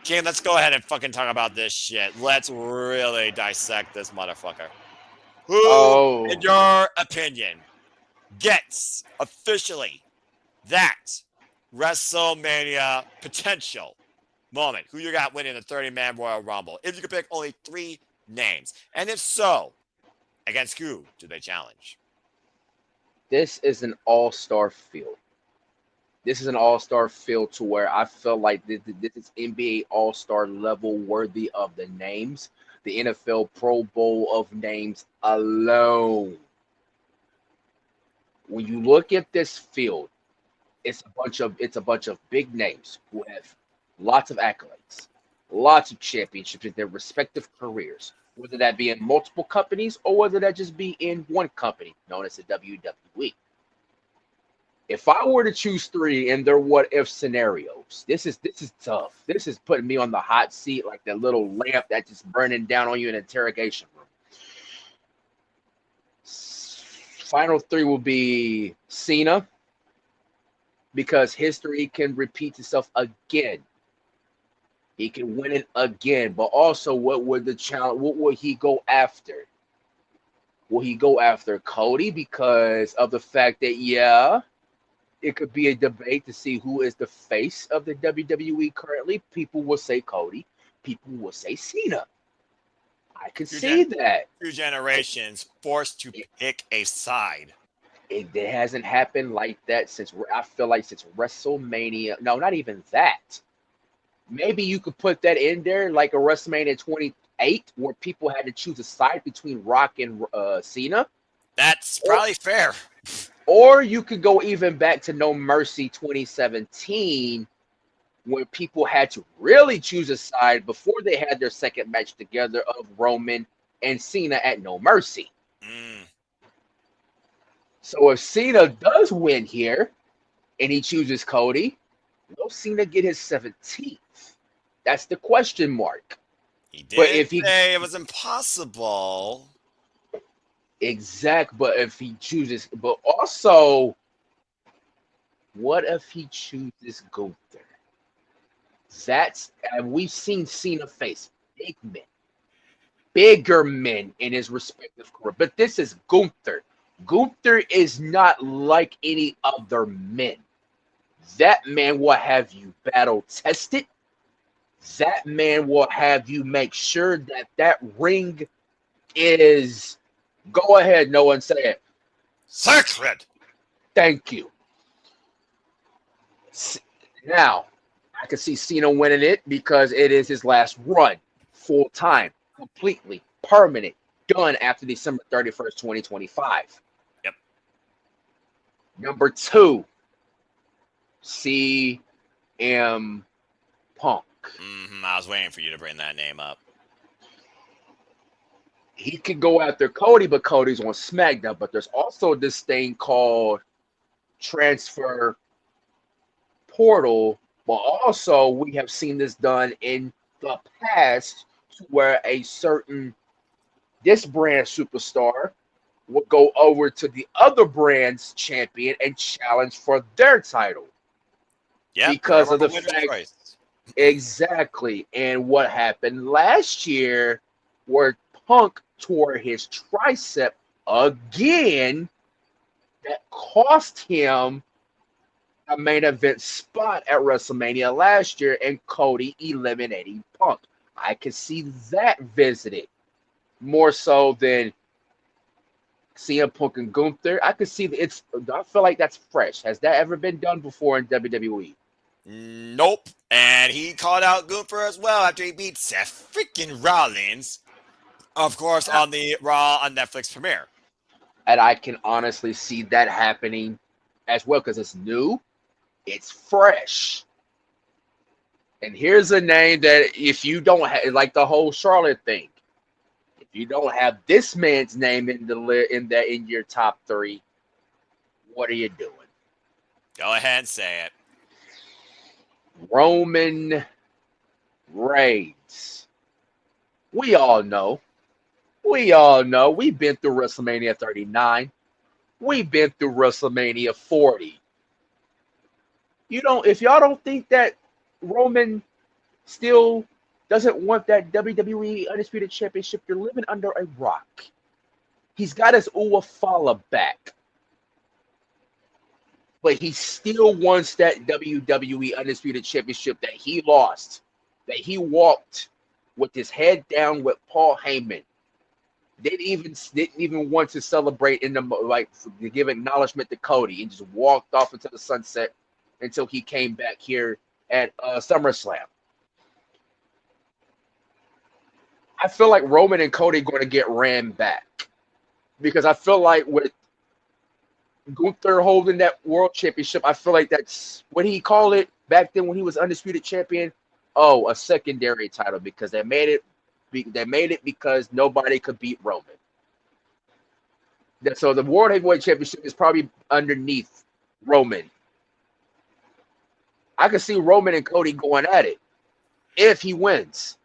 King, let's go ahead and fucking talk about this shit. Let's really dissect this motherfucker. Who, in your opinion, gets officially that WrestleMania potential moment? Who you got winning the 30-man Royal Rumble? If you could pick only 3 names. And if so, against who do they challenge? This is an all-star field. This is an all-star field to where I feel like this is NBA all-star level worthy of the names. The NFL Pro Bowl of names alone. When you look at this field, it's a bunch of big names who have lots of accolades, lots of championships in their respective careers, whether that be in multiple companies or whether that just be in one company known as the WWE. If I were to choose 3 in their what if scenarios, this is tough. This is putting me on the hot seat like that little lamp that's just burning down on you in an interrogation room. Final 3 will be Cena, because history can repeat itself again. He can win it again, but also what would the challenge? What would he go after? Will he go after Cody because of the fact that it could be a debate to see who is the face of the WWE currently? People will say Cody. People will say Cena. I can see that. 2 generations forced to pick a side. It hasn't happened like that since, I feel like, since WrestleMania. No, not even that. Maybe you could put that in there like a WrestleMania 28 where people had to choose a side between Rock and Cena. That's probably fair. Or you could go even back to No Mercy 2017 when people had to really choose a side before they had their second match together of Roman and Cena at No Mercy. Mm. So if Cena does win here and he chooses Cody, will Cena get his 17th? That's the question mark. He But did if he say it was impossible. but if he chooses, but also, what if he chooses Gunther? And we've seen Cena face bigger men in his respective career, but this is Gunther. Gunther is not like any other men. That man will have you battle tested. That man will have you make sure that that ring is, go ahead, no one say it. Sacred. Thank you. Now, I can see Cena winning it because it is his last run, full time, completely, permanent, done after December 31st, 2025. Yep. Number 2, CM Punk. I was waiting for you to bring that name up. He could go after Cody, but Cody's on SmackDown. But there's also this thing called transfer portal. But also, we have seen this done in the past where this brand superstar will go over to the other brand's champion and challenge for their title. Yeah, because of the fact. Exactly. And what happened last year where Punk tore his tricep again, that cost him a main event spot at WrestleMania last year, and Cody eliminating Punk. I can see that visited more so than CM Punk and Gunther. I could see I feel like that's fresh. Has that ever been done before in WWE? Nope. And he called out Gunther as well after he beat Seth freaking Rollins, of course, on the Raw on Netflix premiere. And I can honestly see that happening as well because it's new, it's fresh. And here's a name that if you don't have, like the whole Charlotte thing, if you don't have this man's name in your top 3, what are you doing? Go ahead and say it. Roman Reigns. We all know. We've been through WrestleMania 39. We've been through WrestleMania 40. If y'all don't think that Roman still doesn't want that WWE Undisputed Championship, you're living under a rock. He's got his Uwafala back. But he still wants that WWE Undisputed Championship that he lost, that he walked with his head down with Paul Heyman. Didn't even want to celebrate to give acknowledgement to Cody, and just walked off into the sunset until he came back here at SummerSlam. I feel like Roman and Cody are going to get ran back because I feel like with Gunther holding that world championship, I feel like that's what he called it back then when he was undisputed champion. Oh, a secondary title because they made it because nobody could beat Roman. So the World Heavyweight Championship is probably underneath Roman. I could see Roman and Cody going at it if he wins.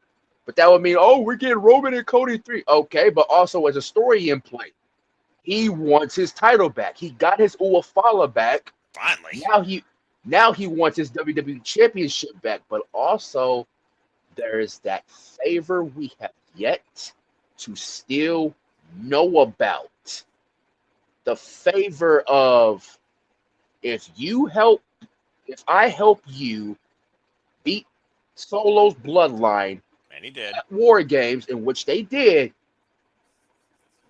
But that would mean, we're getting Roman and Cody 3. Okay, but also as a story in play, he wants his title back. He got his Uwafala back. Finally. Now he wants his WWE Championship back. But also, there is that favor we have yet to still know about. The favor of if I help you beat Solo's bloodline, and he did, at War Games, in which they did,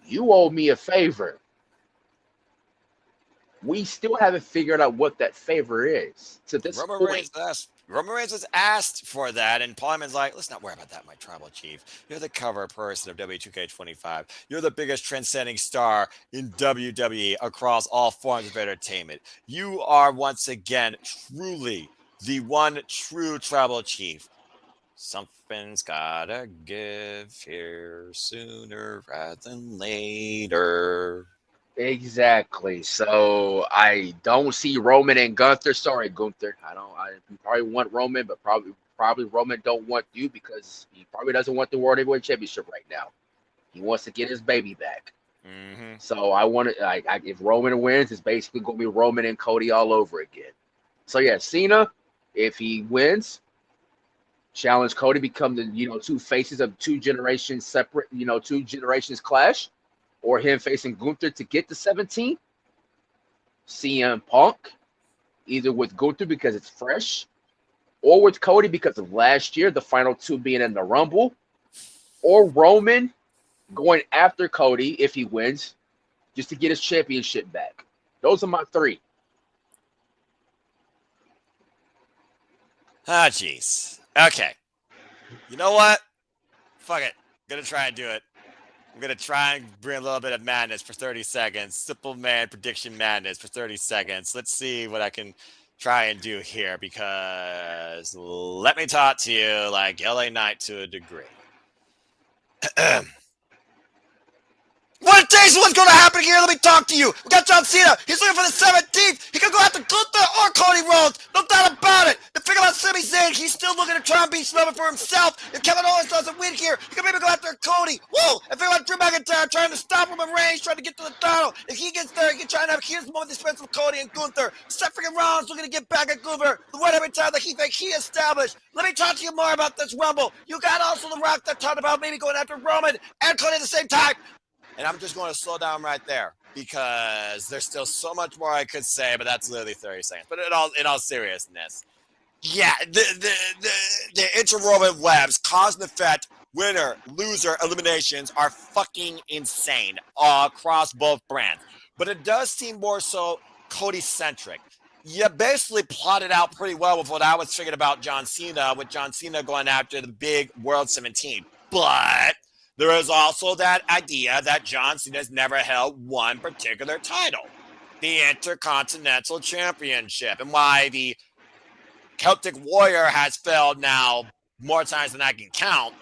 you owe me a favor. we still haven't figured out what that favor is to this Roman point. Reigns was asked for that, and Paul Heyman's like, let's not worry about that, my tribal chief. You're the cover person of W2K25. You're the biggest transcending star in WWE across all forms of entertainment. You are once again truly the one true tribal chief. Something's gotta give here sooner rather than later. Exactly. So I don't see Roman and Gunther. Sorry, Gunther. You probably want Roman, but probably Roman don't want you because he probably doesn't want the World Heavyweight Championship right now. He wants to get his baby back. Mm-hmm. So I want to. If Roman wins, it's basically going to be Roman and Cody all over again. So yeah, Cena, if he wins, challenge Cody, become the two faces of two generations separate. Two generations clash. Or him facing Gunther to get the 17th. CM Punk, either with Gunther because it's fresh, or with Cody because of last year, the final two being in the Rumble, or Roman going after Cody if he wins, just to get his championship back. Those are my three. Ah, jeez. Okay. You know what? Fuck it. Gonna try and do it. I'm going to try and bring a little bit of madness for 30 seconds. Simple man prediction madness for 30 seconds. Let's see what I can try and do here because let me talk to you like LA Knight to a degree. What days what's going to happen here? Let me talk to you. We got John Cena. He's looking for the 17th. He could go after Gunther or Cody Rhodes. No doubt about it. The thing about Sami Zayn, he's still looking to try and be Snowman for himself. If Kevin Owens doesn't win here, he could maybe go after Cody. Whoa! And think about Drew McIntyre trying to stop Roman Reigns, trying to get to the title. If he gets there, he can try and have his moment dispense with Cody and Gunther. Seth freaking Rollins looking to get back at Gunther. The one every time that he thinks he established. Let me talk to you more about this Rumble. You got also The Rock that talked about maybe going after Roman and Cody at the same time. And I'm just going to slow down right there because there's still so much more I could say, but that's literally 30 seconds. But in all seriousness, yeah, the interwoven webs, cause and effect, winner, loser, eliminations are fucking insane across both brands. But it does seem more so Cody-centric. You basically plotted out pretty well with what I was figuring about John Cena, with John Cena going after the big World 17. But there is also that idea that John Cena's never held one particular title, the Intercontinental Championship, and why the Celtic Warrior has failed now more times than I can count.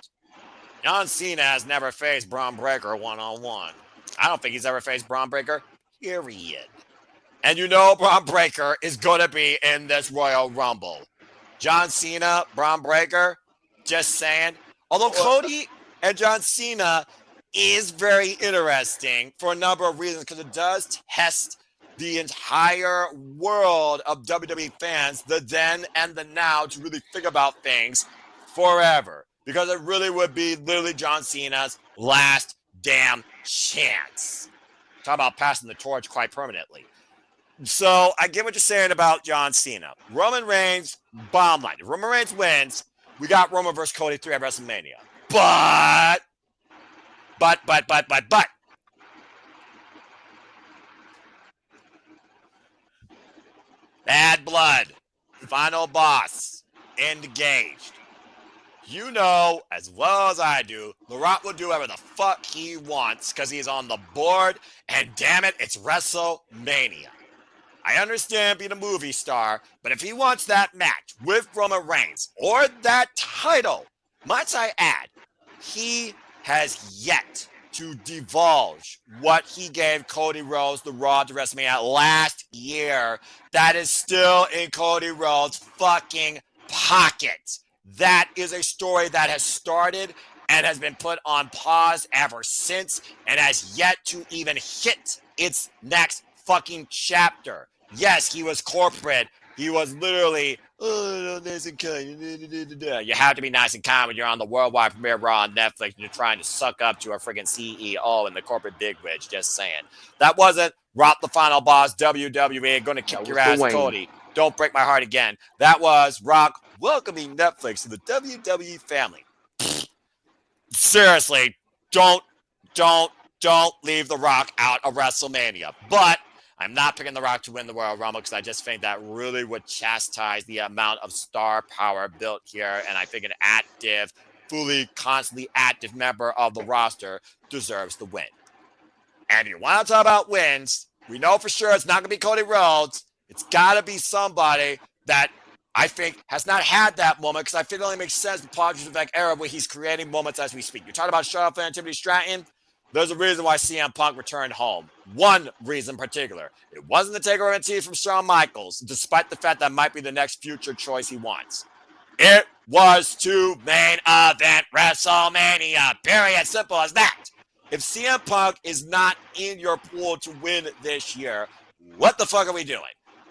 John Cena has never faced Braun Breaker one-on-one. I don't think he's ever faced Braun Breaker, period. And Braun Breaker is going to be in this Royal Rumble. John Cena, Braun Breaker, just saying. Although Cody and John Cena is very interesting for a number of reasons because it does test the entire world of WWE fans, the then and the now, to really think about things forever. Because it really would be literally John Cena's last damn chance. Talk about passing the torch quite permanently. So I get what you're saying about John Cena. Roman Reigns, bottom line. If Roman Reigns wins, we got Roman versus Cody 3 at WrestleMania. But. Bad Blood, final boss, engaged. You know as well as I do, The Rock will do whatever the fuck he wants because he's on the board, and damn it, it's WrestleMania. I understand being a movie star, but if he wants that match with Roman Reigns or that title, might I add, he has yet to divulge what he gave Cody Rhodes the Raw to WrestleMania last year. That is still in Cody Rhodes' fucking pocket. That is a story that has started and has been put on pause ever since and has yet to even hit its next fucking chapter. Yes, he was corporate. He was literally, nice and kind. You have to be nice and kind when you're on the worldwide premiere Raw on Netflix and you're trying to suck up to a freaking CEO and the corporate bigwigs. Just saying. That wasn't Rock the Final Boss, WWE, going to kick your ass, Cody. Don't break my heart again. That was Rock welcoming Netflix to the WWE family. Seriously, don't leave The Rock out of WrestleMania. But I'm not picking The Rock to win the Royal Rumble because I just think that really would chastise the amount of star power built here. And I think an active, fully, constantly active member of the roster deserves the win. And if you want to talk about wins, we know for sure it's not going to be Cody Rhodes. It's got to be somebody that I think has not had that moment, because I think it only makes sense the Positive Effect era where he's creating moments as we speak. You're talking about Charlotte Flair and Timothy Stratton. There's a reason why CM Punk returned home. One reason in particular. It wasn't the takeover NXT from Shawn Michaels, despite the fact that might be the next future choice he wants. It was to main event WrestleMania. Period. Simple as that. If CM Punk is not in your pool to win this year, what the fuck are we doing?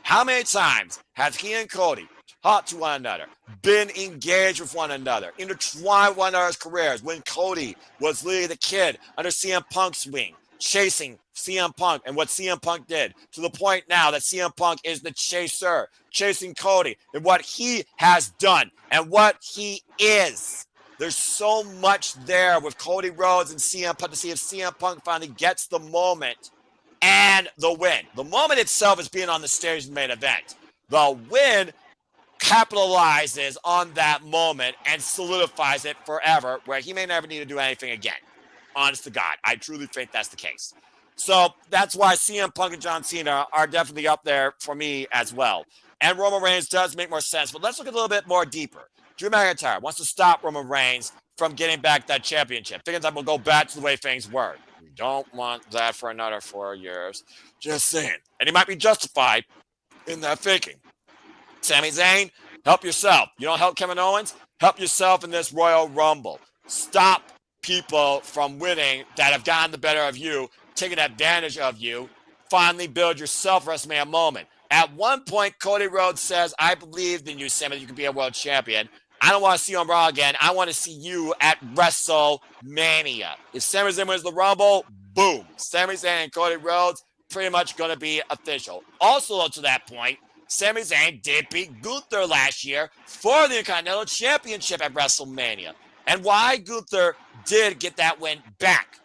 How many times have he and Cody talked to one another, been engaged with one another, intertwined with one another's careers when Cody was literally the kid under CM Punk's wing, chasing CM Punk and what CM Punk did, to the point now that CM Punk is the chaser, chasing Cody and what he has done and what he is. There's so much there with Cody Rhodes and CM Punk to see if CM Punk finally gets the moment and the win. The moment itself is being on the stage in the main event. The win capitalizes on that moment and solidifies it forever, where he may never need to do anything again. Honest to God, I truly think that's the case. So that's why CM Punk and John Cena are definitely up there for me as well. And Roman Reigns does make more sense, but let's look a little bit more deeper. Drew McIntyre wants to stop Roman Reigns from getting back that championship, thinking that we'll go back to the way things were. We don't want that for another 4 years. Just saying. And he might be justified in that thinking. Sami Zayn, help yourself. You don't help Kevin Owens? Help yourself in this Royal Rumble. Stop people from winning that have gotten the better of you, taking advantage of you. Finally build yourself a WrestleMania moment. At one point, Cody Rhodes says, I believed in you, Sami, you could be a world champion. I don't want to see you on Raw again. I want to see you at WrestleMania. If Sami Zayn wins the Rumble, boom. Sami Zayn and Cody Rhodes pretty much going to be official. Also, to that point, Sami Zayn did beat Gunther last year for the Intercontinental Championship at WrestleMania. And why Gunther did get that win back.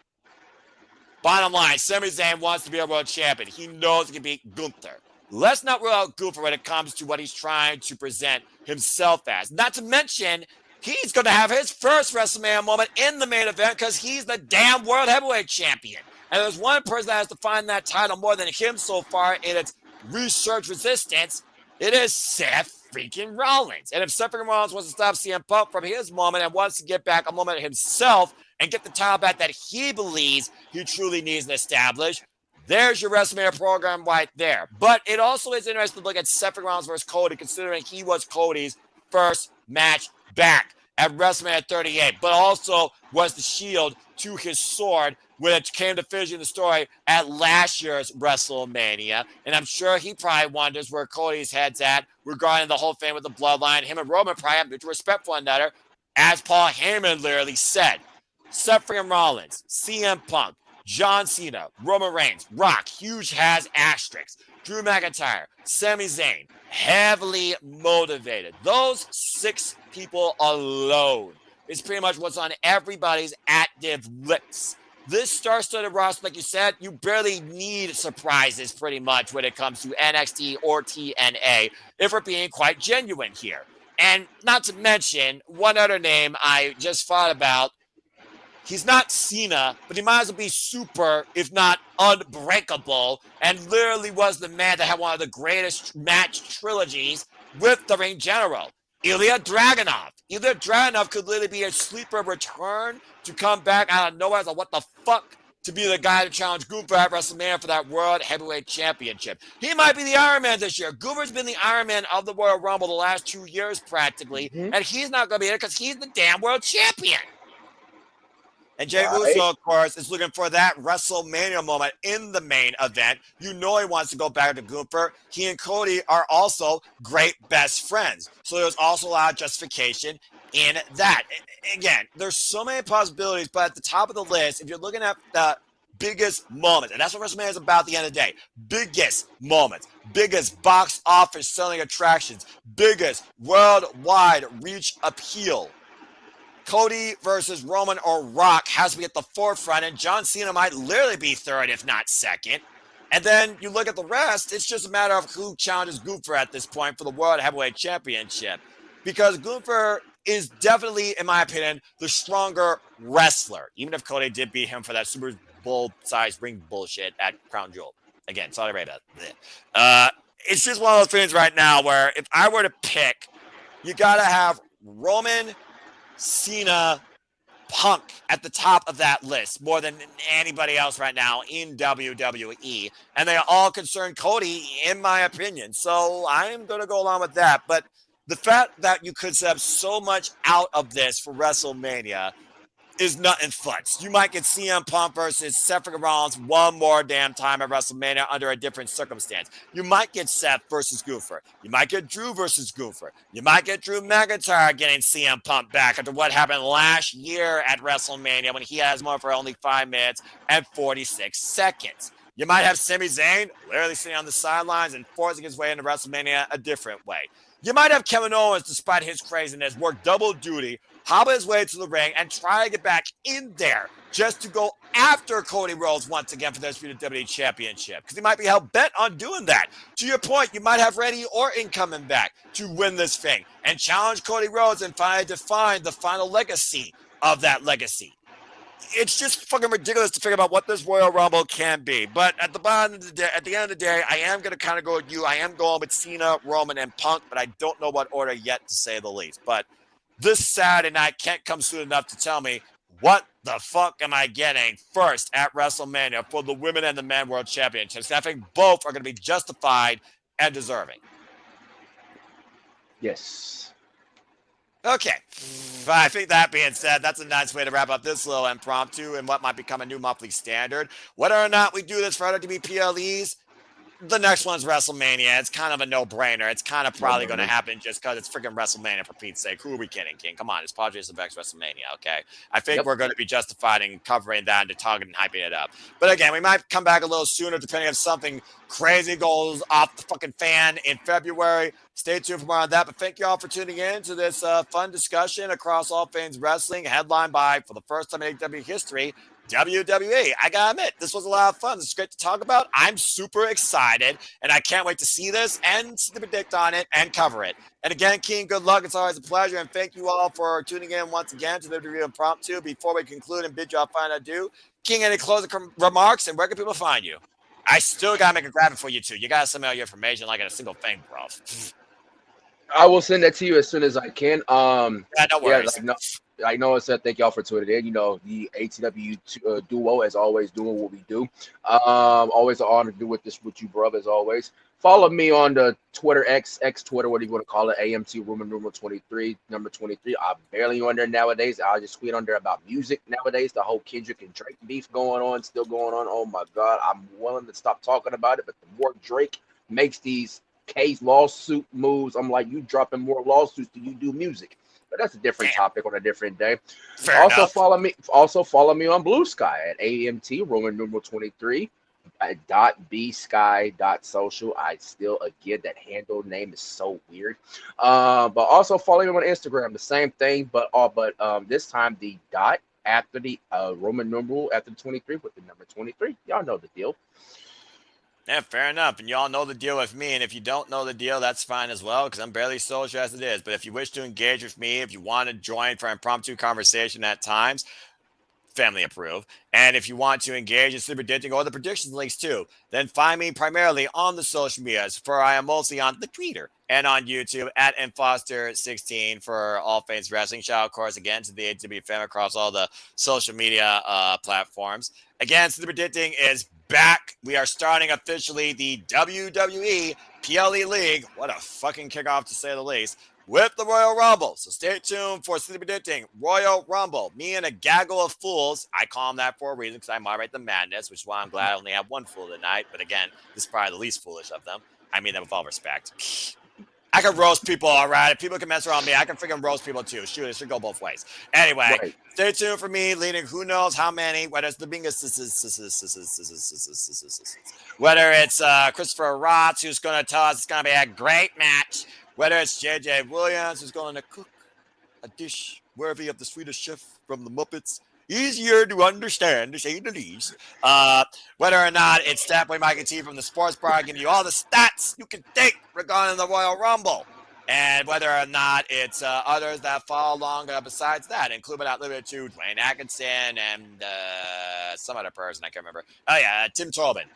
Bottom line, Sami Zayn wants to be a world champion. He knows he can beat Gunther. Let's not rule out Gunther when it comes to what he's trying to present himself as. Not to mention, he's going to have his first WrestleMania moment in the main event because he's the damn World Heavyweight Champion. And there's one person that has defined that title more than him so far in its research resistance. It is Seth freaking Rollins. And if Seth freaking Rollins wants to stop CM Punk from his moment and wants to get back a moment himself and get the title back that he believes he truly needs to establish, there's your WrestleMania program right there. But it also is interesting to look at Seth Rollins versus Cody, considering he was Cody's first match back at WrestleMania 38, but also was the shield to his sword when it came to finishing the story at last year's WrestleMania. And I'm sure he probably wonders where Cody's head's at regarding the whole thing with the bloodline. Him and Roman probably have mutual respect for one another. As Paul Heyman literally said, Seth Rollins, CM Punk, John Cena, Roman Reigns, Rock, huge has asterisks, Drew McIntyre, Sami Zayn, heavily motivated. Those 6 people alone is pretty much what's on everybody's active lips. This star-studded roster, like you said, you barely need surprises pretty much when it comes to NXT or TNA, if we're being quite genuine here. And not to mention, one other name I just thought about, he's not Cena, but he might as well be super, if not unbreakable, and literally was the man that had one of the greatest match trilogies with the Ring General, Ilya Dragunov. Ilya Dragunov could literally be a sleeper return to come back out of nowhere as a what the fuck to be the guy to challenge Gunther at WrestleMania for that World Heavyweight Championship. He might be the Iron Man this year. Gunther's been the Iron Man of the Royal Rumble the last 2 years practically, and he's not going to be there because he's the damn World Champion. And Jey Uso, of course, is looking for that WrestleMania moment in the main event. You know he wants to go back to Gunther. He and Cody are also great best friends. So there's also a lot of justification in that. Again, there's so many possibilities, but at the top of the list, if you're looking at the biggest moments, and that's what WrestleMania is about at the end of the day, biggest moments, biggest box office selling attractions, biggest worldwide reach appeal, Cody versus Roman or Rock has to be at the forefront, and John Cena might literally be third, if not second. And then you look at the rest, it's just a matter of who challenges Gunther at this point for the World Heavyweight Championship. Because Gunther is definitely, in my opinion, the stronger wrestler, even if Cody did beat him for that Super Bowl-sized ring bullshit at Crown Jewel. Again, Saudi Arabia. It's just one of those things right now where if I were to pick, you got to have Roman, Cena, Punk at the top of that list more than anybody else right now in WWE. And they all concern Cody, in my opinion. So I'm going to go along with that. But the fact that you could set up so much out of this for WrestleMania is nothing futz. You might get CM Punk versus Seth Rollins one more damn time at WrestleMania under a different circumstance. You might get Seth versus Gunther. You might get Drew versus Gunther. You might get Drew McIntyre getting CM Punk back after what happened last year at WrestleMania when he has more for only 5 minutes and 46 seconds. You might have Sami Zayn literally sitting on the sidelines and forcing his way into WrestleMania a different way. You might have Kevin Owens, despite his craziness, work double duty, hobble his way to the ring, and try to get back in there just to go after Cody Rhodes once again for the WWE Championship. Because he might be hell-bent on doing that. To your point, you might have Randy Orton coming back to win this thing and challenge Cody Rhodes and finally define the final legacy of that legacy. It's just fucking ridiculous to figure out what this Royal Rumble can be. But at the end of the day, I am going to kind of go with you. I am going with Cena, Roman, and Punk, but I don't know what order yet, to say the least. But this Saturday night can't come soon enough to tell me what the fuck am I getting first at WrestleMania for the Women and the Men World Championships. And I think both are going to be justified and deserving. Yes. Okay. I think that being said, that's a nice way to wrap up this little impromptu and what might become a new monthly standard. Whether or not we do this for WWE PLEs, the next one's WrestleMania. It's kind of a no-brainer. It's kind of probably going to happen just because it's freaking WrestleMania, for Pete's sake. Who are we kidding, King? Come on, it's Padres Vex WrestleMania, okay? I think we're going to be justified in covering that and targeting and hyping it up. But again, we might come back a little sooner depending if something crazy goes off the fucking fan in February. Stay tuned for more on that. But thank you all for tuning in to this fun discussion across all things wrestling, headlined by, for the first time in AEW history, WWE. I gotta admit, this was a lot of fun. This is great to talk about. I'm super excited, and I can't wait to see this and to predict on it and cover it. And again, King, good luck. It's always a pleasure, and thank you all for tuning in once again to the WWE Impromptu. Before we conclude and bid you all fine adieu, King, any closing remarks, and where can people find you? I still gotta make a graphic for you, too. You gotta send me all your information like in a single thing, bro. I will send that to you as soon as I can. Yeah, no worries. I know I said thank y'all for tuning in. You know, the ATW duo, as always, doing what we do. Always an honor to do with you, bro, as always. Follow me on the Twitter, X Twitter, whatever you want to call it, AMT Roman numeral 23, number 23. I'm barely on there nowadays. I just tweet on there about music nowadays. The whole Kendrick and Drake beef still going on. Oh my God, I'm willing to stop talking about it, but the more Drake makes these case lawsuit moves, I'm like, you dropping more lawsuits than you do music. But that's a different topic on a different day. Fair enough. Follow me on Blue Sky at AMT Roman numeral 23 .bsky.social. I still, again, that handle name is so weird. But also follow me on Instagram, the same thing, but this time the dot after the Roman numeral after the 23 with the number 23. Y'all know the deal. Yeah, fair enough. And you all know the deal with me. And if you don't know the deal, that's fine as well, because I'm barely social as it is. But if you wish to engage with me, if you want to join for impromptu conversation at times, family approved. And if you want to engage in super predicting or the predictions links too, then find me primarily on the social medias, for I am mostly on the Twitter and on YouTube at mfoster16 for all things wrestling. Shout out, of course, again to the AW fam across all the social media platforms. Again, super predicting is back. We are starting officially the WWE PLE League. What a fucking kickoff, to say the least, with the Royal Rumble. So stay tuned for City Predicting Royal Rumble. Me and a gaggle of fools. I call them that for a reason, because I moderate the madness, which is why I'm glad I only have one fool tonight. But again, this is probably the least foolish of them. I mean that with all respect. I can roast people, all right. If people can mess around me, I can freaking roast people too. Shoot, it should go both ways. Anyway, right. Stay tuned for me leading who knows how many, whether it's the biggest, whether it's Christopher Roth, who's going to tell us it's going to be a great match, whether it's JJ Williams, who's going to cook a dish worthy of the Swedish chef from the Muppets easier to understand, to say the least. Whether or not it's Stat Boy Mike and T from the Sports Bar giving you all the stats you can think regarding the Royal Rumble. And whether or not it's others that follow along besides that, including but not limited to Dwayne Atkinson and some other person I can't remember. Oh, yeah, Tim Tobin.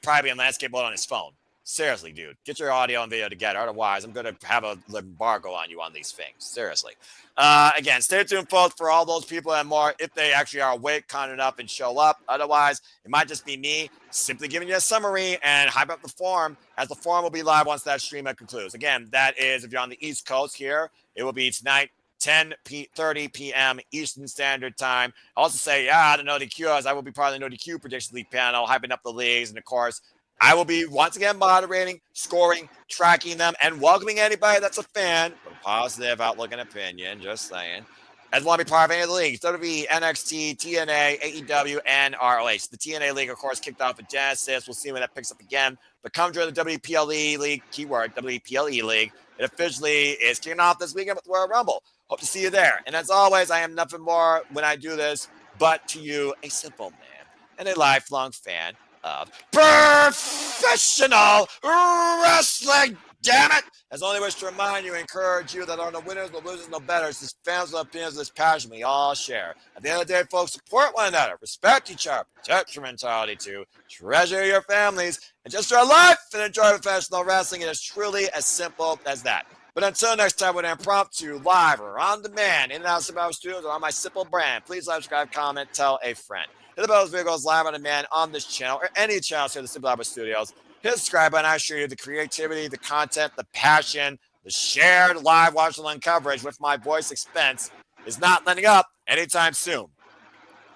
Probably in landscape mode on his phone. Seriously, dude, get your audio and video together. Otherwise, I'm going to have an embargo on you on these things. Seriously. Again, stay tuned, folks, for all those people and more if they actually are awake, conning up, and show up. Otherwise, it might just be me simply giving you a summary and hype up the forum, as the forum will be live once that stream concludes. Again, that is if you're on the East Coast here, it will be tonight, 10:30 p.m. Eastern Standard Time. I also say, the No DQ, as I will be part of the No DQ Prediction League panel, hyping up the leagues, and of course, I will be once again moderating, scoring, tracking them, and welcoming anybody that's a fan with a positive outlook and opinion. Just saying. As want to be part of any of the leagues, WWE, NXT, TNA, AEW, and ROH. The TNA League, of course, kicked off at Genesis. We'll see when that picks up again. But come join the WPLE League, keyword WPLE League. It officially is kicking off this weekend with the Royal Rumble. Hope to see you there. And as always, I am nothing more when I do this but to you, a simple man and a lifelong fan of professional wrestling. Damn it! As only wish to remind you, encourage you that are no winners, no losers, no betters. This fans and opinions, this passion we all share. At the end of the day, folks, support one another, respect each other, protect your mentality too, treasure your families, and just your life and enjoy professional wrestling. It is truly as simple as that. But until next time, with Impromptu, live or on demand, in and out of Simple Studios or on my simple brand, please like, subscribe, comment, tell a friend. Hit the bell videos live on demand on this channel or any channel here at the Simple Studios. Hit the subscribe button. I assure you the creativity, the content, the passion, the shared live watch along coverage with my voice expense is not letting up anytime soon.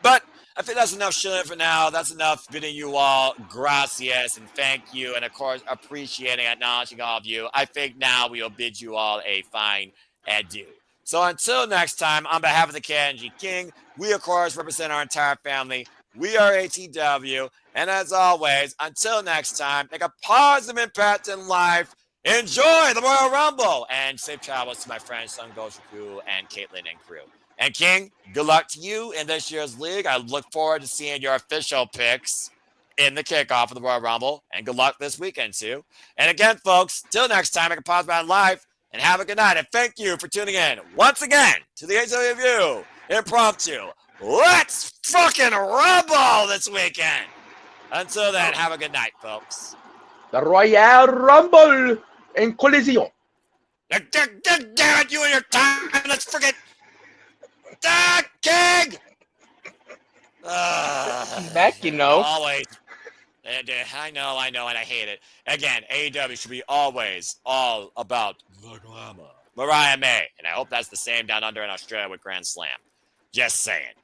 But I think that's enough shilling for now. That's enough bidding you all gracias and thank you. And of course, appreciating, acknowledging all of you. I think now we will bid you all a fine adieu. So until next time, on behalf of the KNG King, we of course represent our entire family. We are ATW. And as always, until next time, make a positive impact in life. Enjoy the Royal Rumble. And safe travels to my friends, Sun Goshiku and Caitlin and crew. And King, good luck to you in this year's league. I look forward to seeing your official picks in the kickoff of the Royal Rumble. And good luck this weekend, too. And again, folks, till next time, make a positive impact in life. And have a good night. And thank you for tuning in once again to the AWU Impromptu. Let's fucking rumble this weekend. Until then, have a good night, folks. The Royal Rumble in Coliseum. Damn it, you and your time. Let's forget. King! Back, you know. Always. I know, and I hate it. Again, AEW should be always all about the glamour. Mariah May. And I hope that's the same down under in Australia with Grand Slam. Just saying.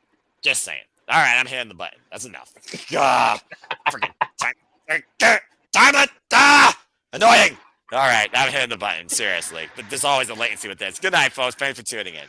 All right, I'm hitting the button. That's enough. Freaking time. Annoying. All right, I'm hitting the button. Seriously. But there's always a latency with this. Good night, folks. Thanks for tuning in.